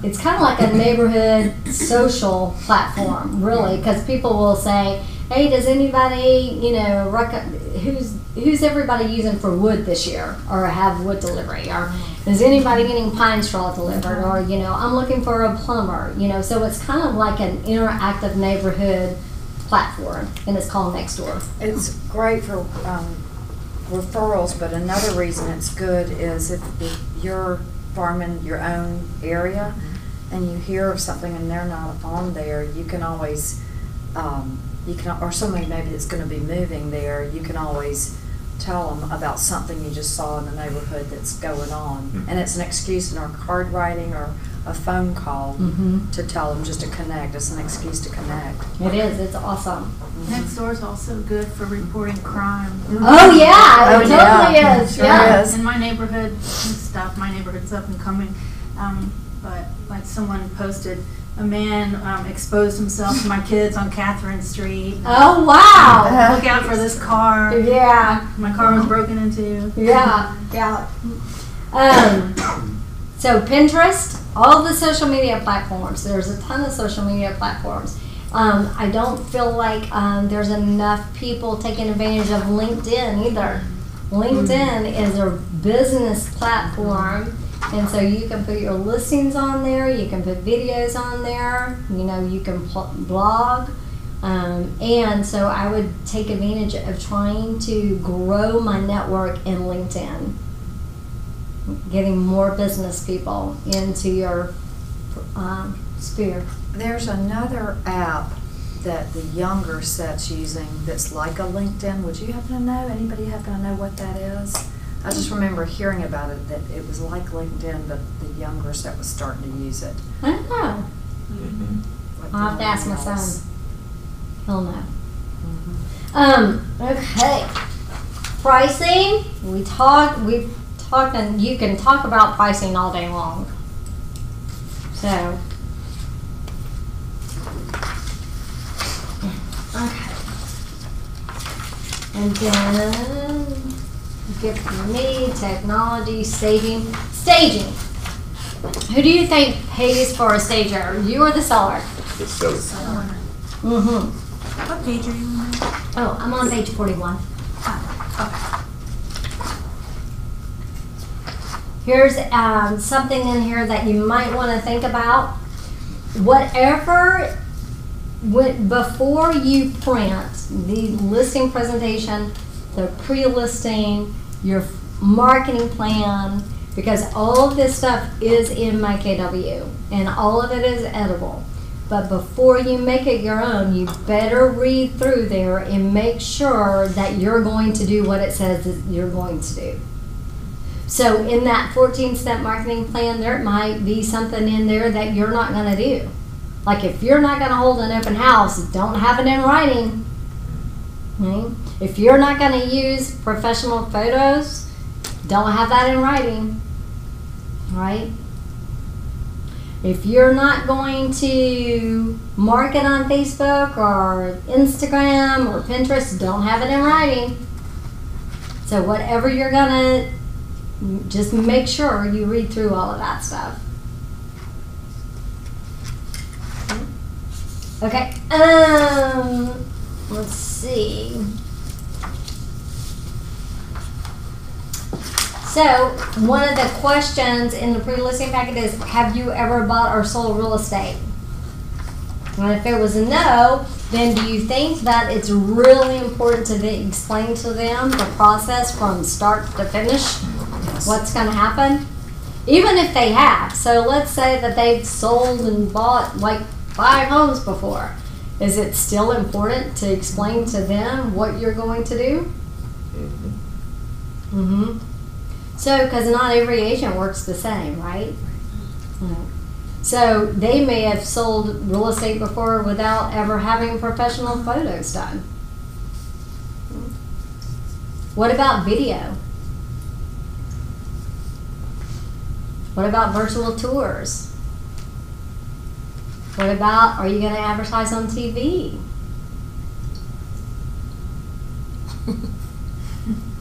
it's kind of like a neighborhood social platform, really, because people will say, hey, does anybody, who's everybody using for wood this year, or have wood delivery, or is anybody getting pine straw delivered, or I'm looking for a plumber, so it's kind of like an interactive neighborhood platform, and it's called Nextdoor. It's great for referrals, but another reason it's good is if you're farming your own area and you hear of something and they're not on there, you can always or somebody maybe that's going to be moving there, you can always tell them about something you just saw in the neighborhood that's going on. And it's an excuse in our card writing or a phone call to tell them, just to connect. It's an excuse to connect. It is. It's awesome. Nextdoor is also good for reporting crime. Oh yeah, it totally is. Sure is. In my neighborhood and stuff, my neighborhood's up and coming, but like someone posted, a man exposed himself to my kids on Catherine Street. Oh wow! Look out for this car. Yeah. My car was broken into. Yeah, yeah. So Pinterest, all the social media platforms. There's a ton of social media platforms. I don't feel like there's enough people taking advantage of LinkedIn either. LinkedIn is a business platform, and so you can put your listings on there, you can put videos on there, you can blog, and so I would take advantage of trying to grow my network in LinkedIn, getting more business people into your sphere. There's another app that the younger set's using that's like a LinkedIn. Would you happen to know? Anybody happen to know what that is? I just remember hearing about it, that it was like LinkedIn, but the younger set was starting to use it. I don't know. I'll have to ask my son. He'll know. Okay. Pricing. We've talked, and you can talk about pricing all day long. So. Okay. And then give me technology, staging. Who do you think pays for a stager? You or the seller? The seller. What page are you on? Oh, I'm on page 41. Here's something in here that you might want to think about. Before you print the listing presentation, the pre-listing, your marketing plan, because all of this stuff is in my KW and all of it is edible. But before you make it your own, you better read through there and make sure that you're going to do what it says that you're going to do. So in that 14-step marketing plan, there might be something in there that you're not going to do. Like if you're not going to hold an open house, don't have it in writing. Right? If you're not going to use professional photos, don't have that in writing. Right? If you're not going to market on Facebook or Instagram or Pinterest, don't have it in writing. So whatever you're going to, just make sure you read through all of that stuff. Okay, let's see. So, one of the questions in the pre-listing packet is, have you ever bought or sold real estate? And if it was a no, then do you think that it's really important to explain to them the process from start to finish? What's going to happen? Even if they have. So let's say that they've sold and bought like 5 homes before. Is it still important to explain to them what you're going to do? So, because not every agent works the same, right? So they may have sold real estate before without ever having professional photos done. What about video? What about virtual tours? What about, are you going to advertise on TV?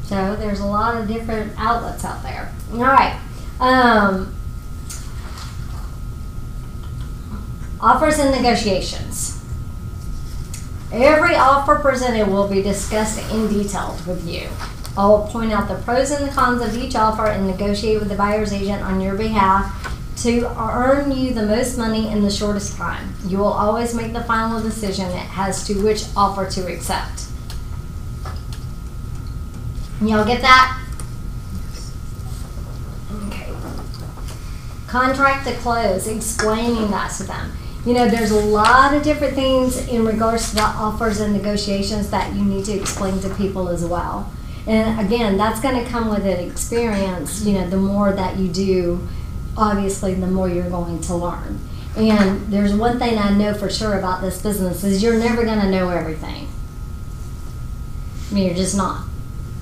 So there's a lot of different outlets out there. All right. Offers and negotiations. Every offer presented will be discussed in detail with you. I will point out the pros and the cons of each offer and negotiate with the buyer's agent on your behalf to earn you the most money in the shortest time. You will always make the final decision as to which offer to accept. Y'all get that? Okay. Contract to close, explaining that to them. You know, there's a lot of different things in regards to the offers and negotiations that you need to explain to people as well. And again, that's going to come with an experience. You know, the more that you do, obviously, the more you're going to learn. And there's one thing I know for sure about this business is you're never going to know everything. I mean, you're just not.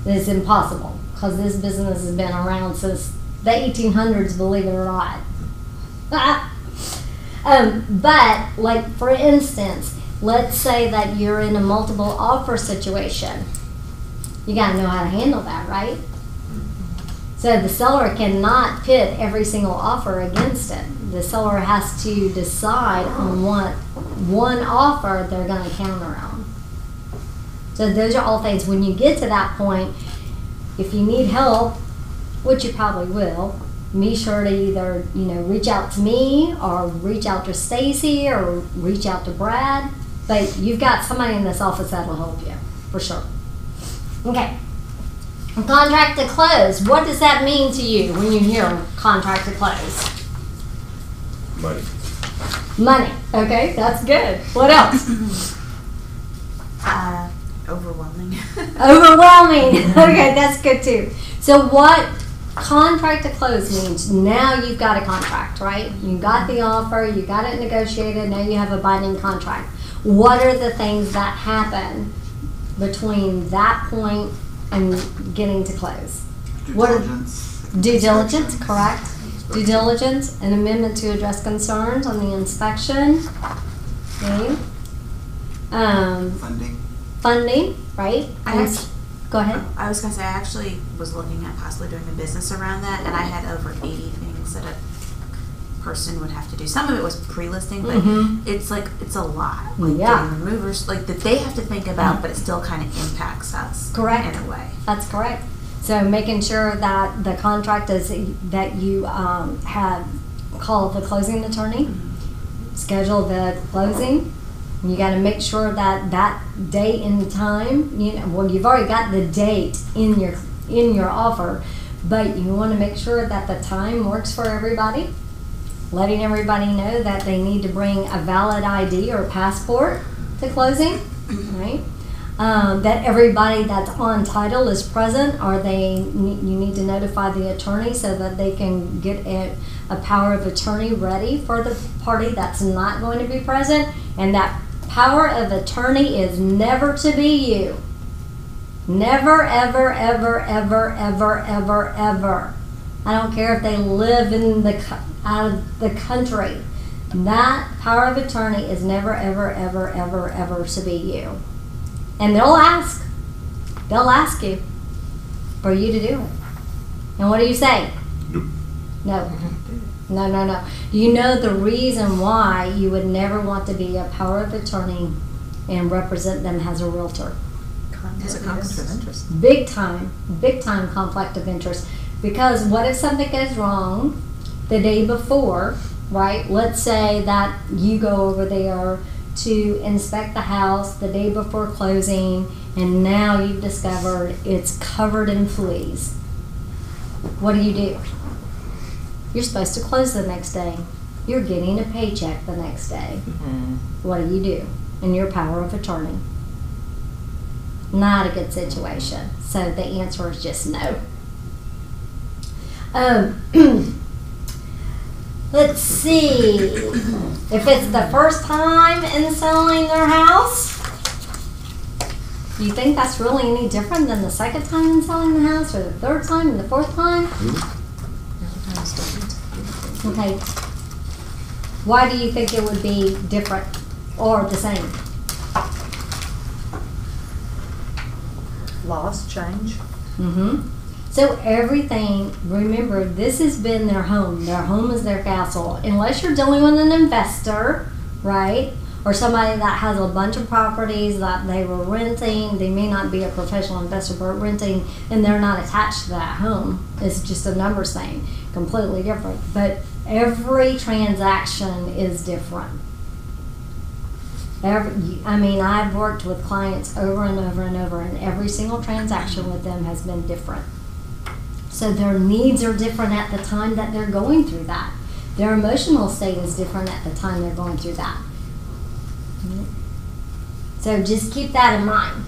It's impossible because this business has been around since the 1800s, believe it or not. But, like, for instance, let's say that you're in a multiple offer situation. You got to know how to handle that, right? So the seller cannot pit every single offer against it. The seller has to decide on what one offer they're going to counter on. So those are all things. When you get to that point, if you need help, which you probably will, be sure to either, you know, reach out to me or reach out to Stacy or reach out to Brad. But you've got somebody in this office that will help you, for sure. Okay. Contract to close. What does that mean to you when you hear contract to close? Money. Money. Okay, that's good. What else? Overwhelming. Overwhelming. Okay, that's good too. So what contract to close means, now you've got a contract, right? You got the offer, you got it negotiated, now you have a binding contract. What are the things that happen between that point and getting to close? Due diligence. Due diligence, correct. Due diligence, an amendment to address concerns on the inspection. Okay. Funding. Funding, right? Go ahead. I was going to say, I actually was looking at possibly doing a business around that, and I had over 80 things that a person would have to do. Some of it was pre-listing, but it's like, it's a lot. Like getting removers, like that they have to think about, but it still kind of impacts us. Correct. In a way. That's correct. So making sure that the contract is, that you have called the closing attorney, schedule the closing. You got to make sure that that date and time, you know, well, you've already got the date in your offer, but you want to make sure that the time works for everybody. Letting everybody know that they need to bring a valid ID or passport to closing, right? That everybody that's on title is present, or you need to notify the attorney so that they can get a power of attorney ready for the party that's not going to be present. And that power of attorney is never to be you. Never, ever, ever, ever, ever, ever, ever. I don't care if they live in out of the country. That power of attorney is never, ever, ever, ever, ever to be you. And they'll ask you for you to do it. And what do you say? Nope. No. No. You know the reason why you would never want to be a power of attorney and represent them as a realtor. It's a conflict of interest. Big time conflict of interest. Because what if something goes wrong the day before, right? Let's say that you go over there to inspect the house the day before closing, and now you've discovered it's covered in fleas. What do? You're supposed to close the next day. You're getting a paycheck the next day. What do? In your power of attorney? Not a good situation. So the answer is just no. Let's see. If it's the first time in selling their house, Do you think that's really any different than the second time in selling the house, or the third time, and the fourth time? Okay. Why do you think it would be different or the same? Laws change. Mm-hmm. So everything, remember, this has been their home. Their home is their castle. Unless you're dealing with an investor, right? Or somebody that has a bunch of properties that they were renting. They may not be a professional investor, but renting, and they're not attached to that home. It's just a numbers thing, completely different. But every transaction is different. I've worked with clients over and over and over, and every single transaction with them has been different. So their needs are different at the time that they're going through that. Their emotional state is different at the time they're going through that. So just keep that in mind.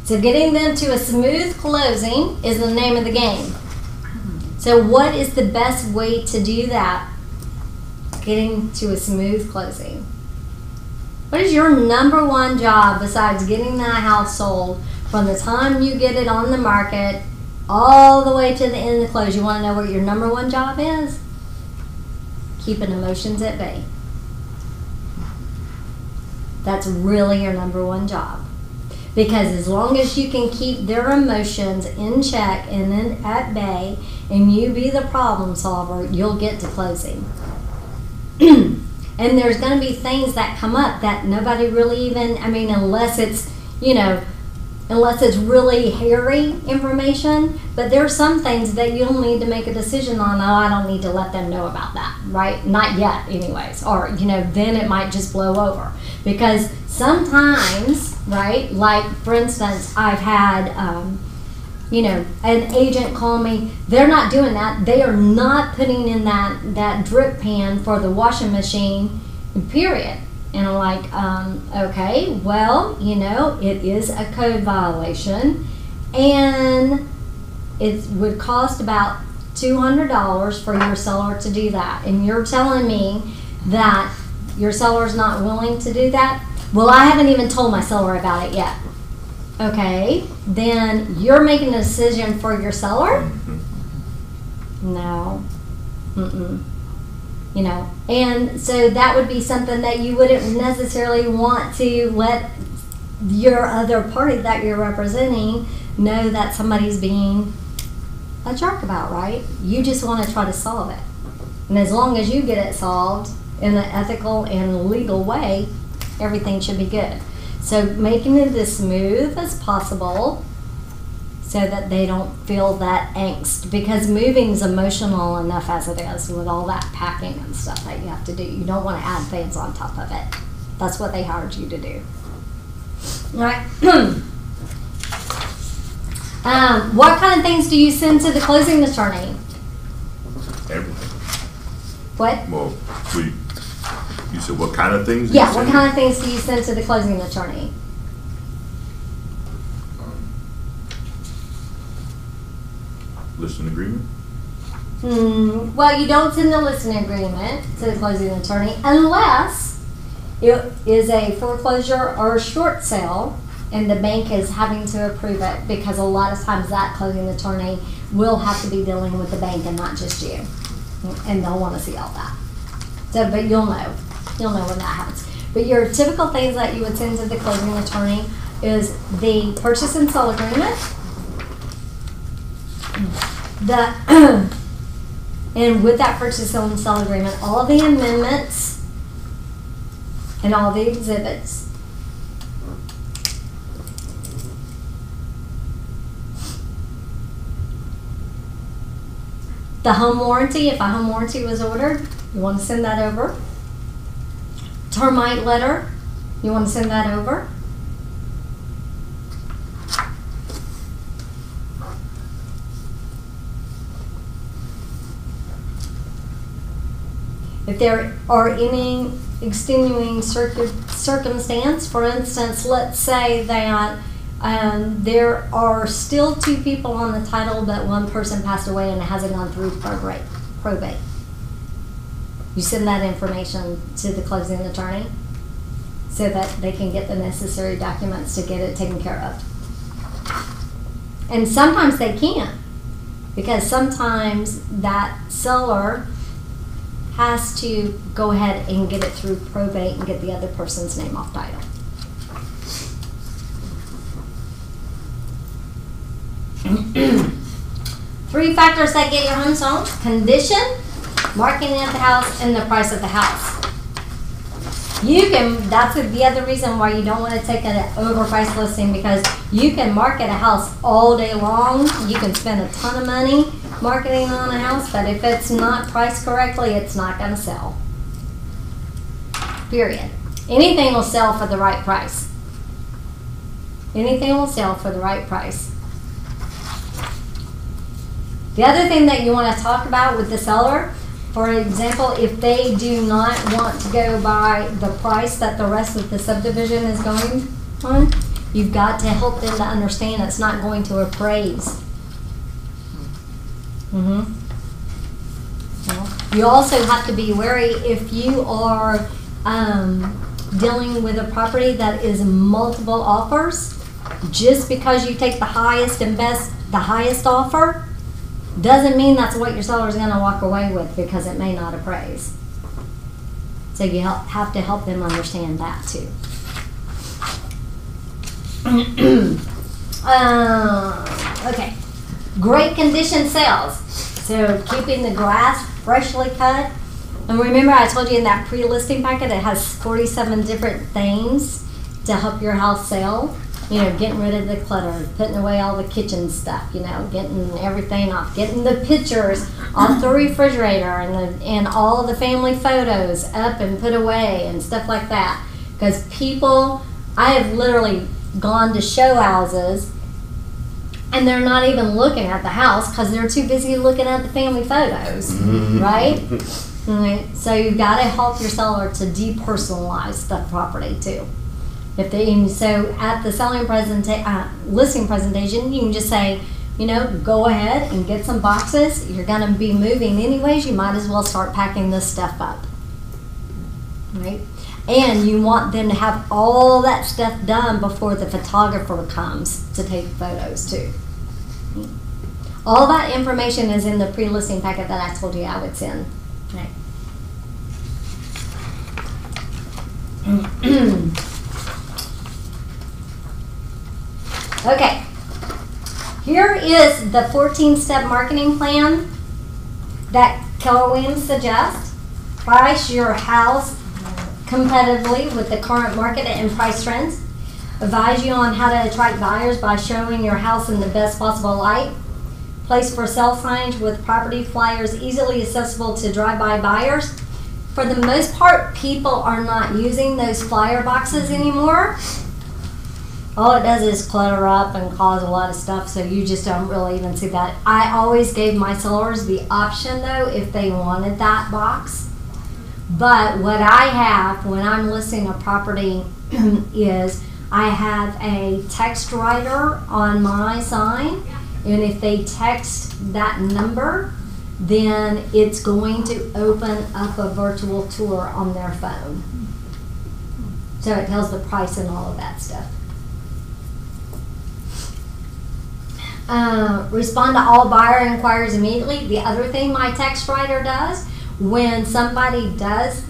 So getting them to a smooth closing is the name of the game. So what is the best way to do that? Getting to a smooth closing. What is your number one job besides getting that house sold from the time you get it on the market all the way to the end of the close? You want to know what your number one job is? Keeping emotions at bay. That's really your number one job. Because as long as you can keep their emotions in check and then at bay, and you be the problem solver, you'll get to closing. And there's going to be things that come up that nobody really even, unless it's, unless it's really hairy information, but there's some things that you'll need to make a decision on. Oh, I don't need to let them know about that, right? Not yet anyways. Or, then it might just blow over. Because sometimes, right, like for instance, I've had, an agent call me. They're not doing that. They are not putting in that drip pan for the washing machine, period. And I'm like, okay, well, it is a code violation, and it would cost about $200 for your seller to do that. And you're telling me that your seller's not willing to do that? Well, I haven't even told my seller about it yet. Okay, then you're making a decision for your seller? No. And so that would be something that you wouldn't necessarily want to let your other party that you're representing know that somebody's being a jerk about, right? You just want to try to solve it. And as long as you get it solved in an ethical and legal way, everything should be good. So making it as smooth as possible so that they don't feel that angst, because moving is emotional enough as it is with all that packing and stuff that you have to do. You don't want to add things on top of it. That's what they hired you to do. All right. What kind of things do you send to the closing attorney? Everything. What? Well, you said what kind of things? Yeah, what kind of things do you send to the closing attorney? Listing agreement? Well, you don't send the listing agreement to the closing attorney unless it is a foreclosure or a short sale and the bank is having to approve it, because a lot of times that closing attorney will have to be dealing with the bank and not just you. And they'll want to see all that. So, but you'll know. You'll know when that happens. But your typical things that you would send to the closing attorney is the purchase and sale agreement, and with that purchase and sale agreement, all the amendments and all the exhibits. The home warranty, if a home warranty was ordered, you want to send that over. Termite letter, you want to send that over. If there are any extenuating circumstance, for instance, let's say that there are still 2 people on the title, but one person passed away and it hasn't gone through probate. You send that information to the closing attorney so that they can get the necessary documents to get it taken care of. And sometimes they can't, because sometimes that seller has to go ahead and get it through probate and get the other person's name off title. Three factors that get your home sold: condition, marketing of the house, and the price of the house. That's the other reason why you don't want to take an overpriced listing, because you can market a house all day long. You can spend a ton of money marketing on a house, but if it's not priced correctly, it's not going to sell. Period. Anything will sell for the right price. Anything will sell for the right price. The other thing that you want to talk about with the seller, for example, if they do not want to go by the price that the rest of the subdivision is going on, you've got to help them to understand it's not going to appraise. You also have to be wary if you are dealing with a property that is multiple offers. Just because you take the highest and best, the highest offer, doesn't mean that's what your seller is going to walk away with, because it may not appraise. So you have to help them understand that too. Okay, great condition sales. So keeping the grass freshly cut. And remember, I told you in that pre-listing packet, it has 47 different things to help your house sell. You know, getting rid of the clutter, putting away all the kitchen stuff, you know, getting everything off, getting the pictures off the refrigerator and all of the family photos up and put away and stuff like that. Because people, I have literally gone to show houses and they're not even looking at the house because they're too busy looking at the family photos, right? So you've got to help your seller to depersonalize the property too. So at the listing presentation, you can just say, you know, go ahead and get some boxes. You're going to be moving anyways. You might as well start packing this stuff up, right? And you want them to have all that stuff done before the photographer comes to take photos too. All that information is in the pre-listing packet that I told you I would send. Okay. Okay, here is the 14-step marketing plan that Keller Williams suggests. Price your house competitively with the current market and price trends. Advise you on how to attract buyers by showing your house in the best possible light. Place for sale signage with property flyers easily accessible to drive-by buyers. For the most part, people are not using those flyer boxes anymore. All it does is clutter up and cause a lot of stuff, so you just don't really even see that. I always gave my sellers the option, though, if they wanted that box. But what I have when I'm listing a property is I have a text writer on my sign, and if they text that number, then it's going to open up a virtual tour on their phone. So it tells the price and all of that stuff. Respond to all buyer inquiries immediately. The other thing my text writer does, when somebody does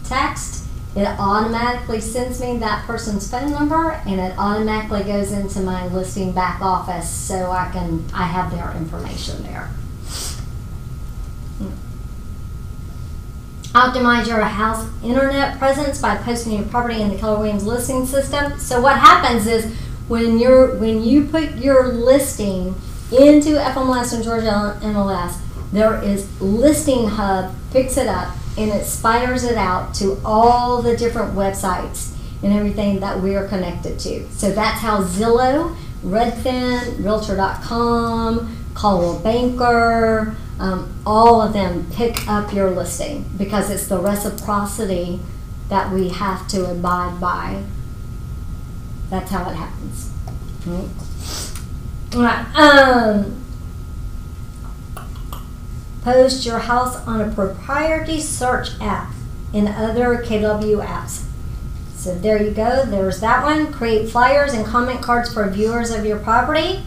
text, it automatically sends me that person's phone number, and it automatically goes into my listing back office, so I have their information there. Optimize your house internet presence by posting your property in the Keller Williams listing system. So what happens is, when you put your listing into FMLS and Georgia MLS, there is Listing Hub picks it up and it spiders it out to all the different websites and everything that we are connected to. So that's how Zillow, Redfin, Realtor.com, Coldwell Banker, all of them pick up your listing, because it's the reciprocity that we have to abide by. That's how it happens. Right. Post your house on a proprietary search app and other KW apps. So there you go. There's that one. Create flyers and comment cards for viewers of your property.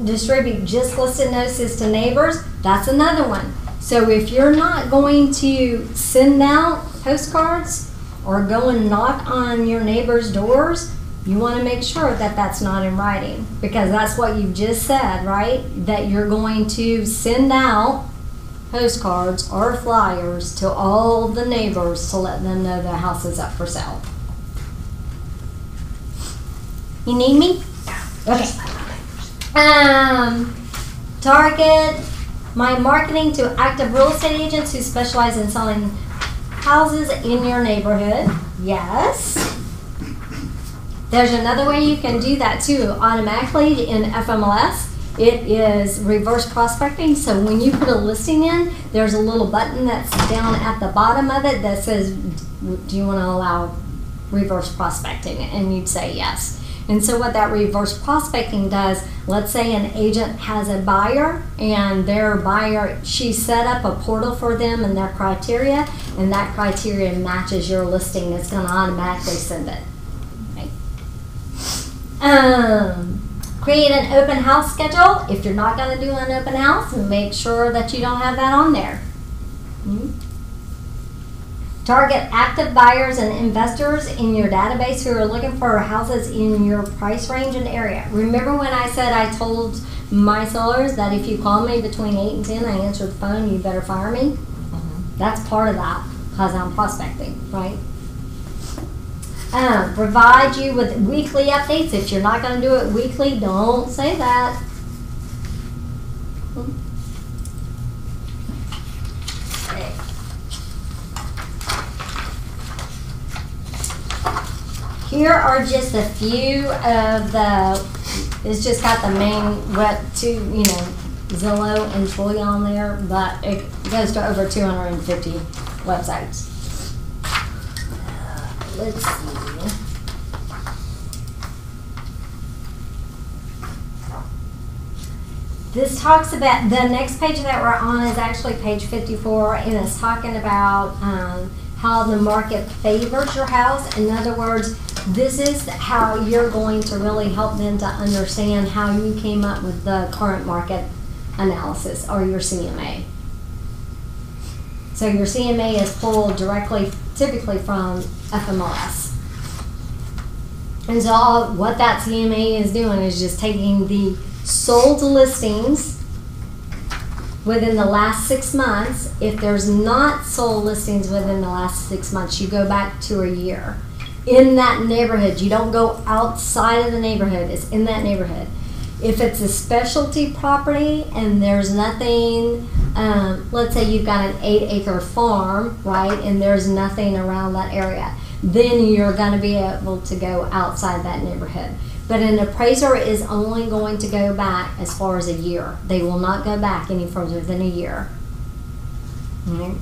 distribute just listed notices to neighbors, that's another one. So if you're not going to send out postcards or go and knock on your neighbors' doors, you want to make sure that that's not in writing, because that's what you just said, right? That you're going to send out postcards or flyers to all the neighbors to let them know their house is up for sale. You need me? Okay. Target my marketing to active real estate agents who specialize in selling houses in your neighborhood. Yes. There's another way you can do that too, automatically in FMLS. It is reverse prospecting. So when you put a listing in, there's a little button that's down at the bottom of it that says, do you want to allow reverse prospecting? And you'd say yes. And so what that reverse prospecting does, let's say an agent has a buyer and their buyer, she set up a portal for them and their criteria, and that criteria matches your listing, it's going to automatically send it. Okay. Create an open house schedule. If you're not going to do an open house, make sure that you don't have that on there. Target active buyers and investors in your database who are looking for houses in your price range and area. Remember when I said I told my sellers that if you call me between 8 and 10, I answer the phone, you better fire me? That's part of that, because I'm prospecting, right? Provide you with weekly updates. If you're not going to do it weekly, don't say that. Here are just a few of the, it's just got the main Zillow and Troy on there, but it goes to over 250 websites. Let's see. This talks about, the next page that we're on is actually page 54, and it's talking about how the market favors your house. In other words, this is how you're going to really help them to understand how you came up with the current market analysis, or your CMA. So your CMA is pulled directly, typically from FMLS. And so what that CMA is doing is just taking the sold listings within the last 6 months. If there's not sold listings within the last 6 months, you go back to a year. In that neighborhood, you don't go outside of the neighborhood, it's in that neighborhood. If it's a specialty property and there's nothing, let's say you've got an 8-acre farm, right, and there's nothing around that area, then you're going to be able to go outside that neighborhood. But an appraiser is only going to go back as far as a year. They will not go back any further than a year. Mm-hmm.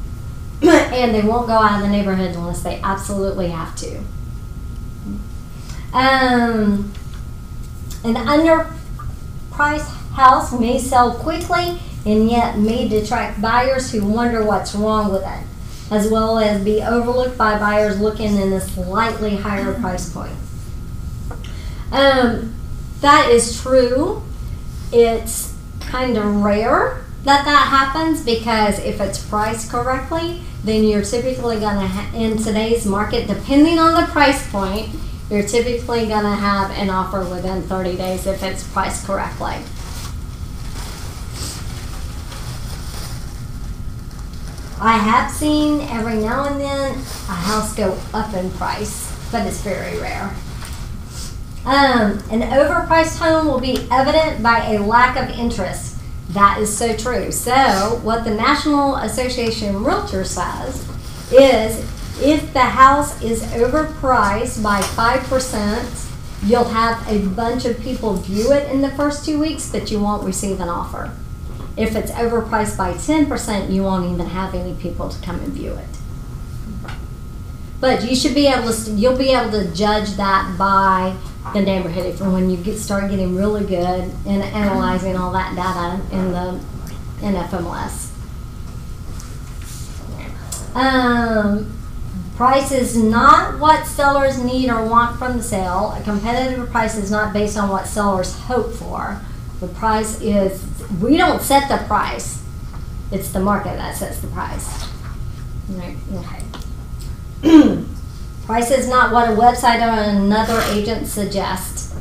And they won't go out of the neighborhood unless they absolutely have to. An underpriced house may sell quickly and yet may detract buyers who wonder what's wrong with it, as well as be overlooked by buyers looking in a slightly higher price point. That is true. It's kind of rare that happens, because if it's priced correctly, then you're typically going to, in today's market, depending on the price point, you're typically going to have an offer within 30 days if it's priced correctly. I have seen every now and then a house go up in price, but it's very rare. An overpriced home will be evident by a lack of interest. That is so true. So what the National Association of Realtors says is, if the house is overpriced by 5%, you'll have a bunch of people view it in the first 2 weeks, but you won't receive an offer. If it's overpriced by 10%, you won't even have any people to come and view it. But you should be able to, you'll be able to judge that by the neighborhood if, when you start getting really good in analyzing all that data in FMLS. Price is not what sellers need or want from the sale. A competitive price is not based on what sellers hope for. The price is, we don't set the price. It's the market that sets the price. Right, okay. Price is not what a website or another agent suggests.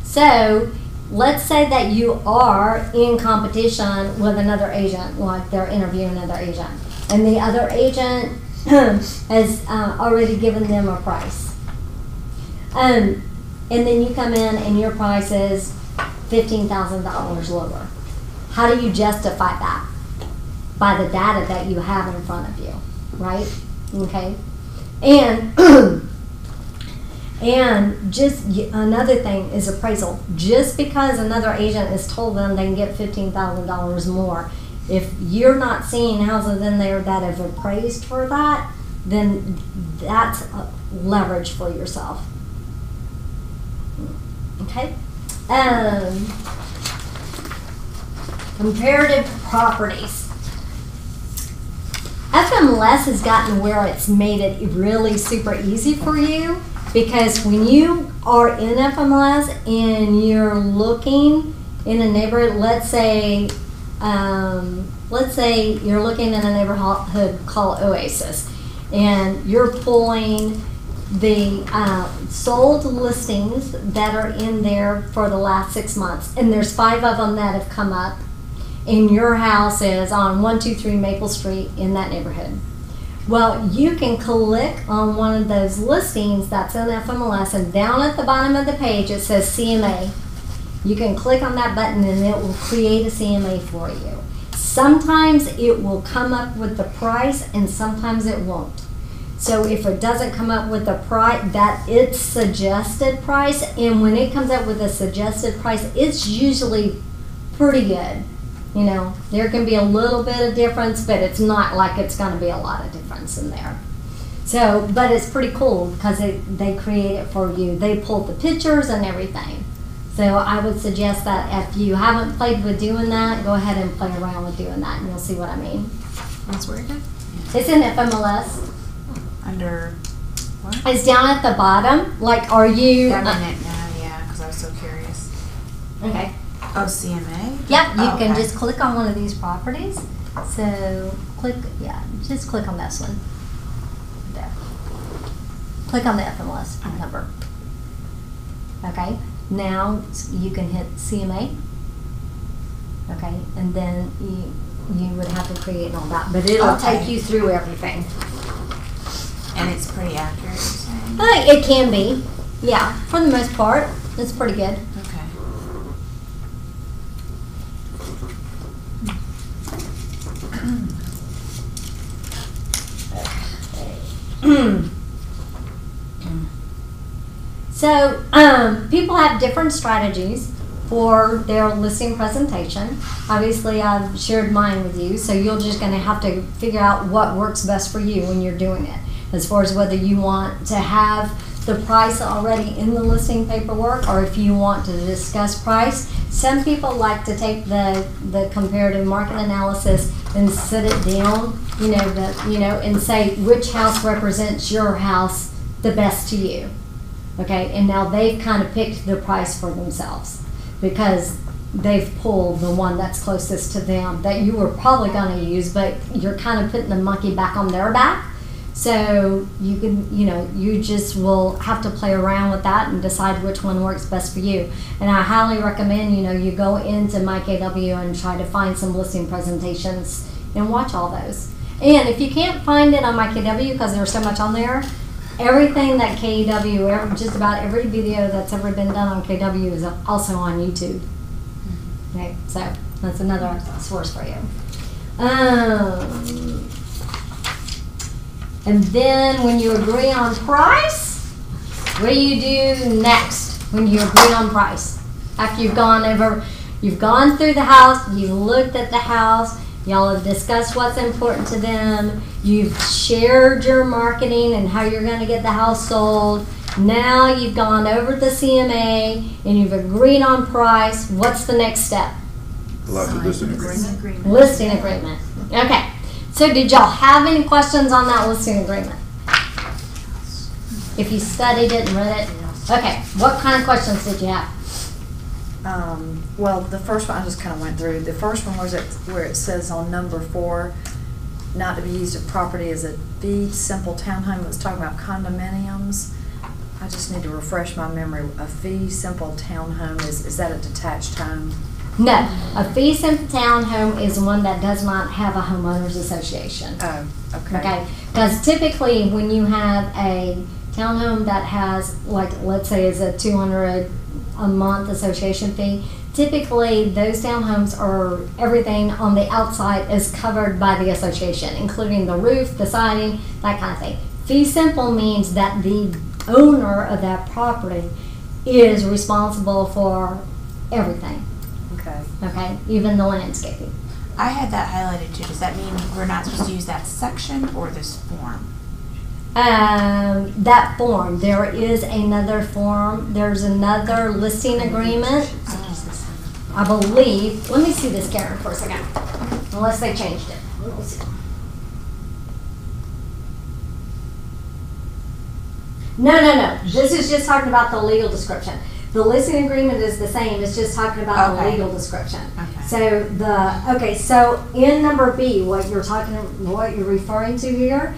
So let's say that you are in competition with another agent, like they're interviewing another agent, and the other agent has already given them a price. And then you come in and your price is $15,000 lower. How do you justify that? By the data that you have in front of you, right? Okay. And just another thing is appraisal. Just because another agent has told them they can get $15,000 more, if you're not seeing houses in there that have appraised for that, then that's leverage for yourself. Okay. Comparative properties. FMLS has gotten where it's made it really super easy for you, because when you are in FMLS and you're looking in a neighborhood, let's say you're looking in a neighborhood called Oasis, and you're pulling the sold listings that are in there for the last 6 months, and there's 5 of them that have come up, and your house is on 123 Maple Street in that neighborhood. Well, you can click on one of those listings that's in FMLS, and down at the bottom of the page it says CMA. You can click on that button and it will create a CMA for you. Sometimes it will come up with the price and sometimes it won't. So if it doesn't come up with the price, that it's suggested price, and when it comes up with a suggested price, it's usually pretty good. You know, there can be a little bit of difference, but it's not like it's going to be a lot of difference in there. So, but it's pretty cool because they create it for you. They pull the pictures and everything. So I would suggest that if you haven't played with doing that, go ahead and play around with doing that, and you'll see what I mean. That's where again? It's in FMLS. Under what? It's down at the bottom. Like, are you? I'm in it now, yeah, because I was so curious. Okay. Oh, CMA? Yep, you Oh, can okay. just click on one of these properties. So click, yeah, just click on this one. There. Click on the FMLS number. Okay, now you can hit CMA. Okay, and then you would have to create all that, but it'll Okay. take you through everything. And it's pretty accurate, you're saying? It can be, yeah, for the most part, it's pretty good. Okay. So, people have different strategies for their listing presentation. Obviously, I've shared mine with you, so you're just going to have to figure out what works best for you when you're doing it. As far as whether you want to have the price already in the listing paperwork, or if you want to discuss price. Some people like to take the comparative market analysis and sit it down, and say which house represents your house the best to you. Okay, and now they've kind of picked the price for themselves because they've pulled the one that's closest to them that you were probably going to use, but you're kind of putting the monkey back on their back. So you can, you just will have to play around with that and decide which one works best for you. And I highly recommend, you go into MyKW and try to find some listing presentations and watch all those. And if you can't find it on MyKW because there's so much on there, everything that KW, just about every video that's ever been done on KW is also on YouTube. Okay, so that's another source for you. And then when you agree on price, what do you do next when you agree on price? After you've gone through the house, you've looked at the house, y'all have discussed what's important to them, you've shared your marketing and how you're going to get the house sold. Now you've gone over the CMA and you've agreed on price. What's the next step? Listing agreement. Listing agreement. Okay. So did y'all have any questions on that listing agreement? If you studied it and read it? Okay. What kind of questions did you have? Well, the first one I just kind of went through. The first one was where it says on number 4, not to be used if property is a fee simple townhome. It was talking about condominiums. I just need to refresh my memory. A fee simple townhome, is that a detached home? No, a fee simple townhome is one that does not have a homeowners association. Oh, okay. Okay, because typically when you have a townhome that has, like, let's say is a $200 a month association fee, typically those townhomes are, everything on the outside is covered by the association, including the roof, the siding, that kind of thing. Fee simple means that the owner of that property is responsible for everything. Okay. Okay, even the landscaping. I had that highlighted too. Does that mean we're not supposed to use that section or this form? That form, there is another form, there's another listing agreement, I believe. Let me see this, Karen, for a second, unless they changed it. Let me see. No, this is just talking about the legal description. The listing agreement is the same, it's just talking about the legal description. Okay. So in number B, what you're referring to here,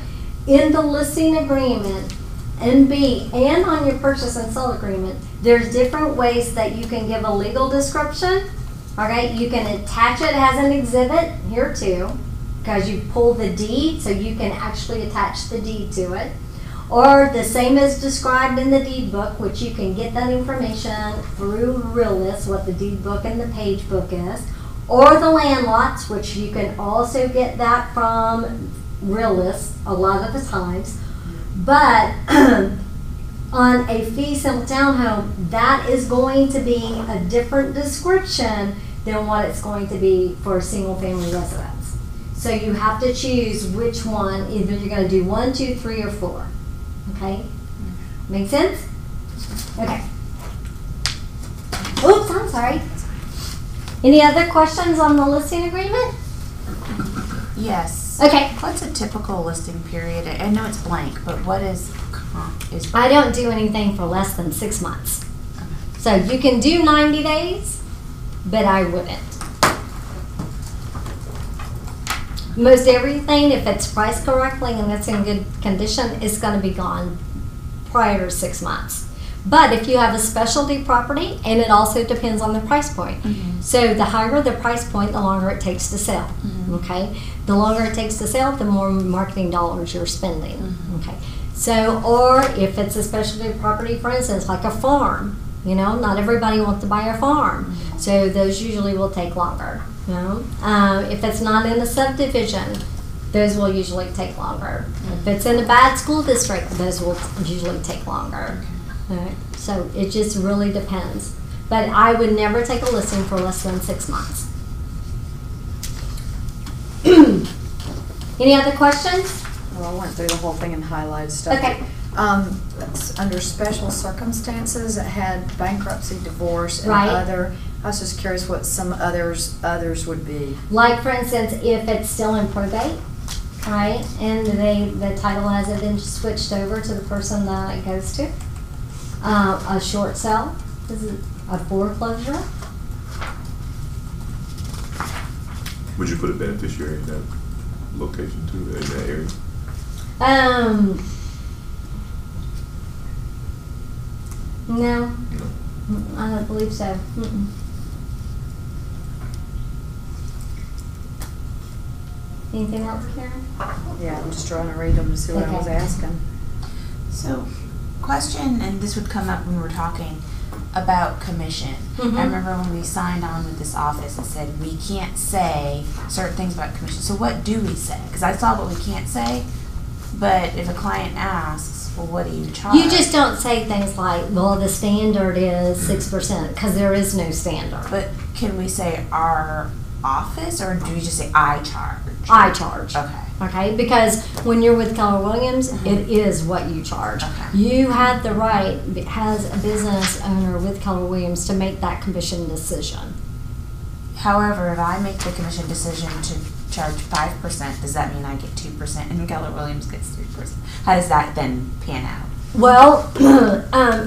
in the listing agreement, in B, and on your purchase and sale agreement, there's different ways that you can give a legal description. Okay, you can attach it as an exhibit here too, because you pull the deed, so you can actually attach the deed to it. Or the same as described in the deed book, which you can get that information through Realist, what the deed book and the page book is. Or the land lots, which you can also get that from Realist a lot of the times. But on a fee simple townhome, that is going to be a different description than what it's going to be for a single family residence. So you have to choose which one, either you're going to do 1, 2, 3, or 4. Okay? Make sense? Okay. Oops, I'm sorry. Any other questions on the listing agreement? Yes. Okay. What's a typical listing period? I know it's blank, but what is I don't do anything for less than 6 months. So you can do 90 days, but I wouldn't. Most everything, if it's priced correctly and it's in good condition, is going to be gone prior to 6 months. But if you have a specialty property, and it also depends on the price point. So the higher the price point, the longer it takes to sell. Okay, the longer it takes to sell, the more marketing dollars you're spending. Okay, so or if it's a specialty property, for instance, like a farm, you know, not everybody wants to buy a farm, so those usually will take longer. You know, if it's not in a subdivision, those will usually take longer. If it's in a bad school district, those will usually take longer. So it just really depends. But I would never take a listing for less than 6 months. Any other questions? Well, I went through the whole thing and highlighted stuff. Okay. Under special circumstances, it had bankruptcy, divorce, and Right. other. I was just curious what some others would be. Like, for instance, if it's still in probate, right, and the title hasn't been switched over to the person that it goes to. A short sale, this is a foreclosure. Would you put a beneficiary in that location too, in that area? No, I don't believe so. Anything else, Karen? Yeah, I'm just trying to read them to see what I was Okay. asking. So, question, and this would come up when we were talking about commission. I remember when we signed on with this office, it said we can't say certain things about commission. So what do we say? Because I saw what we can't say, but if a client asks, well, what do you charge? You just don't say things like, well, the standard is 6%, because there is no standard. But can we say our office, or do we just say I charge? I charge. Okay. Okay, because when you're with Keller Williams, it is what you charge. Okay. You have the right, as a business owner with Keller Williams, to make that commission decision. However, if I make the commission decision to charge 5%, does that mean I get 2% and Keller Williams gets 3%? How does that then pan out? Well,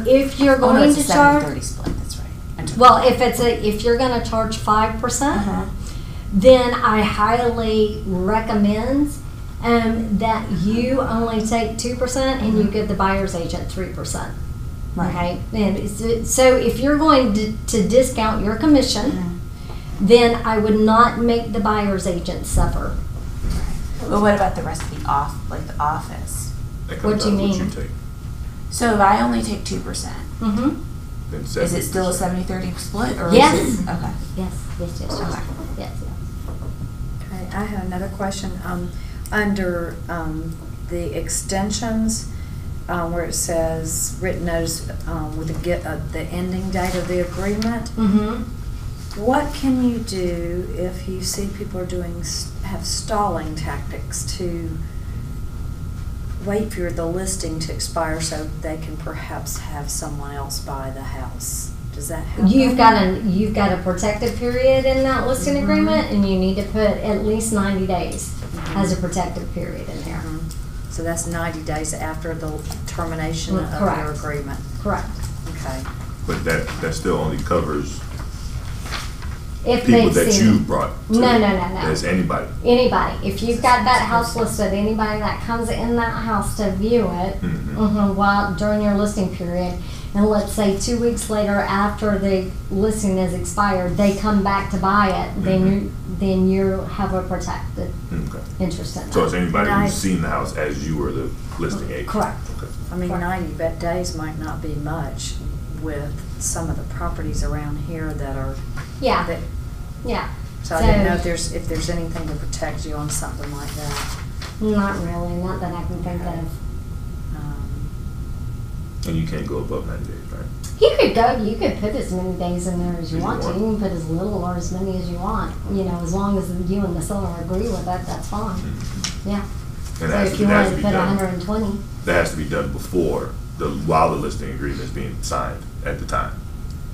if you're Oh, no, going it's to a charge, 70-30 split, that's right. I'm Well, if you're gonna charge 5%, then I highly recommend that you only take 2% and you give the buyer's agent 3%. Okay, and so if you're going to discount your commission, then I would not make the buyer's agent suffer. But what about the rest of the the office? That What comes do you out of what mean? you take. So if I only take 2%, Then is it still a 70-30 split? Or Yes. Is it, okay. Yes. Okay, I have another question. Under the extensions, where it says written notice with the ending date of the agreement, what can you do if you see people are have stalling tactics to wait for the listing to expire so they can perhaps have someone else buy the house? Does that happen? You've got a protective period in that listing agreement, and you need to put at least 90 days as a protective period in there. So that's 90 days after the termination of your agreement. Correct. Okay. But that still only covers If people they've that seen you it. brought. No. That's anybody. Anybody. If you've got that house listed, anybody that comes in that house to view it while during your listing period, and let's say 2 weeks later after the listing is expired, they come back to buy it, then you have a protected interest in that. So it's anybody who's seen the house as you were the listing agent. Correct. Okay. I mean, 90 days might not be much with some of the properties around here that are. Yeah. Yeah. So I didn't know if there's anything to protect you on something like that. Not really. Not that I can think of. And you can't go above 90 days, right? You could put as many days in there as you want to. You can put as little or as many as you want. You know, as long as you and the seller agree with that, that's fine. Yeah. And So if you wanted to put 120. That has to be done before while the listing agreement is being signed at the time.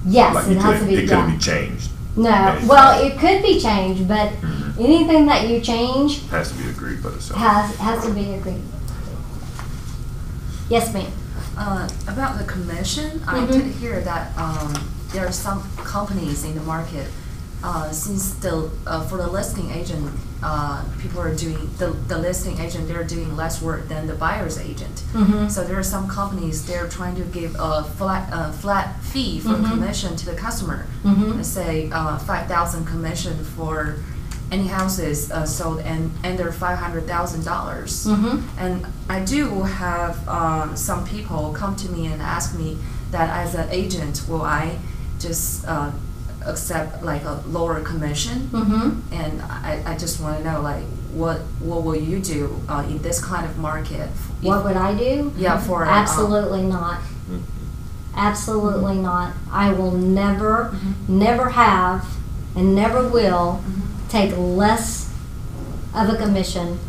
Yes, Like it has to be It done. couldn't be changed. No, well, it could be changed, but anything that you change Has to be agreed by the seller. has to be agreed. Yes, ma'am. About the commission, I did hear that there are some companies in the market, since for the listing agent, people are doing, the listing agent, they're doing less work than the buyer's agent. So there are some companies, they're trying to give a flat fee for commission to the customer. Let's say 5,000 commission for any houses sold and under $500,000. And I do have some people come to me and ask me that as an agent, will I just accept like a lower commission? And I just want to know, like, what will you do in this kind of market? What would I do? Yeah, for absolutely not. Absolutely not. I will never have, and never will take less of a commission.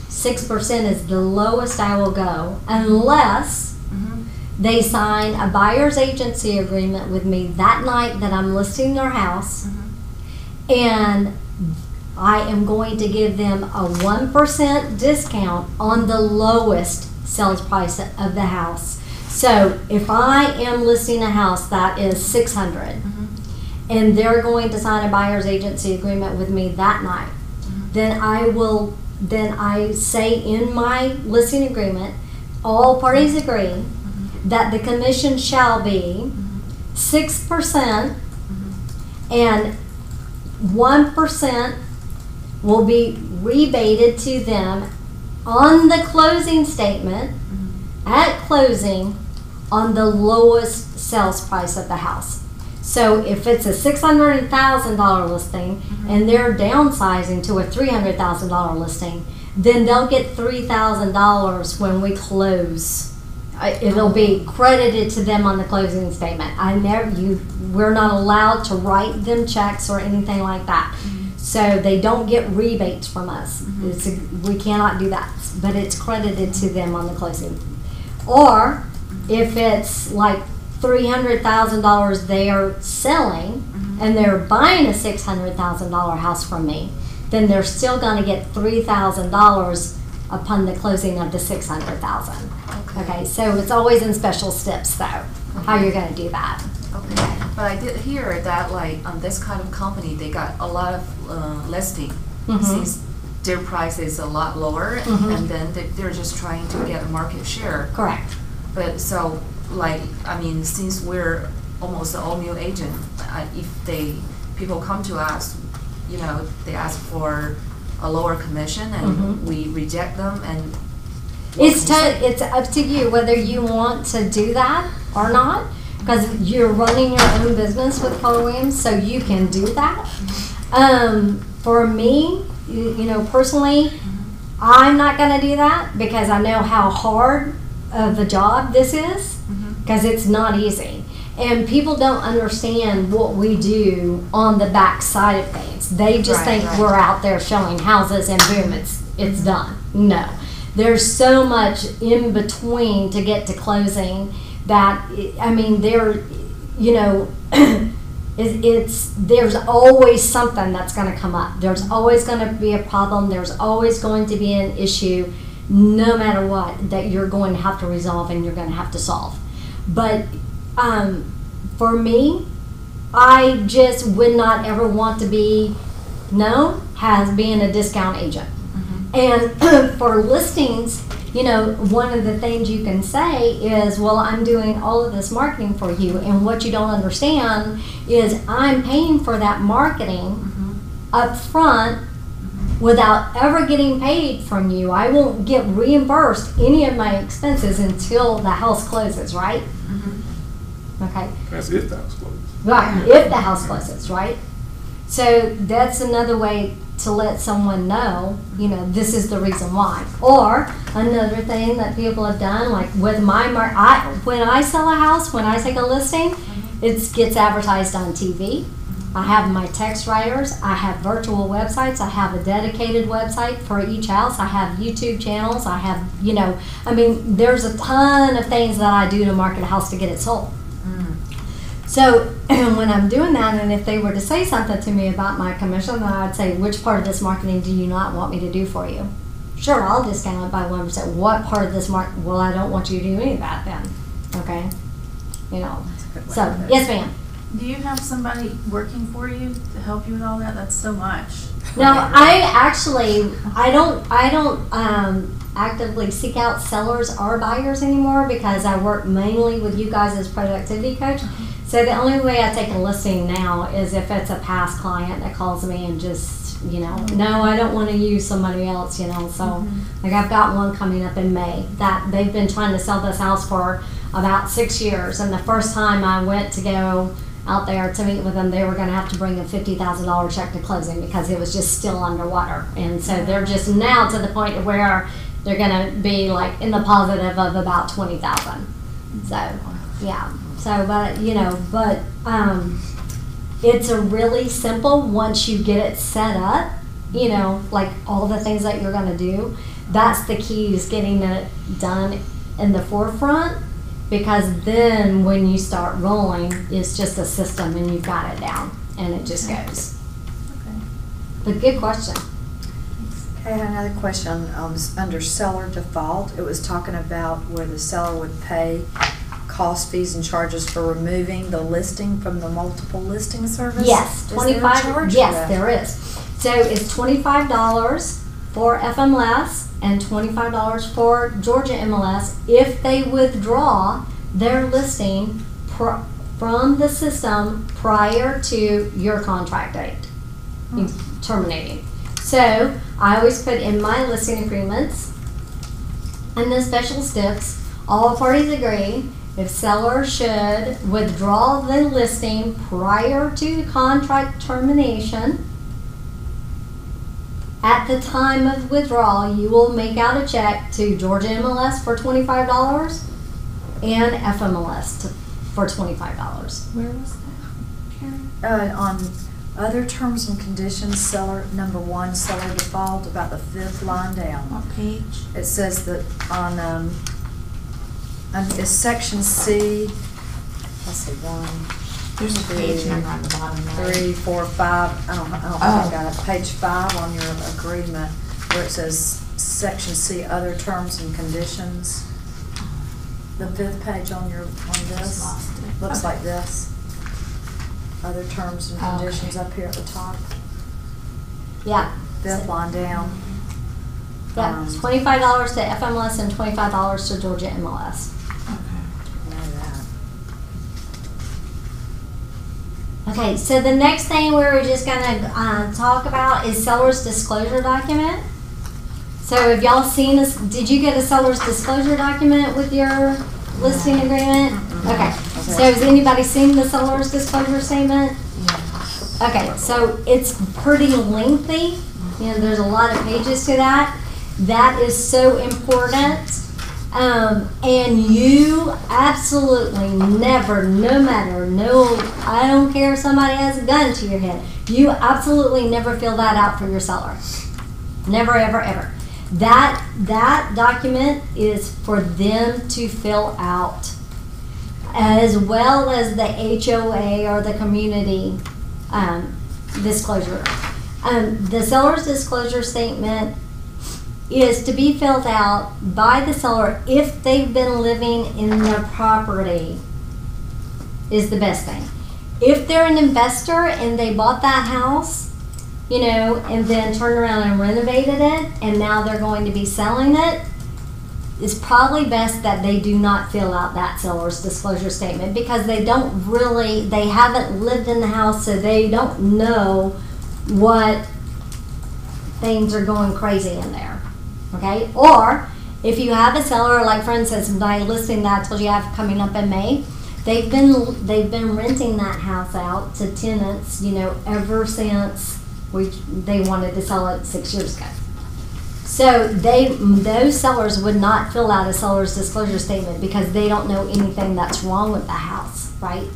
6% is the lowest I will go, unless they sign a buyer's agency agreement with me that night that I'm listing their house, and I am going to give them a 1% discount on the lowest sales price of the house. So if I am listing a house that is $600, and they're going to sign a buyer's agency agreement with me that night, then I say in my listing agreement, all parties agree that the commission shall be 6%, and 1% will be rebated to them on the closing statement at closing on the lowest sales price of the house. So if it's a $600,000 listing and they're downsizing to a $300,000 listing, then they'll get $3,000 when we close. It'll be credited to them on the closing statement. We're not allowed to write them checks or anything like that. So they don't get rebates from us. We cannot do that, but it's credited to them on the closing. Or if it's like $300,000 they are selling and they're buying a $600,000 house from me, then they're still going to get $3,000 upon the closing of the $600,000. Okay, so it's always in special steps though, how you're going to do that. Okay. But I did hear that like on this kind of company, they got a lot of listing since their price is a lot lower, and then they're just trying to get a market share. Correct. But so like, I mean, since we're almost all new agent, if people come to us, you know, they ask for a lower commission and we reject them, and It's up to you whether you want to do that or not, because you're running your own business with Keller Williams, so you can do that. For me, you know, personally, I'm not going to do that because I know how hard of a job this is, because it's not easy. And people don't understand what we do on the back side of things. They just think we're out there showing houses and boom, it's done. No. There's so much in between to get to closing that, I mean, you know, there's always something that's going to come up. There's always going to be a problem. There's always going to be an issue, no matter what, that you're going to have to resolve and you're going to have to solve. But for me, I just would not ever want to be known as being a discount agent. And for listings, you know, one of the things you can say is, well, I'm doing all of this marketing for you, and what you don't understand is I'm paying for that marketing up front without ever getting paid from you. I won't get reimbursed any of my expenses until the house closes, right? Okay. That's if the house closes. Right, if the house closes, right? So that's another way to let someone know, you know, this is the reason why. Or another thing that people have done, like with my when I sell a house, when I take a listing, it gets advertised on TV. I have my text writers, I have virtual websites, I have a dedicated website for each house, I have YouTube channels, I have, you know, I mean, there's a ton of things that I do to market a house to get it sold. So when I'm doing that, and if they were to say something to me about my commission, then I'd say, which part of this marketing do you not want me to do for you? Sure, I'll discount it by 1%. What part of this well, I don't want you to do any of that then. Okay? You know. So, yes, ma'am. Do you have somebody working for you to help you with all that? That's so much. No, I don't actively seek out sellers or buyers anymore because I work mainly with you guys as productivity coach. So the only way I take a listing now is if it's a past client that calls me and just, you know, no, I don't want to use somebody else, you know. So like I've got one coming up in May that they've been trying to sell this house for about 6 years, and the first time I went to go out there to meet with them, they were going to have to bring a $50,000 check to closing because it was just still underwater. And so they're just now to the point where they're going to be like in the positive of about 20,000. So yeah. So, but you know, it's a really simple once you get it set up. You know, like all the things that you're going to do. That's the key, is getting it done in the forefront. Because then when you start rolling, it's just a system and you've got it down and it just goes. Okay. But good question. Okay, I had another question. Under seller default, it was talking about where the seller would pay cost, fees, and charges for removing the listing from the multiple listing service. Yes, Is there a charge for Yes, that? there is. So it's $25 for FMLS and $25 for Georgia MLS if they withdraw their listing from the system prior to your contract date terminating. So I always put in my listing agreements and the special steps, all parties agree if seller should withdraw the listing prior to the contract termination. At the time of withdrawal, you will make out a check to Georgia MLS for $25 and FMLS for $25. Where was that? On other terms and conditions, seller, number 1, seller default, about the 5th line down. What page? It says that on it's section C, let's see, 1, There's a page number on the bottom right. 3, 4, 5, I don't think I got it. Page 5 on your agreement where it says section C, other terms and conditions. The 5th page on this looks like this. other terms and Oh, okay. conditions up here at the top. Yeah. That line down. Yeah, it's $25 to FMLS and $25 to Georgia MLS. Okay, so the next thing we were just gonna talk about is seller's disclosure document. So have y'all seen this? Did you get a seller's disclosure document with your listing agreement? Okay, so has anybody seen the seller's disclosure statement? Okay, so it's pretty lengthy. You know, there's a lot of pages to that. That is so important. And you absolutely never, no matter, I don't care if somebody has a gun to your head, you absolutely never fill that out for your seller. Never, ever, ever. That document is for them to fill out, as well as the HOA or the community disclosure. The seller's disclosure statement is to be filled out by the seller if they've been living in the property, is the best thing. If they're an investor and they bought that house, you know, and then turned around and renovated it, and now they're going to be selling it, it's probably best that they do not fill out that seller's disclosure statement, because they haven't lived in the house, so they don't know what things are going crazy in there. Okay, or if you have a seller, like for instance, my listing that I told you I have coming up in May, they've been renting that house out to tenants, you know, ever since they wanted to sell it 6 years ago. So those sellers would not fill out a seller's disclosure statement because they don't know anything that's wrong with the house, right?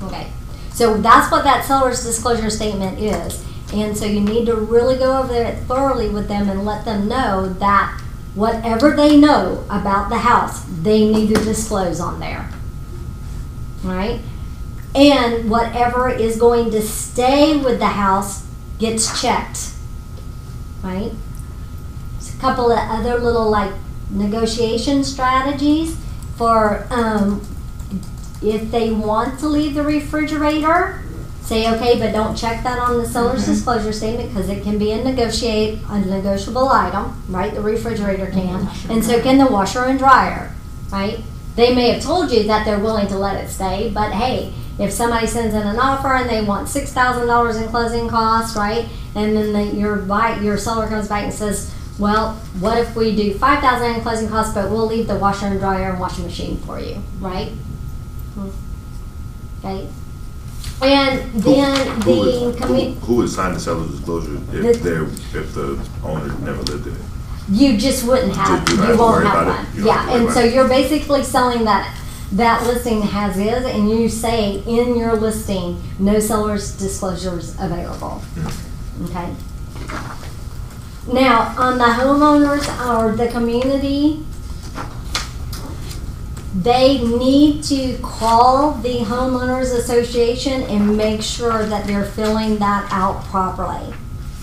Okay, so that's what that seller's disclosure statement is. And so you need to really go over it thoroughly with them and let them know that whatever they know about the house, they need to disclose on there, right? And whatever is going to stay with the house gets checked, right? There's a couple of other little like negotiation strategies for if they want to leave the refrigerator, say okay, but don't check that on the seller's disclosure statement, because it can be a negotiable item, right? The refrigerator can, and so can the washer and dryer, right? They may have told you that they're willing to let it stay, but hey, if somebody sends in an offer and they want $6,000 in closing costs, right? And then your seller comes back and says, well, what if we do $5,000 in closing costs, but we'll leave the washer and dryer and washing machine for you, right? Okay. And then who would sign the seller's disclosure if the owner never lived in it? You just wouldn't have. You won't have one. Yeah, and so you're basically selling that listing as is, and you say in your listing, no seller's disclosures available. Okay. Now, on the homeowners or the community, they need to call the homeowners association and make sure that they're filling that out properly.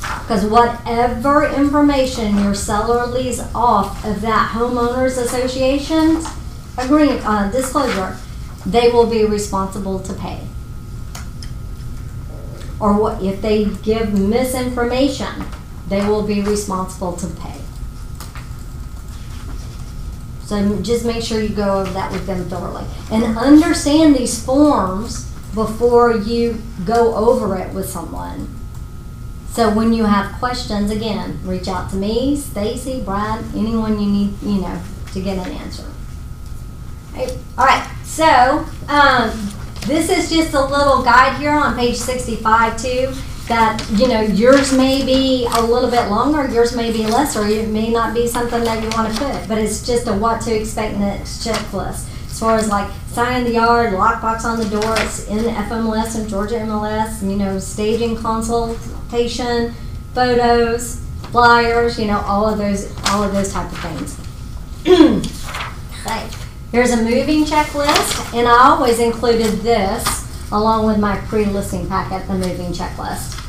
Because whatever information your seller leaves off of that homeowners association's disclosure, they will be responsible to pay. Or what if they give misinformation, they will be responsible to pay. So just make sure you go over that with them thoroughly. And understand these forms before you go over it with someone. So when you have questions, again, reach out to me, Stacy, Brad, anyone you need, to get an answer. All right, so this is just a little guide here on page 65 too, that, yours may be a little bit longer, yours may be less, or it may not be something that you want to put, but it's just a what to expect next checklist. As far as like sign in the yard, lockbox on the door, it's in the FMLS and Georgia MLS, staging consultation, photos, flyers, all of those type of things. Okay. Here's a moving checklist, and I always included this along with my pre-listing packet, the moving checklist.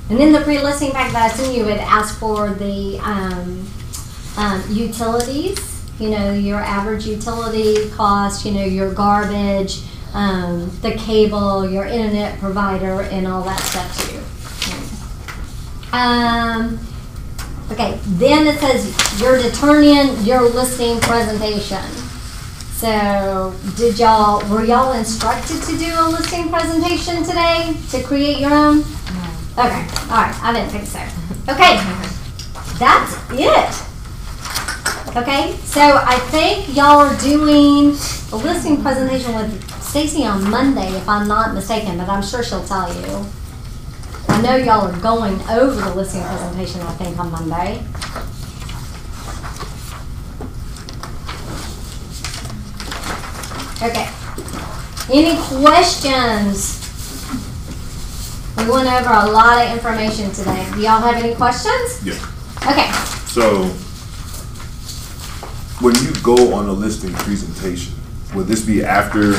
And in the pre-listing packet that I sent you, it asked for the utilities, your average utility cost, your garbage, the cable, your internet provider, and all that stuff too. Okay, then it says you're determining your listing presentation. So were y'all instructed to do a listing presentation today to create your own? No. Okay, all right, I didn't think so. Okay, that's it. Okay, so I think y'all are doing a listing presentation with Stacy on Monday, if I'm not mistaken, but I'm sure she'll tell you. I know y'all are going over the listing presentation, I think, on Monday. Okay. Any questions? We went over a lot of information today. Do y'all have any questions? Yeah. Okay. So, when you go on a listing presentation, would this be after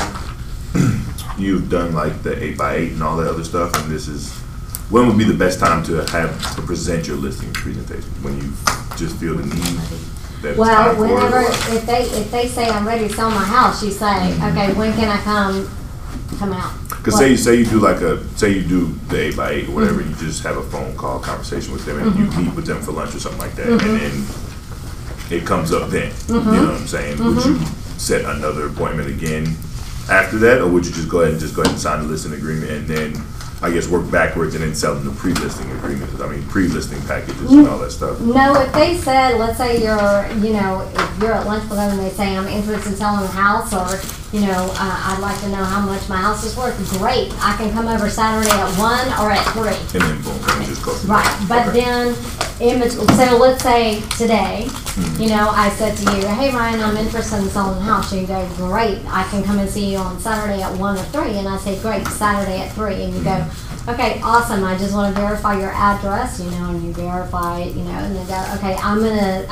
you've done like the 8x8 and all that other stuff? And when would be the best time to present your listing presentation? When you just feel the need? Well, whenever, if they say I'm ready to sell my house, you say, okay, when can I come out? Because say you do say you do the 8x8 or whatever, you just have a phone call conversation with them, and you meet with them for lunch or something like that, and then it comes up then. You know what I'm saying? Would you set another appointment again after that, or would you just go ahead and sign the listing agreement and then I guess work backwards and then sell them the pre-listing agreements? I mean, pre-listing packages and all that stuff. No, if they said, let's say if you're at lunch with them and they say, I'm interested in selling a house, or, I'd like to know how much my house is worth, great. I can come over Saturday at 1 or at 3. And then boom, and just go. Right, but then, so let's say today, I said to you, hey Ryan, I'm interested in selling a house. You go, great, I can come and see you on Saturday at 1 or 3. And I say, great, Saturday at 3. And you go, okay, awesome, I just want to verify your address, and you verify it, and they go, okay, I'm going to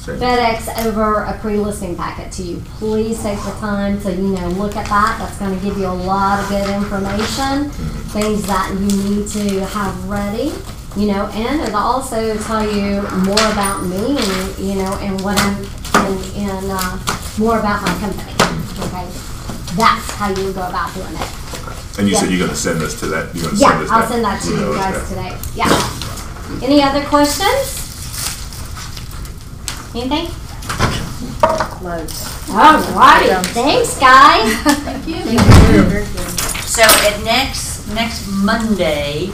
FedEx over a pre-listing packet to you. Please take the time to, look at that. That's going to give you a lot of good information, things that you need to have ready, and it'll also tell you more about me and what I'm, and more about my company, okay? That's how you go about doing it. And you said you're going to send us to that? I'll send that to you guys today. Yeah. Any other questions? Anything? Loads. All righty. Thanks, guys. Thank you. So at next Monday,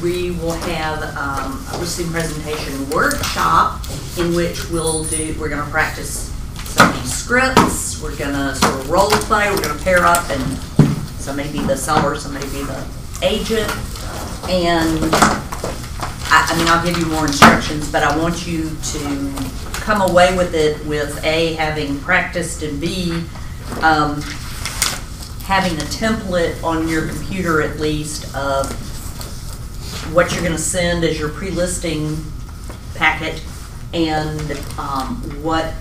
we will have a listing presentation workshop in which we're going to practice some of these scripts. We're going to sort of role play. We're going to pair up and somebody be the seller, somebody be the agent. And I'll give you more instructions, but I want you to come away with it with A, having practiced, and B, having a template on your computer at least of what you're going to send as your pre-listing packet and what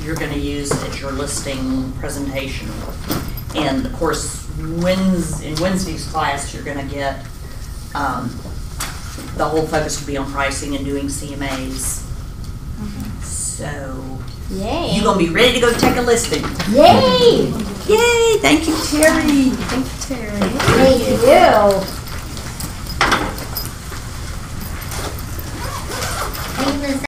you're going to use as your listing presentation. And of course, in Wednesday's class, you're going to get the whole focus will be on pricing and doing CMAs. So, yay! You're going to be ready to go take a listing. Yay! Yay! Thank you, Terry. Thank you, Terry. Thank you.